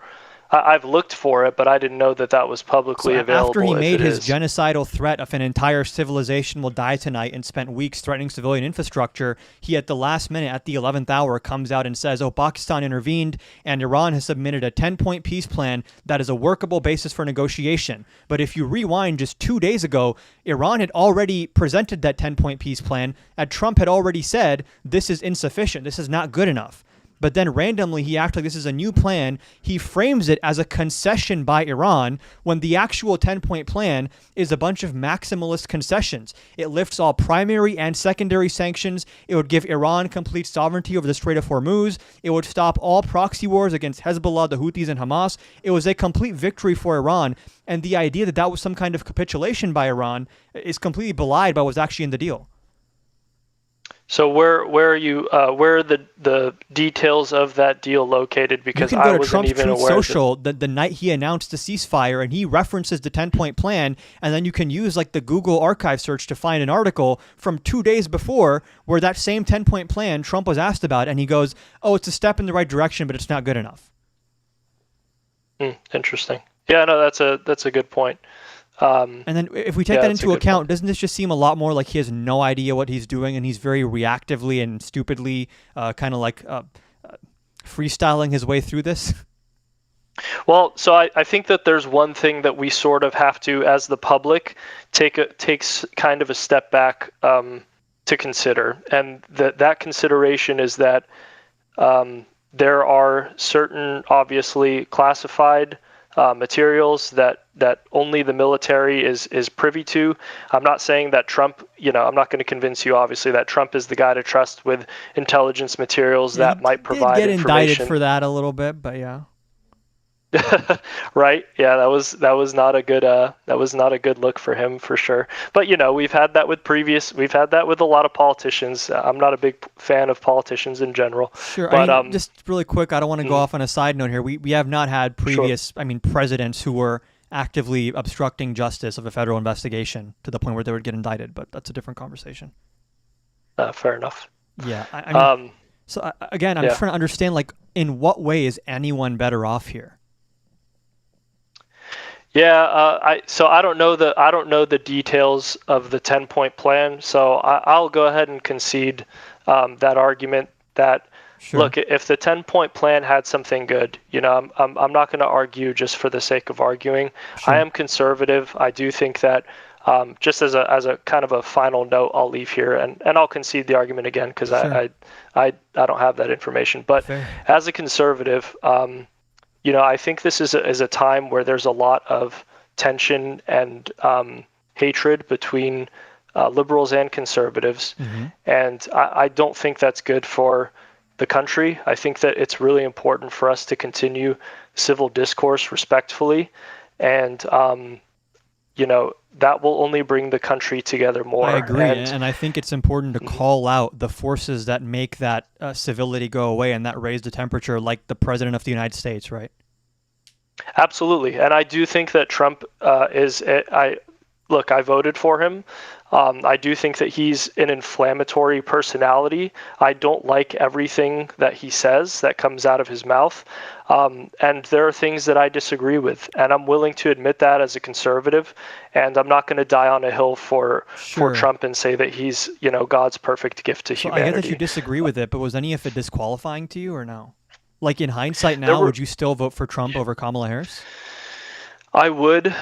I've looked for it, but I didn't know that that was publicly available. After he made his genocidal threat of an entire civilization will die tonight and spent weeks threatening civilian infrastructure, he at the last minute, at the 11th hour, comes out and says, Pakistan intervened and Iran has submitted a 10-point peace plan that is a workable basis for negotiation. But if you rewind just 2 days ago, Iran had already presented that 10-point peace plan, and Trump had already said, this is insufficient, this is not good enough. But then randomly, he acts like this is a new plan. He frames it as a concession by Iran when the actual 10-point plan is a bunch of maximalist concessions. It lifts all primary and secondary sanctions. It would give Iran complete sovereignty over the Strait of Hormuz. It would stop all proxy wars against Hezbollah, the Houthis, and Hamas. It was a complete victory for Iran. And the idea that that was some kind of capitulation by Iran is completely belied by what's actually in the deal. So where are you? Where are the details of that deal located? Because you can go I to wasn't Trump's even Truth aware. Social the night he announced the ceasefire, and he references the 10-point plan, and then you can use like the Google archive search to find an article from 2 days before where that same 10-point plan Trump was asked about, and he goes, "Oh, it's a step in the right direction, but it's not good enough." Interesting. Yeah, no, that's a good point. And then if we take that into account, doesn't this just seem a lot more like he has no idea what he's doing and he's very reactively and stupidly kind of like freestyling his way through this? Well, so I think that there's one thing that we sort of have to, as the public, takes kind of a step back to consider. And that consideration is that there are certain, obviously, classified materials that only the military is privy to. I'm not saying that Trump, I'm not going to convince you, obviously, that Trump is the guy to trust with intelligence materials that might provide information. He did get indicted for that a little bit, but yeah. Right? Yeah, that was not a good look for him, for sure. But we've had that with a lot of politicians. I'm not a big fan of politicians in general. Sure. But I mean, just really quick, I don't want to go off on a side note here. We have not had previous, presidents who were actively obstructing justice of a federal investigation to the point where they would get indicted, but that's a different conversation. Fair enough. Yeah. I mean, so again, I'm trying to understand, like, in what way is anyone better off here? Yeah, I don't know the details of the 10-point plan, so I'll go ahead and concede that argument. That look, if the 10-point plan had something good, I'm not going to argue just for the sake of arguing. I am conservative. I do think that just as a kind of a final note, I'll leave here and I'll concede the argument again because I don't have that information. But as a conservative, I think this is a time where there's a lot of tension and hatred between liberals and conservatives. Mm-hmm. And I don't think that's good for the country. I think that it's really important for us to continue civil discourse respectfully. And, that will only bring the country together more. I agree. And I think it's important to call out the forces that make that civility go away and that raise the temperature, like the president of the United States, right? Absolutely. And I do think that Trump I voted for him. I do think that he's an inflammatory personality. I don't like everything that he says that comes out of his mouth. And there are things that I disagree with. And I'm willing to admit that as a conservative. And I'm not going to die on a hill for Trump and say that he's, God's perfect gift to humanity. I get that you disagree with it, but was any of it disqualifying to you or no? Like in hindsight now, would you still vote for Trump over Kamala Harris? I would,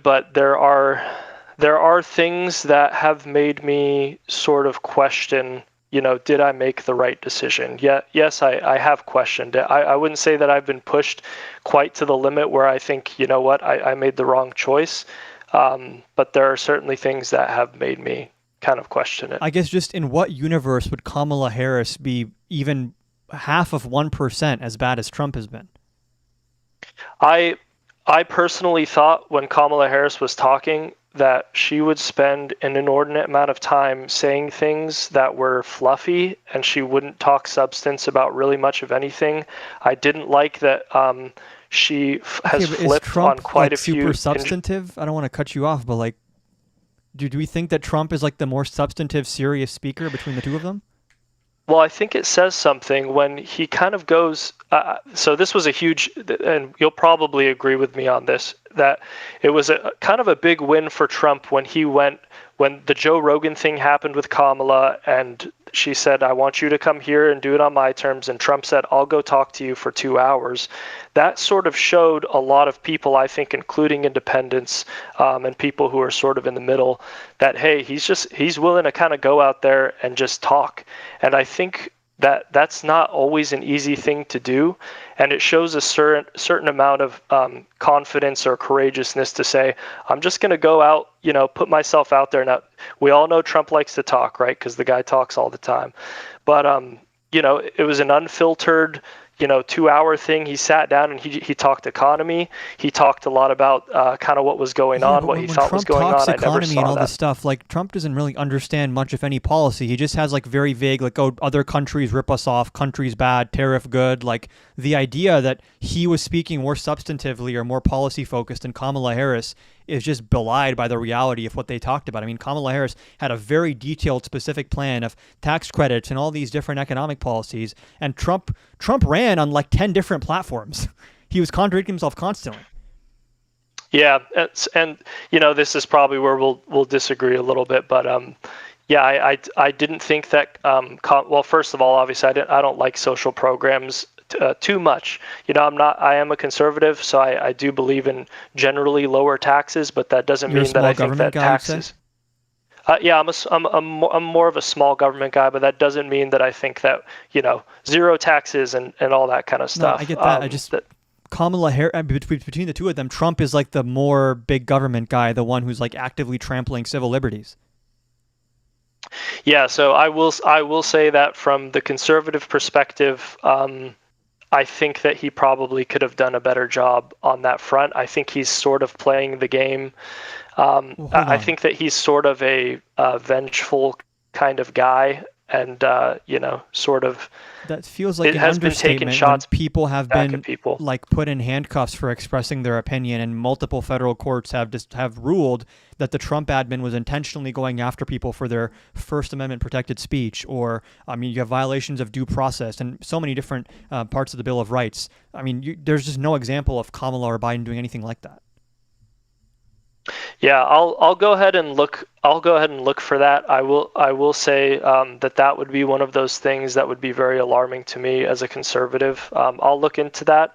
but there are things that have made me sort of question, did I make the right decision? Yeah, yes, I have questioned it. I wouldn't say that I've been pushed quite to the limit where I think, you know what, I made the wrong choice. But there are certainly things that have made me kind of question it. I guess just in what universe would Kamala Harris be even half of 1% as bad as Trump has been? I personally thought when Kamala Harris was talking that she would spend an inordinate amount of time saying things that were fluffy, and she wouldn't talk substance about really much of anything. I didn't like that she has flipped Trump, on quite a few. Super substantive? I don't want to cut you off, but do we think that Trump is the more substantive, serious speaker between the two of them? Well, I think it says something when he kind of goes, so this was a huge, and you'll probably agree with me on this, that it was a kind of a big win for Trump when the Joe Rogan thing happened with Kamala, and she said, I want you to come here and do it on my terms. And Trump said, I'll go talk to you for 2 hours. That sort of showed a lot of people, I think, including independents and people who are sort of in the middle, that, hey, he's willing to kind of go out there and just talk. And I think that's not always an easy thing to do. And it shows a certain amount of confidence or courageousness to say, I'm just going to go out, put myself out there. Now, we all know Trump likes to talk, right? Because the guy talks all the time. But, it was an unfiltered, 2-hour thing. He sat down and he talked economy. He talked a lot about kind of what was going on, what he thought was going on. Trump talks I never economy saw and all that. this stuff. Trump doesn't really understand much, if any, policy. He just has very vague, other countries rip us off, countries bad, tariff good. The idea that he was speaking more substantively or more policy focused than Kamala Harris is just belied by the reality of what they talked about. I mean, Kamala Harris had a very detailed, specific plan of tax credits and all these different economic policies, and Trump ran on 10 different platforms. He was contradicting himself constantly. Yeah, and this is probably where we'll disagree a little bit, but yeah, I didn't think that. Well, first of all, obviously, I don't like social programs too much. I am a conservative, so I do believe in generally lower taxes, but that doesn't mean that I think that taxes. Yeah, I'm more of a small government guy, but that doesn't mean that I think that zero taxes and all that kind of stuff. No, I get that. Kamala Harris, between the two of them, Trump is the more big government guy, the one who's actively trampling civil liberties. Yeah, so I will say that from the conservative perspective, I think that he probably could have done a better job on that front. I think he's sort of playing the game. I think that he's sort of a vengeful kind of guy, and sort of. That feels like an understatement when people have been put in handcuffs for expressing their opinion, and multiple federal courts have ruled that the Trump admin was intentionally going after people for their First Amendment protected speech, or you have violations of due process and so many different parts of the Bill of Rights. There's just no example of Kamala or Biden doing anything like that. Yeah, I'll go ahead and look. I'll go ahead and look for that. I will say that would be one of those things that would be very alarming to me as a conservative. I'll look into that.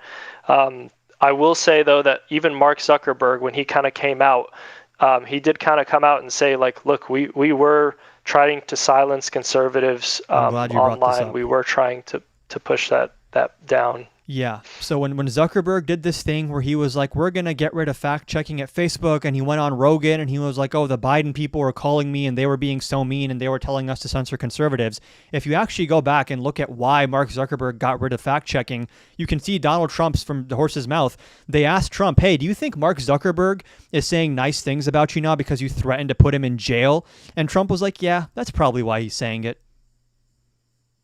I will say though that even Mark Zuckerberg, when he kind of came out, he did kind of come out and say look, we were trying to silence conservatives online. We were trying to push that down. Yeah. So when Zuckerberg did this thing where he was we're going to get rid of fact checking at Facebook, and he went on Rogan and he was oh, the Biden people were calling me and they were being so mean and they were telling us to censor conservatives. If you actually go back and look at why Mark Zuckerberg got rid of fact checking, you can see Donald Trump's from the horse's mouth. They asked Trump, hey, do you think Mark Zuckerberg is saying nice things about you now because you threatened to put him in jail? And Trump was yeah, that's probably why he's saying it.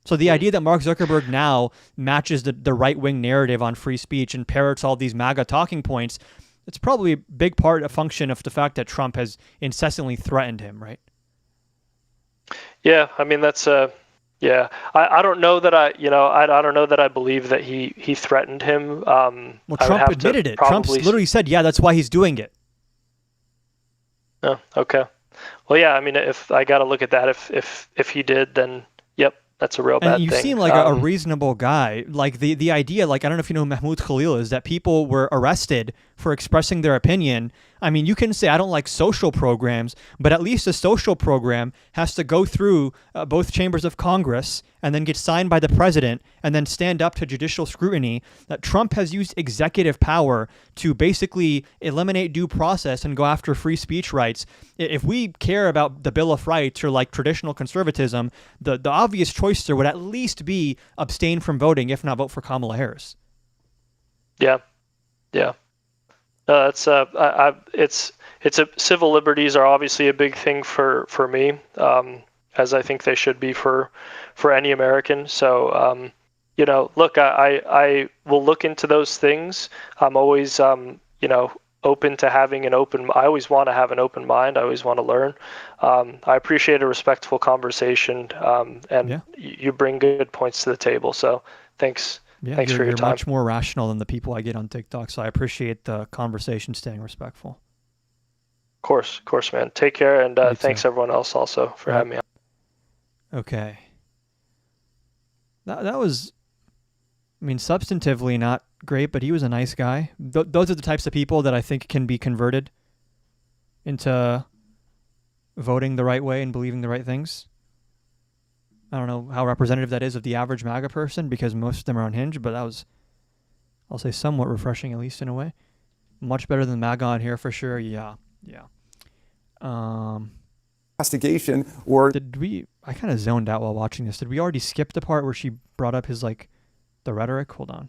So the idea that Mark Zuckerberg now matches the right-wing narrative on free speech and parrots all these MAGA talking points, it's probably a big a function of the fact that Trump has incessantly threatened him, right? Yeah, that's yeah. I don't know that I don't know that I believe that he threatened him. Well, Trump admitted it. Trump literally said, yeah, that's why he's doing it. Oh, okay. Well, yeah, if I got to look at that, if he did, then yep. That's a real bad thing. And you seem like a reasonable guy. The idea, I don't know if you know who Mahmoud Khalil is, that people were arrested for expressing their opinion. I mean, you can say I don't like social programs, but at least a social program has to go through both chambers of Congress and then get signed by the president and then stand up to judicial scrutiny. That Trump has used executive power to basically eliminate due process and go after free speech rights. If we care about the Bill of Rights or like traditional conservatism, the obvious choice there would at least be abstain from voting, if not vote for Kamala Harris. Yeah. It's civil liberties are obviously a big thing for me, as I think they should be for any American. So, look, I will look into those things. I'm always, open to having I always want to have an open mind. I always want to learn. I appreciate a respectful conversation, and you bring good points to the table. So thanks. Yeah, thanks for your you're time. much more rational than the people I get on TikTok, so I appreciate the conversation staying respectful. Of course, man. Take care, and thanks everyone else also for having me on. Okay. That was, I mean, substantively not great, but he was a nice guy. Those are the types of people that I think can be converted into voting the right way and believing the right things. I don't know how representative that is of the average MAGA person because most of them are unhinged, but that was, I'll say, somewhat refreshing, at least in a way. Much better than MAGA on here for sure. Yeah. Investigation or I kind of zoned out while watching this. Did we already skip the part where she brought up his the rhetoric? Hold on.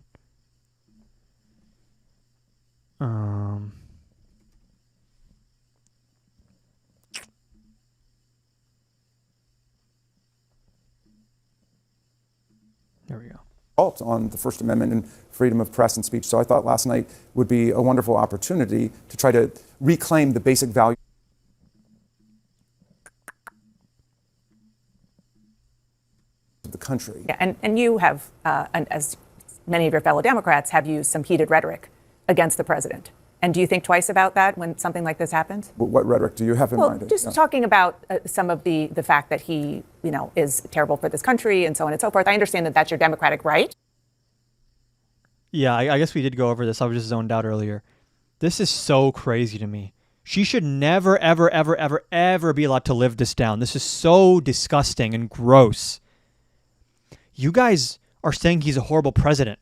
There we go. On the First Amendment and freedom of press and speech. So I thought last night would be a wonderful opportunity to try to reclaim the basic value of the country. Yeah, and you have, and as many of your fellow Democrats, have used some heated rhetoric against the president. And do you think twice about that when something like this happens? What rhetoric do you have in mind? Just talking about some of the fact that he, is terrible for this country and so on and so forth. I understand that that's your Democratic right. Yeah, I guess we did go over this. I was just zoned out earlier. This is so crazy to me. She should never, ever, ever, ever, ever be allowed to live this down. This is so disgusting and gross. You guys are saying he's a horrible president.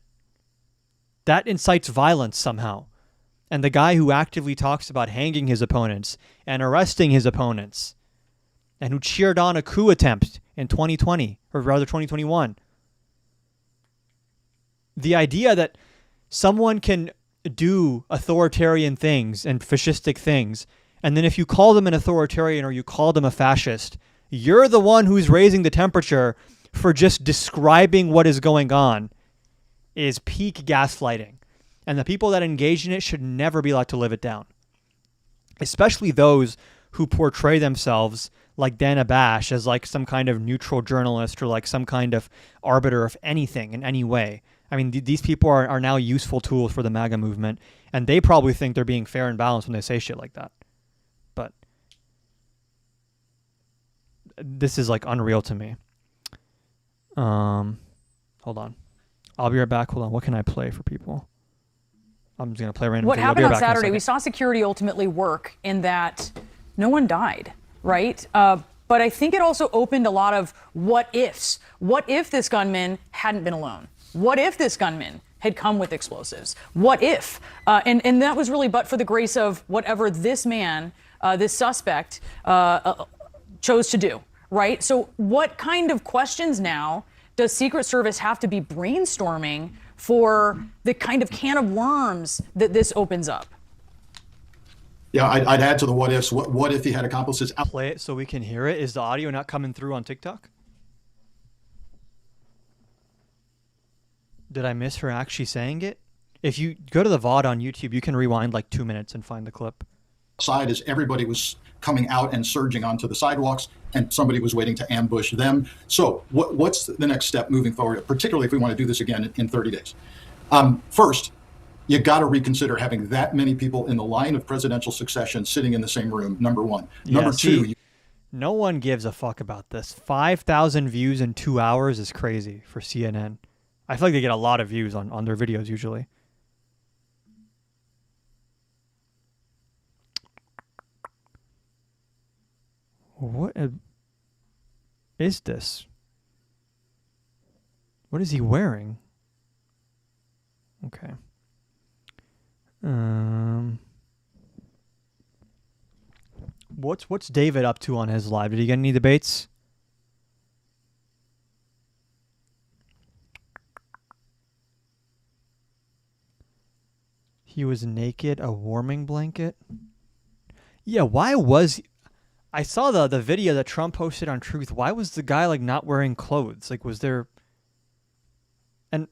That incites violence somehow. And the guy who actively talks about hanging his opponents and arresting his opponents and who cheered on a coup attempt in 2020, or rather 2021. The idea that someone can do authoritarian things and fascistic things, and then if you call them an authoritarian or you call them a fascist, you're the one who's raising the temperature for just describing what is going on, is peak gaslighting. And the people that engage in it should never be allowed to live it down. Especially those who portray themselves like Dana Bash as like some kind of neutral journalist or like some kind of arbiter of anything in any way. I mean, these people are now useful tools for the MAGA movement, and they probably think they're being fair and balanced when they say shit like that. But this is like unreal to me. Hold on. I'll be right back. Hold on. What can I play for people? I'm just going to play random. What happened on Saturday, we saw security ultimately work in that no one died, right? But I think it also opened a lot of what ifs. What if this gunman hadn't been alone? What if this gunman had come with explosives? What if? And that was really but for the grace of whatever this man, this suspect, chose to do, right? So what kind of questions now does Secret Service have to be brainstorming for the kind of can of worms that this opens up? Yeah, I'd add to the what ifs. What if he had accomplices? Play it so we can hear it. Is the audio not coming through on TikTok? Did I miss her actually saying it? If you go to the VOD on YouTube, you can rewind like 2 minutes and find the clip. Side as everybody was coming out and surging onto the sidewalks, and somebody was waiting to ambush them. So what's the next step moving forward, particularly if we want to do this again in 30 days? First, you got to reconsider having that many people in the line of presidential succession sitting in the same room, number one. Number two, no one gives a fuck about this. 5,000 views in 2 hours is crazy for CNN. I feel like they get a lot of views on their videos usually. What is this? What is he wearing? Okay. What's David up to on his live? Did he get any debates? He was naked, a warming blanket. Yeah, why was I saw the video that Trump posted on Truth. Why was the guy like not wearing clothes? Like, was there? And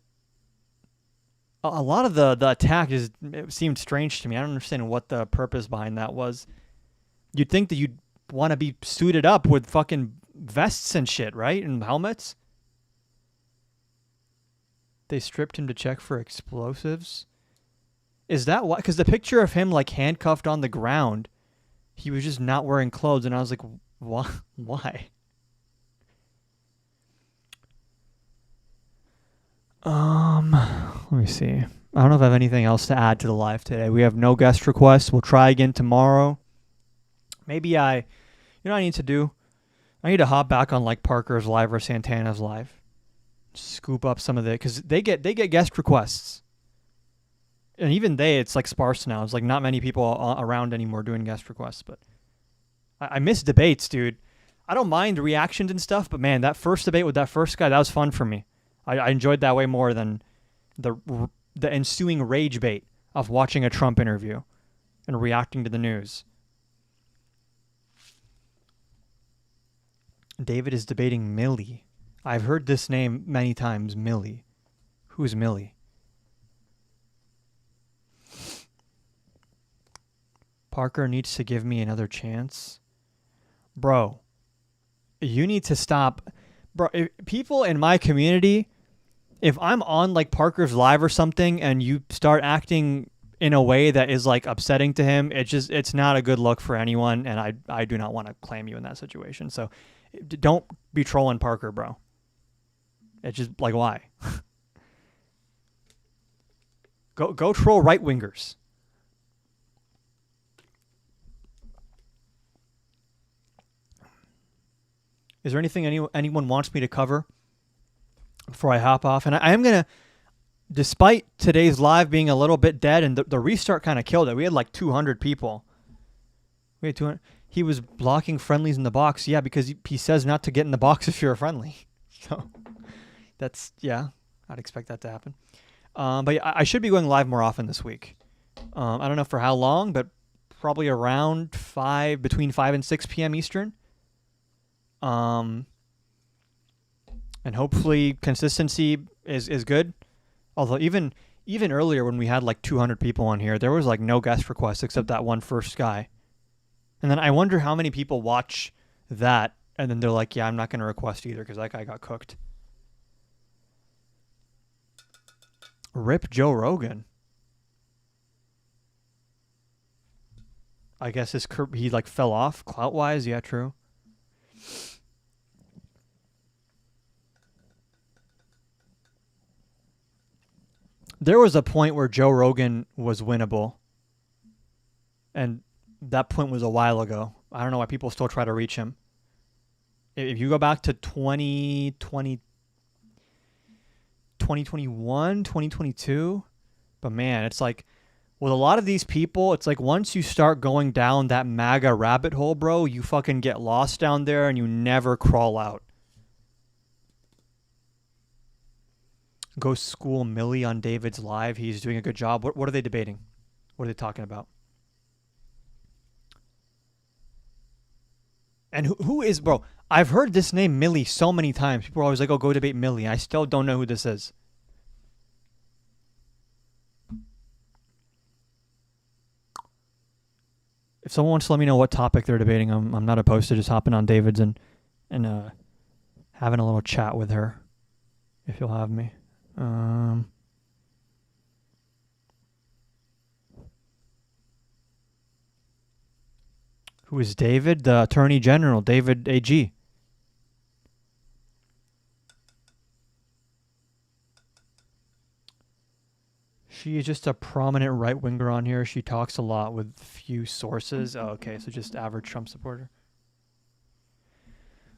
a lot of the attack it seemed strange to me. I don't understand what the purpose behind that was. You'd think that you'd want to be suited up with fucking vests and shit, right? And helmets. They stripped him to check for explosives. Is that why? Because the picture of him like handcuffed on the ground, he was just not wearing clothes, and I was like, why? Why? Let me see. I don't know if I have anything else to add to the live today. We have no guest requests. We'll try again tomorrow. Maybe you know what I need to do? I need to hop back on like Parker's live or Santana's live. Scoop up some of the, because they get guest requests. And even it's like sparse now. It's like not many people around anymore doing guest requests. But I miss debates, dude. I don't mind the reactions and stuff, but man, that first debate with that first guy, that was fun for me. I enjoyed that way more than the ensuing rage bait of watching a Trump interview and reacting to the news. David is debating Milley. I've heard this name many times, Milley. Who's Milley? Parker needs to give me another chance. Bro, you need to stop. Bro, people in my community, if I'm on like Parker's live or something and you start acting in a way that is like upsetting to him, it's not a good look for anyone, and I do not want to claim you in that situation. So don't be trolling Parker, bro. It's just like, why? Go troll right wingers. Is there anything anyone wants me to cover before I hop off? And I am going to, despite today's live being a little bit dead, and the restart kind of killed it. We had like 200 people. We had 200. He was blocking friendlies in the box. Yeah, because he says not to get in the box if you're a friendly. So that's, yeah, I'd expect that to happen. But I should be going live more often this week. I don't know for how long, but probably around between 5 and 6 p.m. Eastern. And hopefully consistency is good. Although even earlier when we had like 200 people on here, there was like no guest requests except that one first guy. And then I wonder how many people watch that and then they're like, yeah, I'm not going to request either because that guy got cooked. Rip Joe Rogan. I guess he like fell off clout-wise. Yeah, true. There was a point where Joe Rogan was winnable. And that point was a while ago. I don't know why people still try to reach him. If you go back to 2021, 2022, but man, it's like with a lot of these people, it's like once you start going down that MAGA rabbit hole, bro, you fucking get lost down there and you never crawl out. Go school Milley on David's live. He's doing a good job. What are they debating? What are they talking about? And who is, bro? I've heard this name Milley so many times. People are always like, oh, go debate Milley. I still don't know who this is. If someone wants to let me know what topic they're debating, I'm not opposed to just hopping on David's and having a little chat with her, if you'll have me. Who is David? The Attorney General, David AG. She is just a prominent right-winger on here. She talks a lot with few sources. Oh, okay, so just average Trump supporter.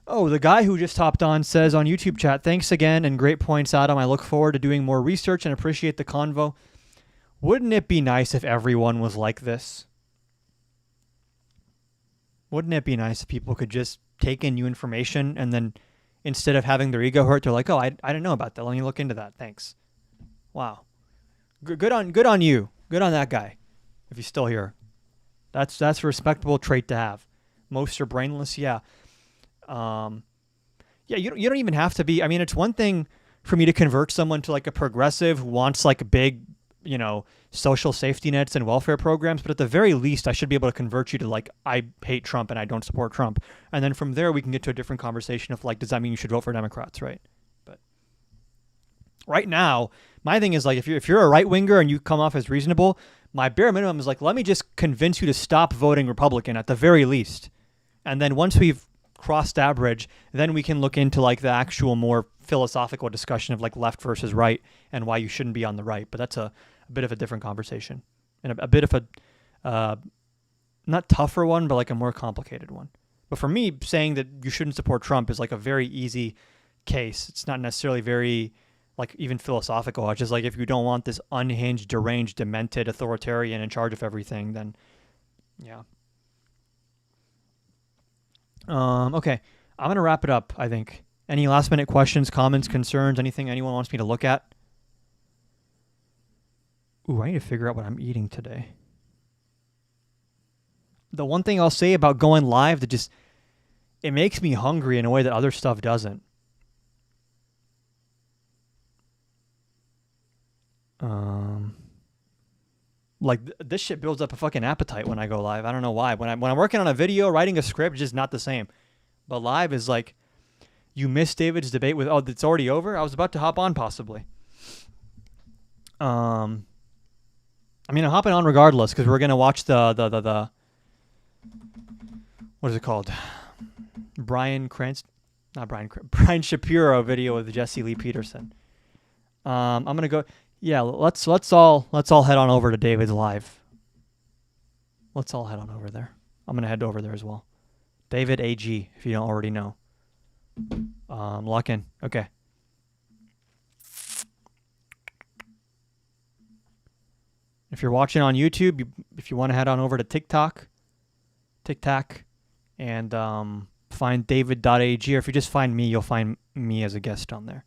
Oh, the guy who just hopped on says on YouTube chat, thanks again and great points, Adam. I look forward to doing more research and appreciate the convo. Wouldn't it be nice if everyone was like this? Wouldn't it be nice if people could just take in new information and then instead of having their ego hurt, they're like, oh, I didn't know about that. Let me look into that. Thanks. Wow. Good on you. Good on that guy. If he's still here. That's a respectable trait to have. Most are brainless, yeah. Yeah, you don't even have to be. I mean, it's one thing for me to convert someone to like a progressive who wants like big, social safety nets and welfare programs, but at the very least, I should be able to convert you to like, I hate Trump and I don't support Trump. And then from there, we can get to a different conversation of like, does that mean you should vote for Democrats, right? But right now, my thing is like, if you're a right winger and you come off as reasonable, my bare minimum is like, let me just convince you to stop voting Republican at the very least. And then once we've crossed that bridge, then we can look into like the actual more philosophical discussion of like left versus right and why you shouldn't be on the right. But that's a bit of a different conversation and a bit of a not tougher one, but like a more complicated one. But for me, saying that you shouldn't support Trump is like a very easy case. It's not necessarily very like even philosophical. It's just like if you don't want this unhinged, deranged, demented authoritarian in charge of everything, then yeah. Okay, I'm going to wrap it up, I think. Any last minute questions, comments, concerns, anything anyone wants me to look at? Ooh, I need to figure out what I'm eating today. The one thing I'll say about going live that just, it makes me hungry in a way that other stuff doesn't. Like this shit builds up a fucking appetite when I go live. I don't know why. When I'm working on a video, writing a script, it's just not the same. But live is like, you missed David's debate with, oh, it's already over? I was about to hop on possibly. I mean, I'm hopping on regardless because we're gonna watch the what is it called? Brian Shapiro video with Jesse Lee Peterson. I'm gonna go. Yeah, let's all head on over to David's live. Let's all head on over there. I'm gonna head over there as well. David AG, if you don't already know. Lock in. Okay. If you're watching on YouTube, if you want to head on over to TikTok, and find david.ag, or if you just find me, you'll find me as a guest on there.